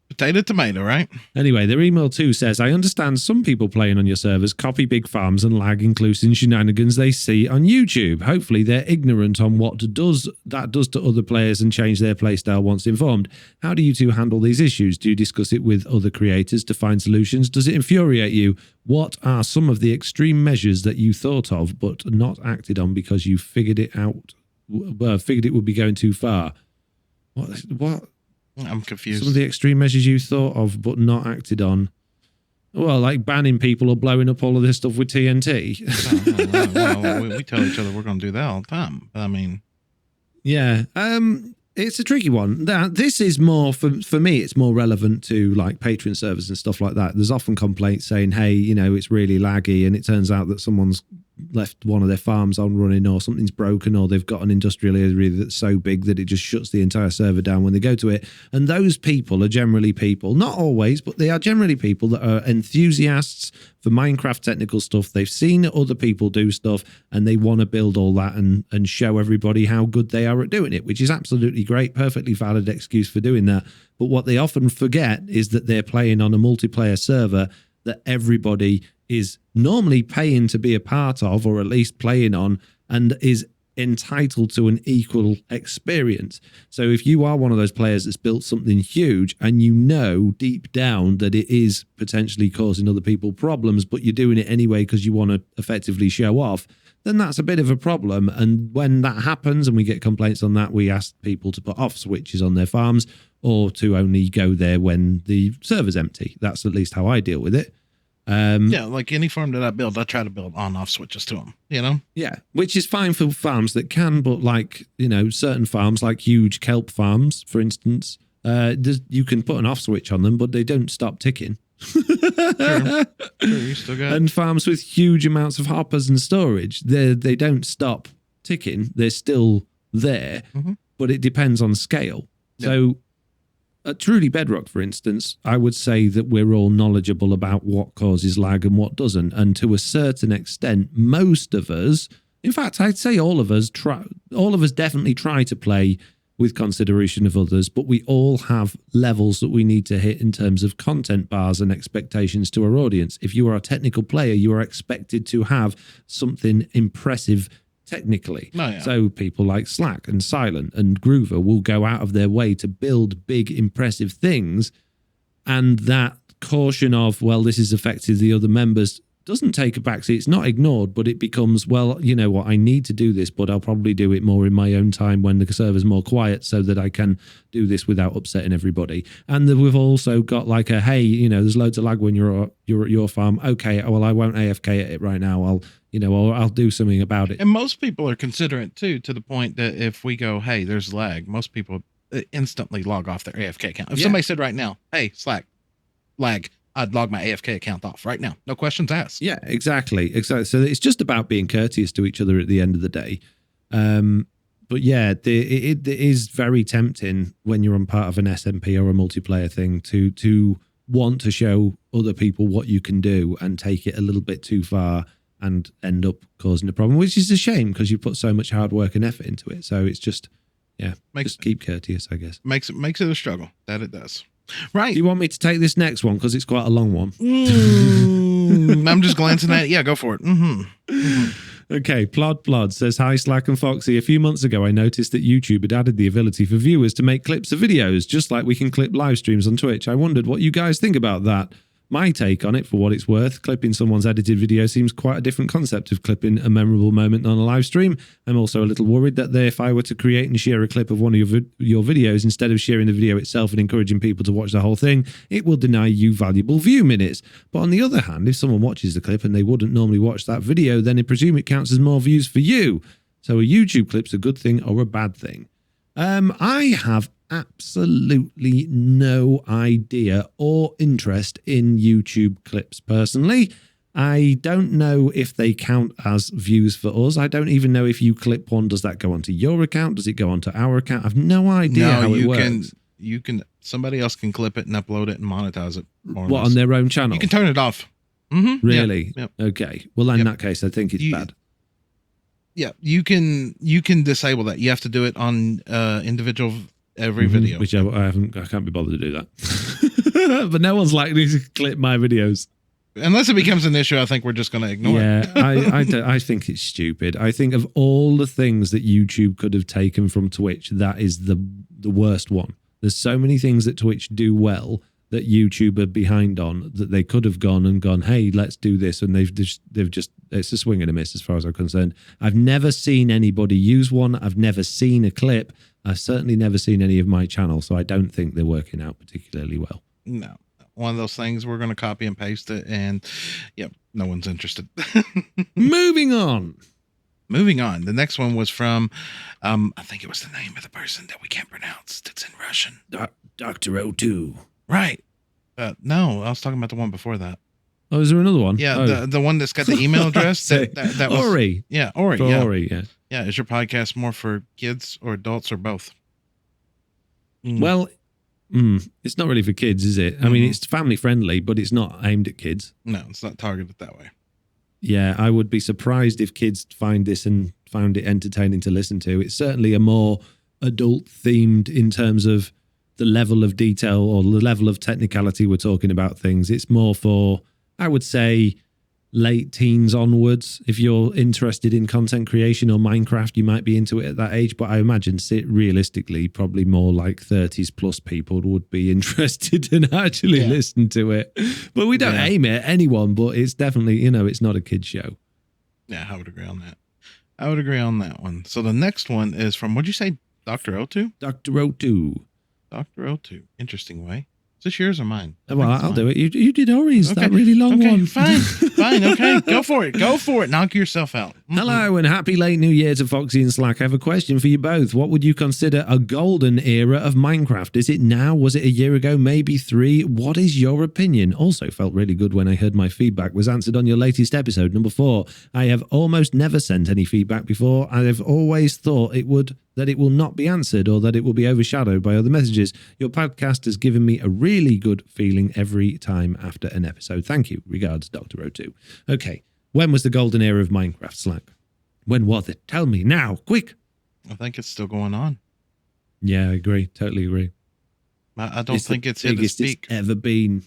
Potato, tomato, right? Anyway, their email too says, I understand some people playing on your servers copy big farms and lag including shenanigans they see on YouTube. Hopefully they're ignorant on what that does to other players and change their playstyle once informed. How do you two handle these issues? Do you discuss it with other creators to find solutions? Does it infuriate you? What are some of the extreme measures that you thought of but not acted on because you figured it would be going too far? What? I'm confused. Some of the extreme measures you thought of but not acted on. Well, like banning people or blowing up all of this stuff with TNT. We tell each other we're going to do that all the time. I mean, yeah. It's a tricky one. This is more, for me, it's more relevant to like Patreon servers and stuff like that. There's often complaints saying, hey, you know, it's really laggy, and it turns out that someone's left one of their farms on running, or something's broken, or they've got an industrial area that's so big that it just shuts the entire server down when they go to it. And those people are generally people, not always, but they are generally people that are enthusiasts for Minecraft technical stuff. They've seen other people do stuff and they want to build all that and show everybody how good they are at doing it, which is absolutely great, perfectly valid excuse for doing that. But what they often forget is that they're playing on a multiplayer server that everybody is normally paying to be a part of, or at least playing on, and is entitled to an equal experience. So if you are one of those players that's built something huge and you know deep down that it is potentially causing other people problems, but you're doing it anyway because you want to effectively show off, then that's a bit of a problem. And when that happens and we get complaints on that, we ask people to put off switches on their farms or to only go there when the server's empty. That's at least how I deal with it. Yeah, like any farm that I build, I try to build on-off switches to them, you know? Yeah, which is fine for farms that can, but like, you know, certain farms, like huge kelp farms, for instance, you can put an off switch on them, but they don't stop ticking. True, you still got... And farms with huge amounts of hoppers and storage, they don't stop ticking. They're still there, but it depends on scale. Yep. So at Truly Bedrock, for instance, I would say that we're all knowledgeable about what causes lag and what doesn't. And to a certain extent, most of us, in fact, I'd say all of us definitely try to play with consideration of others, but we all have levels that we need to hit in terms of content bars and expectations to our audience. If you are a technical player, you are expected to have something impressive technically. Oh, yeah. So people like Slack and Silent and Groover will go out of their way to build big, impressive things. And that caution of, well, this has affected the other members doesn't take a backseat. It's not ignored, but it becomes, well, you know what, I need to do this, but I'll probably do it more in my own time when the server's more quiet so that I can do this without upsetting everybody. And then we've also got like a, hey, you know, there's loads of lag when you're at your farm. Okay, well, I won't AFK at it right now. I'll do something about it. And most people are considerate too, to the point that if we go, hey, there's lag, most people instantly log off their AFK account. If somebody said right now, hey, Slack, lag, I'd log my AFK account off right now. No questions asked. Yeah, exactly. So it's just about being courteous to each other at the end of the day. But yeah, it is very tempting when you're on part of an SMP or a multiplayer thing to want to show other people what you can do and take it a little bit too far and end up causing a problem, which is a shame because you put so much hard work and effort into it. So it's just, just keep courteous, I guess. Makes it a struggle. That it does. Right. Do you want me to take this next one? Because it's quite a long one. I'm just glancing at it. Yeah, go for it. Okay, Plod says, hi, Slack and Foxy. A few months ago, I noticed that YouTube had added the ability for viewers to make clips of videos, just like we can clip live streams on Twitch. I wondered what you guys think about that. My take on it, for what it's worth, clipping someone's edited video seems quite a different concept of clipping a memorable moment on a live stream. I'm also a little worried that if I were to create and share a clip of one of your videos, instead of sharing the video itself and encouraging people to watch the whole thing, it will deny you valuable view minutes. But on the other hand, if someone watches the clip and they wouldn't normally watch that video, then I presume it counts as more views for you. So a YouTube clip's a good thing or a bad thing? I have absolutely no idea or interest in YouTube clips personally. I don't know if they count as views for us. I don't even know if you clip one, does that go onto your account? Does it go onto our account? I've no idea how it works. Somebody else can clip it and upload it and monetize it. What, on their own channel? You can turn it off. Really? Yep. Okay. Well, in that case, I think it's bad. Yeah, you can disable that. You have to do it on individual every video. Which I can't be bothered to do that. But no one's likely to clip my videos. Unless it becomes an issue, I think we're just going to ignore it. Yeah, I think it's stupid. I think of all the things that YouTube could have taken from Twitch, that is the worst one. There's so many things that Twitch do well that YouTube are behind on that they could have gone, hey, let's do this. And they've just, it's a swing and a miss as far as I'm concerned. I've never seen anybody use one. I've never seen a clip. I've certainly never seen any of my channel. So I don't think they're working out particularly well. No, one of those things we're going to copy and paste it. And no one's interested. Moving on. The next one was from, I think it was the name of the person that we can't pronounce. It's in Russian. Dr. O2. Right. No, I was talking about the one before that. Oh, is there another one? Yeah, the one that's got the email address. that was Ori. Yeah, Ori. For Ori, yeah. Yeah, is your podcast more for kids or adults or both? Well, it's not really for kids, is it? I mean, it's family friendly, but it's not aimed at kids. No, it's not targeted that way. Yeah, I would be surprised if kids find this and found it entertaining to listen to. It's certainly a more adult themed in terms of the level of detail or the level of technicality we're talking about things. It's more for, I would say, late teens onwards. If you're interested in content creation or Minecraft, you might be into it at that age. But I imagine realistically, probably more like 30s plus people would be interested in actually listen to it. But we don't aim it at anyone, but it's definitely, it's not a kid's show. Yeah, I would agree on that. I would agree on that one. So the next one is from, what'd you say, Dr. O2? Dr. O2. Dr. O2. Interesting way. Is this yours or mine? Well, I'll do it. You did Ori's, Okay. that really long one. Fine. Okay, go for it. Knock yourself out. Hello and happy late New Year to Foxy and Slack. I have a question for you both. What would you consider a golden era of Minecraft? Is it now? Was it a year ago? Maybe 3? What is your opinion? Also felt really good when I heard my feedback was answered on your latest episode, number 4. I have almost never sent any feedback before. I have always thought that it will not be answered or that it will be overshadowed by other messages. Your podcast has given me a really good feeling every time after an episode. Thank you. Regards, Dr. O2. Okay. When was the golden era of Minecraft, Slack? When was it? Tell me now, quick. I think it's still going on. Yeah, I agree. Totally agree. I don't think it's hit its peak. It's ever been.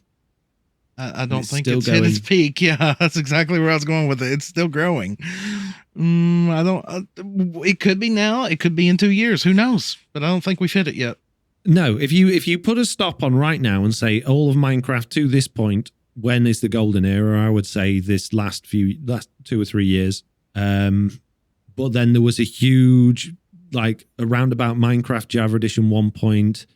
I don't think it's hit its peak. Yeah, that's exactly where I was going with it. It's still growing. It could be now. It could be in 2 years. Who knows? But I don't think we've hit it yet. No, if you put a stop on right now and say all of Minecraft to this point, when is the golden era? I would say this last 2 or 3 years. But then there was a huge, like around about Minecraft Java Edition 1.8,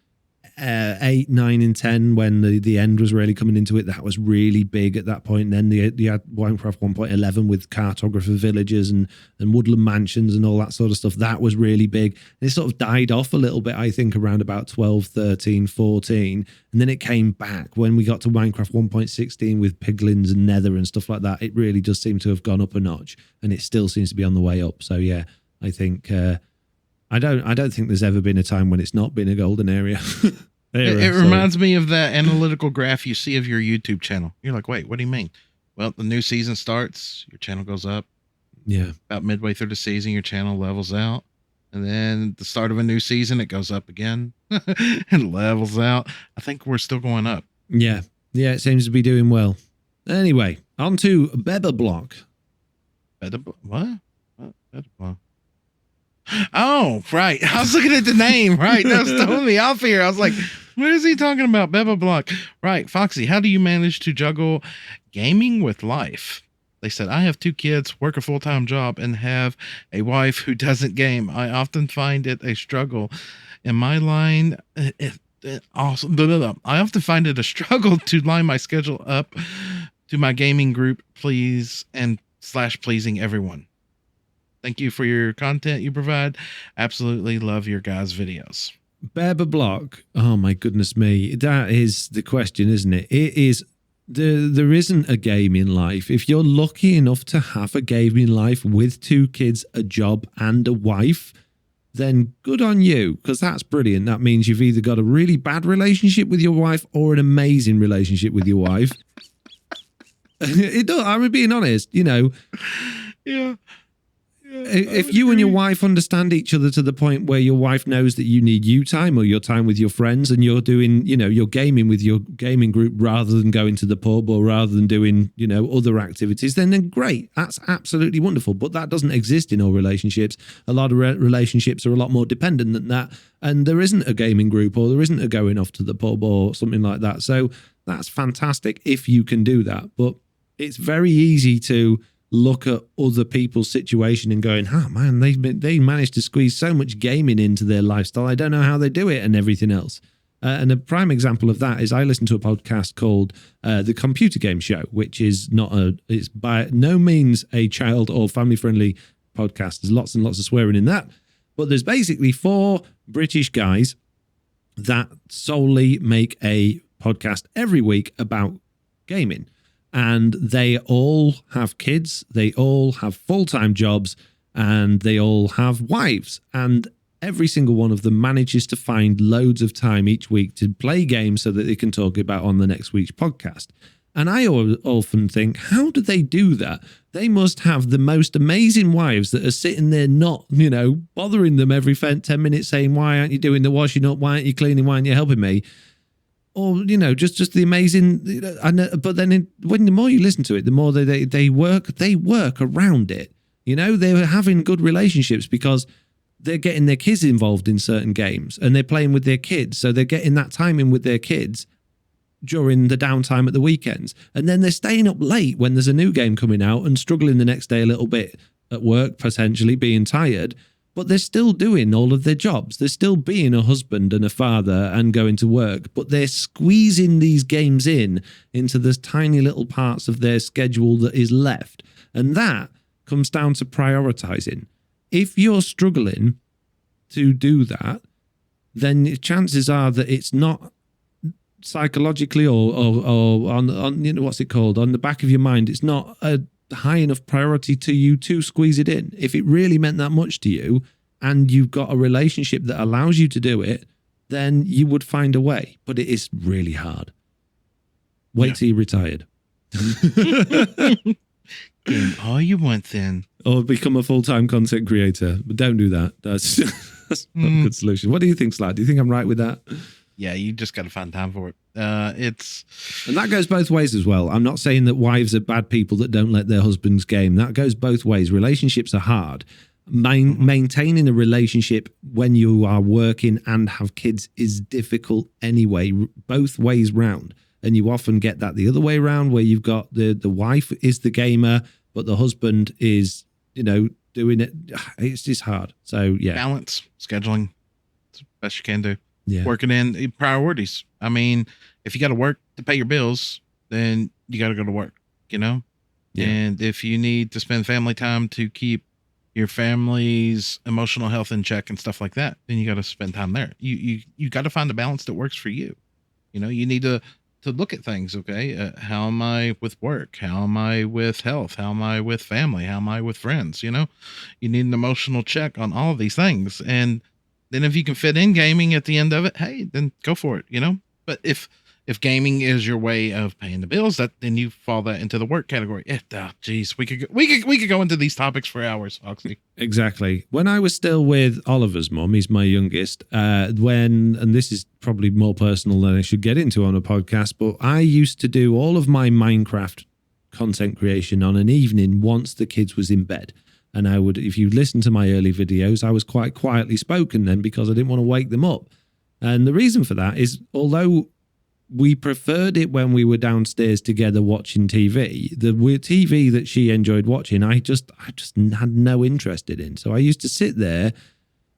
9, and 10, when the end was really coming into it. That was really big at that point. And then you had Minecraft 1.11 with cartographer villages and woodland mansions and all that sort of stuff. That was really big. And it sort of died off a little bit, I think, around about 12, 13, 14. And then it came back when we got to Minecraft 1.16 with piglins and nether and stuff like that. It really does seem to have gone up a notch, and it still seems to be on the way up. So yeah, I think I don't think there's ever been a time when it's not been a golden area. It reminds me of that analytical graph you see of your YouTube channel. You're like, wait, what do you mean? Well, the new season starts, your channel goes up. Yeah. About midway through the season, your channel levels out. And then the start of a new season, it goes up again and levels out. I think we're still going up. Yeah. Yeah, it seems to be doing well. Anyway, on to Bedrock. What? Bedrock. Oh, right. I was looking at the name. Right. That was throwing me off here. I was like, what is he talking about? Bedrock. Right. Foxy, how do you manage to juggle gaming with life? They said, I have 2 kids, work a full-time job, and have a wife who doesn't game. I often find it a struggle. In my line, I often find it a struggle to line my schedule up to my gaming group, please, and / pleasing everyone. Thank you for your content you provide. Absolutely love your guys' videos. Bedrock. Oh my goodness me. That is the question, isn't it? It is. There isn't a gaming life. If you're lucky enough to have a gaming life with 2 kids, a job, and a wife, then good on you, because that's brilliant. That means you've either got a really bad relationship with your wife or an amazing relationship with your wife. It does. I'm being honest, you know. Yeah. If you and your wife understand each other to the point where your wife knows that you need you time or your time with your friends, and you're doing, you know, you're gaming with your gaming group rather than going to the pub or rather than doing, you know, other activities, then great. That's absolutely wonderful. But that doesn't exist in all relationships. A lot of relationships are a lot more dependent than that. And there isn't a gaming group or there isn't a going off to the pub or something like that. So that's fantastic if you can do that. But it's very easy to look at other people's situation and going, oh man, they managed to squeeze so much gaming into their lifestyle. I don't know how they do it and everything else. And a prime example of that is I listen to a podcast called The Computer Game Show, which is it's by no means a child or family friendly podcast. There's lots and lots of swearing in that. But there's basically 4 British guys that solely make a podcast every week about gaming. And they all have kids, they all have full-time jobs, and they all have wives. And every single one of them manages to find loads of time each week to play games so that they can talk about on the next week's podcast. And I often think, how do they do that? They must have the most amazing wives that are sitting there not, you know, bothering them every 10 minutes saying, why aren't you doing the washing up? Why aren't you cleaning? Why aren't you helping me? Or, you know, just the amazing, but then when the more you listen to it, the more they work around it. You know, they're having good relationships because they're getting their kids involved in certain games and they're playing with their kids. So they're getting that time in with their kids during the downtime at the weekends. And then they're staying up late when there's a new game coming out and struggling the next day a little bit at work, potentially being tired, but they're still doing all of their jobs. They're still being a husband and a father and going to work, but they're squeezing these games into the tiny little parts of their schedule that is left. And that comes down to prioritizing. If you're struggling to do that, then chances are that it's not psychologically or on you know, what's it called, on the back of your mind, it's not a high enough priority to you to squeeze it in. If it really meant that much to you and you've got a relationship that allows you to do it, then you would find a way. But it is really hard. Wait till you're retired. All you want then. Or become a full-time content creator. But don't do that. That's not a good solution. What do you think, Slack? Do you think I'm right with that? Yeah, you just got to find time for it. And that goes both ways as well. I'm not saying that wives are bad people that don't let their husbands game. That goes both ways. Relationships are hard. Maintaining a relationship when you are working and have kids is difficult anyway, both ways round. And you often get that the other way around, where you've got the wife is the gamer, but the husband is, you know, doing it. It's just hard. So yeah, balance, scheduling, it's the best you can do. Yeah, working in priorities. I mean, if you got to work to pay your bills, then you got to go to work, you know? Yeah. And if you need to spend family time to keep your family's emotional health in check and stuff like that, then you got to spend time there. You got to find a balance that works for you. You know, you need to look at things. Okay. How am I with work? How am I with health? How am I with family? How am I with friends? You know, you need an emotional check on all of these things. And then if you can fit in gaming at the end of it, hey, then go for it, you know? But if gaming is your way of paying the bills, then you fall that into the work category. Geez, we could go into these topics for hours, Foxy. Exactly. When I was still with Oliver's mum, he's my youngest, and this is probably more personal than I should get into on a podcast, but I used to do all of my Minecraft content creation on an evening once the kids was in bed. And I would, if you listen to my early videos, I was quite quietly spoken then because I didn't want to wake them up. And the reason for that is, although we preferred it when we were downstairs together watching TV, the TV that she enjoyed watching, I just had no interest in. So I used to sit there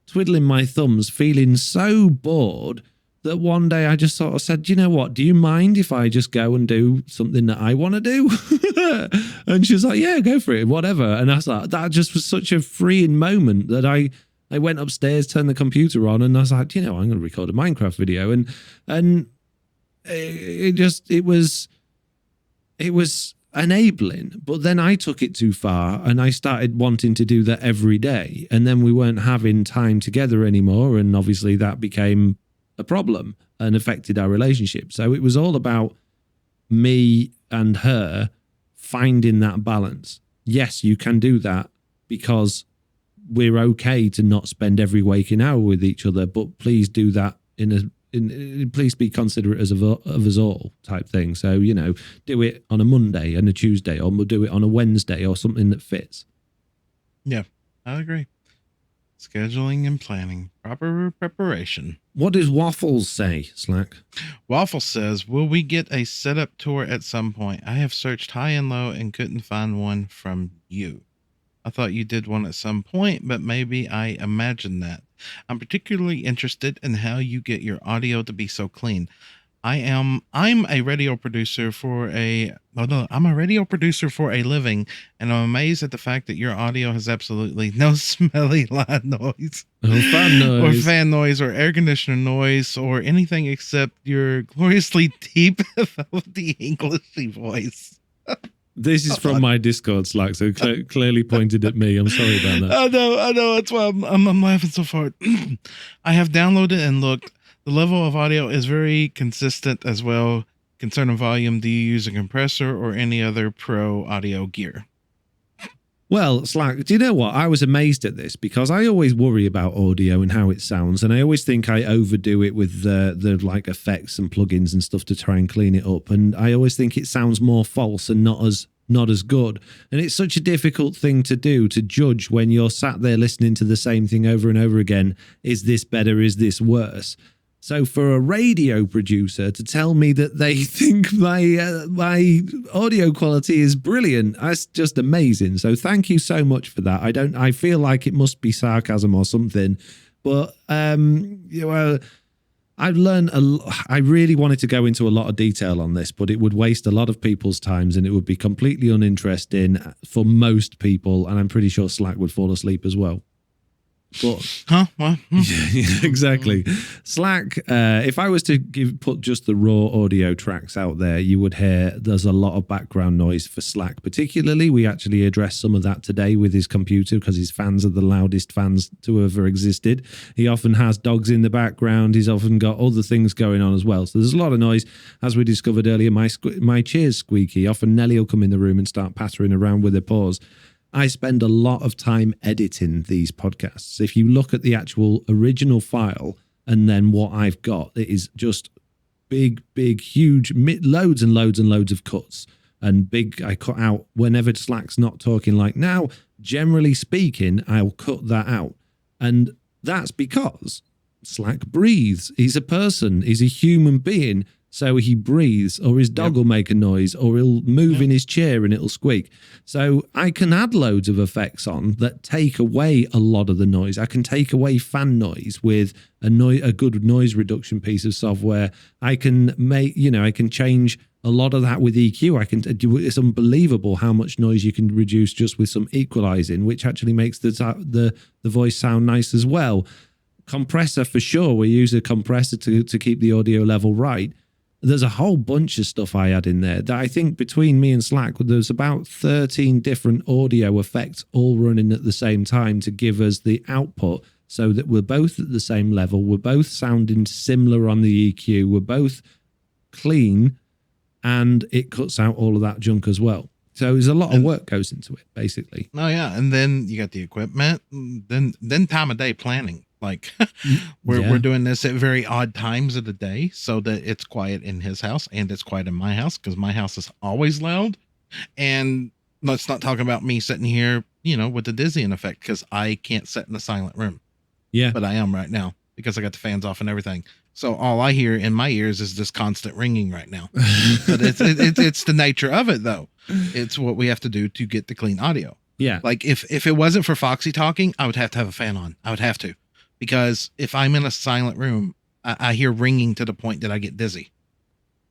twiddling my thumbs, feeling so bored that one day I just sort of said, you know what, do you mind if I just go and do something that I want to do? And she was like, yeah, go for it, whatever. And I was like, that just was such a freeing moment that I went upstairs, turned the computer on, and I was like, you know, I'm going to record a Minecraft video. And it was enabling, but then I took it too far and I started wanting to do that every day. And then we weren't having time together anymore. And obviously that became a problem and affected our relationship. So it was all about me and her finding that balance. Yes, you can do that because we're okay to not spend every waking hour with each other, but please do that please be considerate of us all type thing. So, you know, do it on a Monday and a Tuesday, or we'll do it on a Wednesday or something that fits. Yeah, I agree. Scheduling and planning, proper preparation. What does Waffles say, Slack? Waffles says, will we get a setup tour at some point? I have searched high and low and couldn't find one from you. I thought you did one at some point, but maybe I imagined that. I'm particularly interested in how you get your audio to be so clean. I'm a radio producer I'm a radio producer for a living, and I'm amazed at the fact that your audio has absolutely no smelly line noise. Or fan noise or air conditioner noise or anything except your gloriously deep, the Englishy voice. This is from my Discord, Slack, so clearly pointed at me. I'm sorry about that. I know. That's why I'm laughing so hard. I have downloaded and looked. The level of audio is very consistent as well. Concerning volume, do you use a compressor or any other pro audio gear? Well, Slack, do you know what? I was amazed at this because I always worry about audio and how it sounds, and I always think I overdo it with the like effects and plugins and stuff to try and clean it up, and I always think it sounds more false and not as good. And it's such a difficult thing to do, to judge when you're sat there listening to the same thing over and over again. Is this better? Is this worse? So for a radio producer to tell me that they think my audio quality is brilliant, that's just amazing. So thank you so much for that. I feel like it must be sarcasm or something, but I've learned I really wanted to go into a lot of detail on this, but it would waste a lot of people's times and it would be completely uninteresting for most people. And I'm pretty sure Slack would fall asleep as well. But Well, yeah, exactly. Slack, if I was to put just the raw audio tracks out there, you would hear there's a lot of background noise for Slack. Particularly, we actually addressed some of that today with his computer because his fans are the loudest fans to ever existed. He often has dogs in the background. He's often got other things going on as well. So there's a lot of noise. As we discovered earlier, my chair's squeaky. Often Nelly will come in the room and start pattering around with her paws. I spend a lot of time editing these podcasts. If you look at the actual original file and then what I've got, it is just big, huge, loads and loads and loads of cuts. And I cut out whenever Slack's not talking like now. Generally speaking, I'll cut that out. And that's because Slack breathes. He's a person. He's a human being. So he breathes, or his dog will make a noise, or he'll move in his chair and it'll squeak. So I can add loads of effects on that take away a lot of the noise. I can take away fan noise with a good noise reduction piece of software. I can I can change a lot of that with EQ. It's unbelievable how much noise you can reduce just with some equalizing, which actually makes the voice sound nice as well. Compressor for sure. We use a compressor to keep the audio level right. There's a whole bunch of stuff I add in there that I think between me and Slack, there's about 13 different audio effects all running at the same time to give us the output so that we're both at the same level. We're both sounding similar on the EQ. We're both clean and it cuts out all of that junk as well. So there's a lot of work goes into it, basically. Oh, yeah. And then you got the equipment, then time of day planning. Like we're doing this at very odd times of the day so that it's quiet in his house and it's quiet in my house because my house is always loud. And let's not talk about me sitting here, with the dizzying effect because I can't sit in a silent room. Yeah. But I am right now because I got the fans off and everything. So all I hear in my ears is this constant ringing right now. But it's the nature of it, though. It's what we have to do to get the clean audio. Yeah. Like if it wasn't for Foxy talking, I would have to have a fan on. I would have to. Because if I'm in a silent room, I hear ringing to the point that I get dizzy.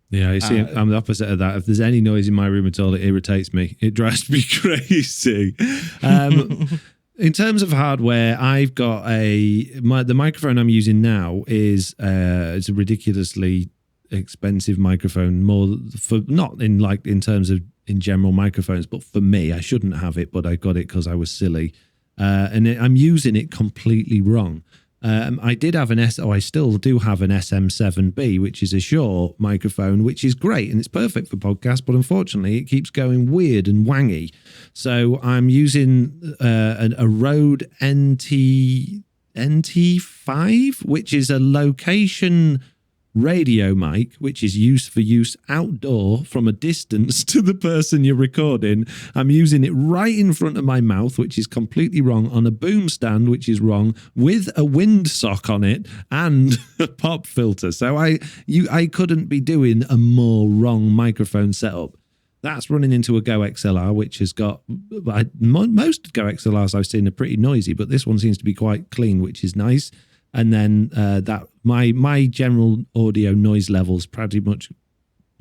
Yeah, you see, I'm the opposite of that. If there's any noise in my room at all, it irritates me. It drives me crazy. In terms of hardware, I've got the microphone I'm using now is it's a ridiculously expensive microphone. More for not in terms of in general microphones, but for me, I shouldn't have it, but I got it because I was silly, I'm using it completely wrong. I did have I still do have an SM7B, which is a Shure microphone, which is great and it's perfect for podcasts, but unfortunately it keeps going weird and wangy. So I'm using a Rode NT5, which is a location radio mic, which is used for use outdoor from a distance to the person you're recording. I'm using it right in front of my mouth, which is completely wrong, on a boom stand, which is wrong, with a windsock on it and a pop filter. So I couldn't be doing a more wrong microphone setup. That's running into a Go XLR, which has got most Go XLRs I've seen are pretty noisy, but this one seems to be quite clean, which is nice. And then that my general audio noise levels pretty much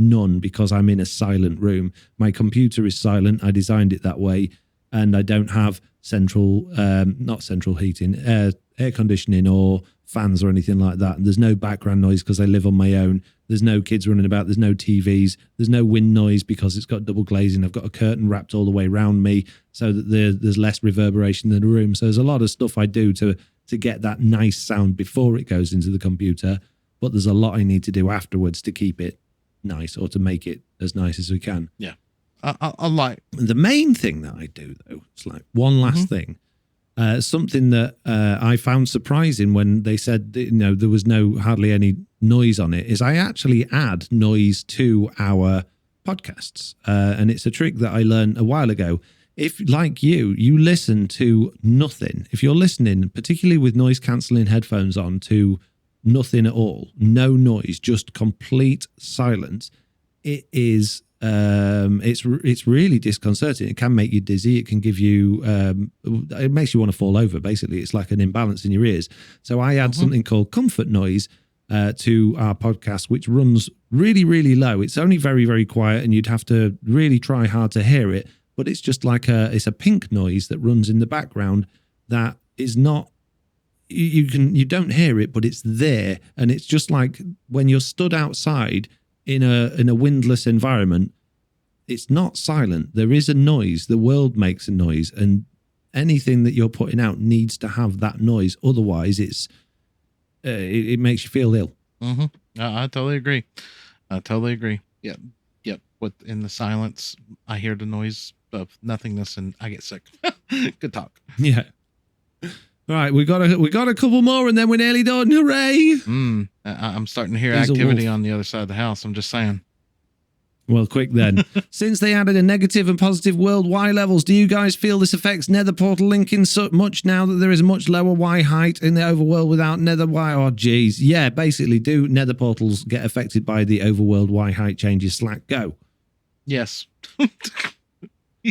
none because I'm in a silent room. My computer is silent. I designed it that way, and I don't have not central heating, air conditioning or fans or anything like that. And there's no background noise because I live on my own. There's no kids running about. There's no TVs. There's no wind noise because it's got double glazing. I've got a curtain wrapped all the way around me so that there's less reverberation in the room. So there's a lot of stuff I do to get that nice sound before it goes into the computer, but there's a lot I need to do afterwards to keep it nice or to make it as nice as we can. Yeah. I like the main thing that I do though, it's like one last thing, something that I found surprising when they said there was hardly any noise on it, is I actually add noise to our podcasts, and it's a trick that I learned a while ago. If, like you listen to nothing, if you're listening, particularly with noise cancelling headphones on, to nothing at all, no noise, just complete silence, it is it's really disconcerting. It can make you dizzy. It can give you it makes you want to fall over. Basically, it's like an imbalance in your ears. So I add something called comfort noise to our podcast, which runs really, really low. It's only very, very quiet, and you'd have to really try hard to hear it. But it's just like it's a pink noise that runs in the background that is not. You don't hear it, but it's there, and it's just like when you're stood outside in a windless environment. It's not silent. There is a noise. The world makes a noise, and anything that you're putting out needs to have that noise. Otherwise, it makes you feel ill. I totally agree. Yep. In the silence, I hear the noise of nothingness, and I get sick. Good talk. Yeah. All right, we got a couple more, and then we're nearly done. Hooray! I'm starting to hear activity on the other side of the house. I'm just saying. Well, quick then. Since they added a negative and positive world Y levels, do you guys feel this affects nether portal linking so much now that there is a much lower Y height in the overworld without nether Y? Oh, geez. Yeah, basically, do nether portals get affected by the overworld Y height changes? Slack, go. Yes.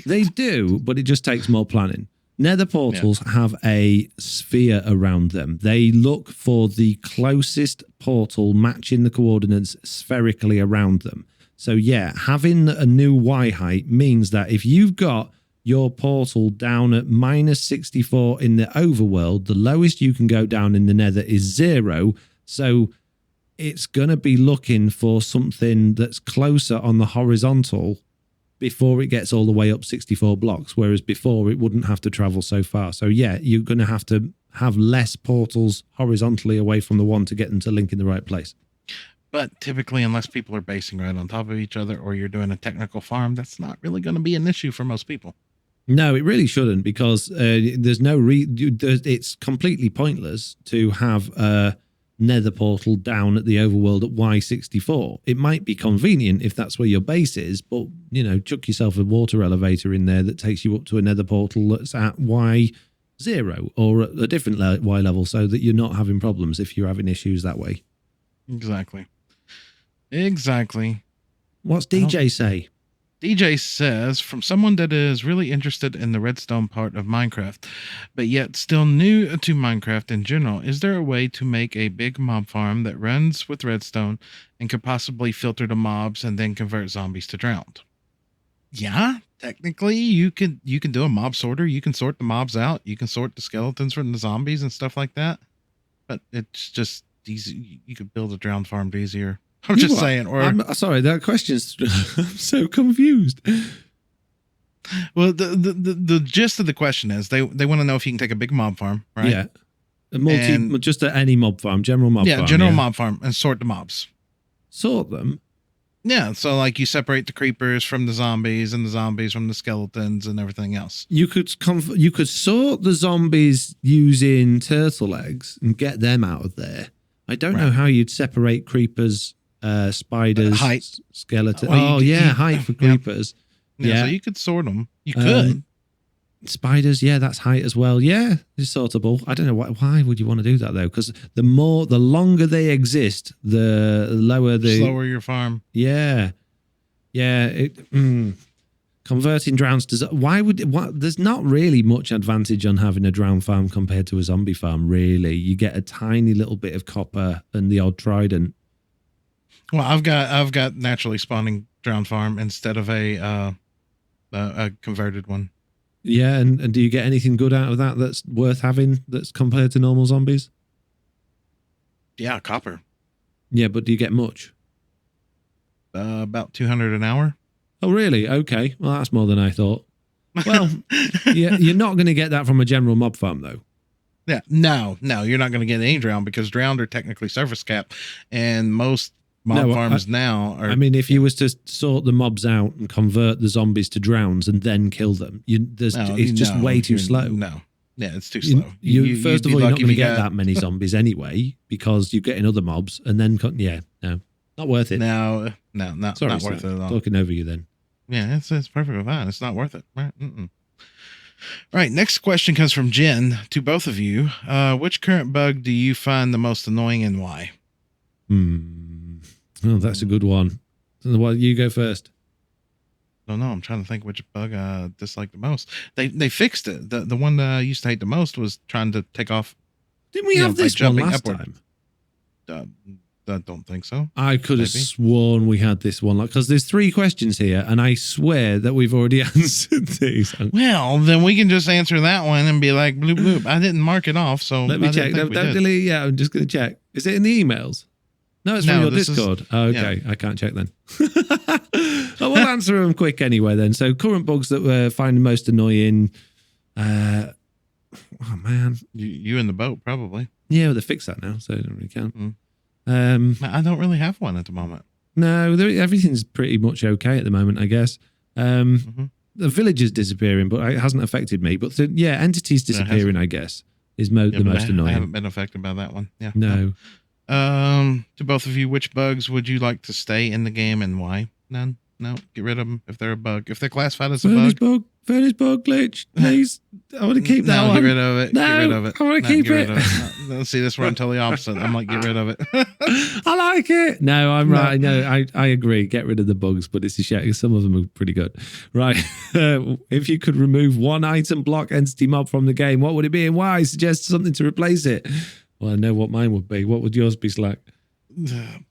They do, but it just takes more planning. Nether portals have a sphere around them. They look for the closest portal matching the coordinates spherically around them. So yeah, having a new Y height means that if you've got your portal down at -64 in the overworld, the lowest you can go down in the nether is 0. So it's going to be looking for something that's closer on the horizontal before it gets all the way up 64 blocks, whereas before it wouldn't have to travel so far. So yeah, you're going to have less portals horizontally away from the one to get them to link in the right place. But typically, unless people are basing right on top of each other or you're doing a technical farm, that's not really going to be an issue for most people. No, it really shouldn't, because there's no it's completely pointless to have a nether portal down at the overworld at Y64. It might be convenient if that's where your base is, but, chuck yourself a water elevator in there that takes you up to a nether portal that's at Y0 or at a different Y level, so that you're not having problems if you're having issues that way. Exactly. What's DJ say? DJ says, from someone that is really interested in the redstone part of Minecraft, but yet still new to Minecraft in general, is there a way to make a big mob farm that runs with redstone and could possibly filter the mobs and then convert zombies to drowned? Yeah, technically you can do a mob sorter. You can sort the mobs out. You can sort the skeletons from the zombies and stuff like that. But it's just easy. You could build a drowned farm easier. I'm just saying. Or I'm sorry, that question's I'm so confused. Well, the gist of the question is they want to know if you can take a big mob farm, right? Yeah, just any mob farm, general mob farm. General mob farm, and sort the mobs. Sort them. Yeah, so like you separate the creepers from the zombies and the zombies from the skeletons and everything else. You could sort the zombies using turtle eggs and get them out of there. I don't know how you'd separate creepers. Spiders, height, skeleton. Height for creepers. Yeah, so you could sort them. You could. Spiders, that's height as well. Yeah, it's sortable. I don't know why would you want to do that though? Because the longer they exist, the slower your farm. Yeah. Converting drowns to there's not really much advantage on having a drown farm compared to a zombie farm. Really, you get a tiny little bit of copper and the odd trident. Well, I've got naturally spawning drowned farm instead of a converted one. Yeah, and do you get anything good out of that that's worth having that's compared to normal zombies? Yeah, copper. Yeah, but do you get much? About 200 an hour. Oh, really? Okay. Well, that's more than I thought. Well, you're not going to get that from a general mob farm, though. Yeah, no, you're not going to get any drowned because drowned are technically surface cap, and most mob farms now are. I mean, if you was to sort the mobs out and convert the zombies to drowns and then kill them, it's just way too slow. No, yeah, it's too slow. First of all, you're not going to get that many zombies anyway because you're getting other mobs, and then not worth it. No, not worth it at all. Talking over you then. Yeah, it's perfectly fine. It's not worth it. Right? Right. Next question comes from Jen to both of you. Which current bug do you find the most annoying and why? Oh, that's a good one. Well, you go first. I don't know. I'm trying to think which bug I dislike the most. They fixed it. The one that I used to hate the most was trying to take off. Didn't we have this one last time? I don't think so. I could have sworn we had this one, because there's 3 questions here, and I swear that we've already answered these. Well, then we can just answer that one and be like, bloop, bloop. I didn't mark it off, so let me check. Don't delete. Yeah, I'm just going to check. Is it in the emails? No, it's from your Discord. Okay, yeah. I can't check then. I will answer them quick anyway then. So current bugs that we're finding most annoying. Oh, man. You in the boat, probably. Yeah, well, they fixed that now, so I don't really count. I don't really have one at the moment. No, everything's pretty much okay at the moment, I guess. The village is disappearing, but it hasn't affected me. But entities disappearing, I guess, is the most annoying. I haven't been affected by that one. Yeah. No. To both of you, which bugs would you like to stay in the game and why? None? No? Get rid of them if they're a bug. If they're classified as a bug. Furnace bug glitch, please. I want to keep that one. Get rid of it. No, get rid of it. I want to keep it. No, see, this one totally opposite. I'm like, get rid of it. I like it. No, I'm right. No, I agree. Get rid of the bugs, but it's a shame. Some of them are pretty good. Right. If you could remove one item block entity mob from the game, what would it be and why? Suggest something to replace it. Well, I know what mine would be. What would yours be, Slack? Get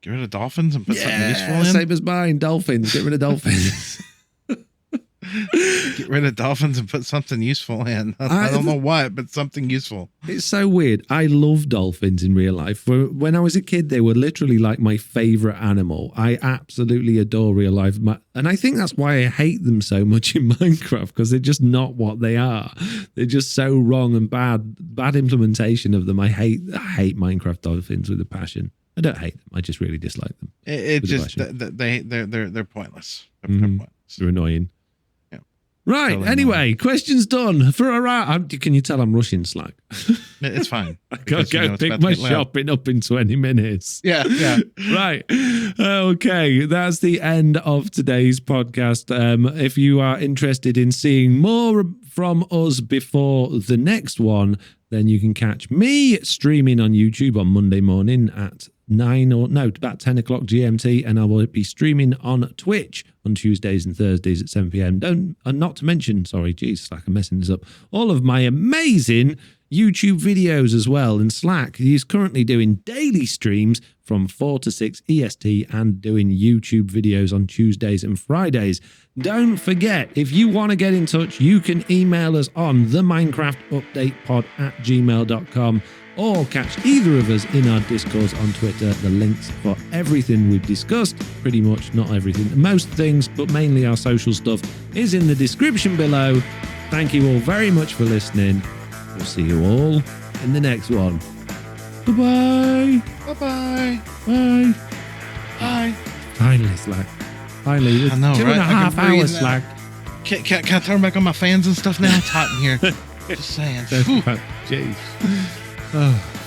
rid of dolphins and put something useful in? Same as mine. Dolphins. Get rid of dolphins. Get rid of dolphins and put something useful in. I don't know what, but something useful. It's so weird. I love dolphins in real life. When I was a kid, they were literally like my favorite animal. I absolutely adore real life. And I think that's why I hate them so much in Minecraft, because they're just not what they are. They're just so wrong and bad implementation of them. I hate Minecraft dolphins with a passion. I don't hate them. I just really dislike them. They're pointless. They're pointless. They're annoying. Right. Totally anyway, questions done for a round. Can you tell I'm rushing, Slack? It's fine. I gotta go pick my shopping up in 20 minutes. Yeah. Right. Okay. That's the end of today's podcast. If you are interested in seeing more from us before the next one, then you can catch me streaming on YouTube on Monday morning at about 10 o'clock GMT, and I will be streaming on Twitch on Tuesdays and Thursdays at 7 p.m. Not to mention, Slack, I'm messing this up, all of my amazing YouTube videos as well. And Slack is currently doing daily streams from 4 to 6 EST and doing YouTube videos on Tuesdays and Fridays. Don't forget, if you want to get in touch, you can email us on theminecraftupdatepod@gmail.com or catch either of us in our Discords on Twitter. The links for everything we've discussed, pretty much, not everything, most things, but mainly our social stuff, is in the description below. Thank you all very much for listening. We'll see you all in the next one. Bye-bye. Bye-bye. Bye. Bye. Finally, Slack. Finally. I know, 2.5 hours, Slack. Can I turn back on my fans and stuff now? It's hot in here. Just saying. Jeez. Oh.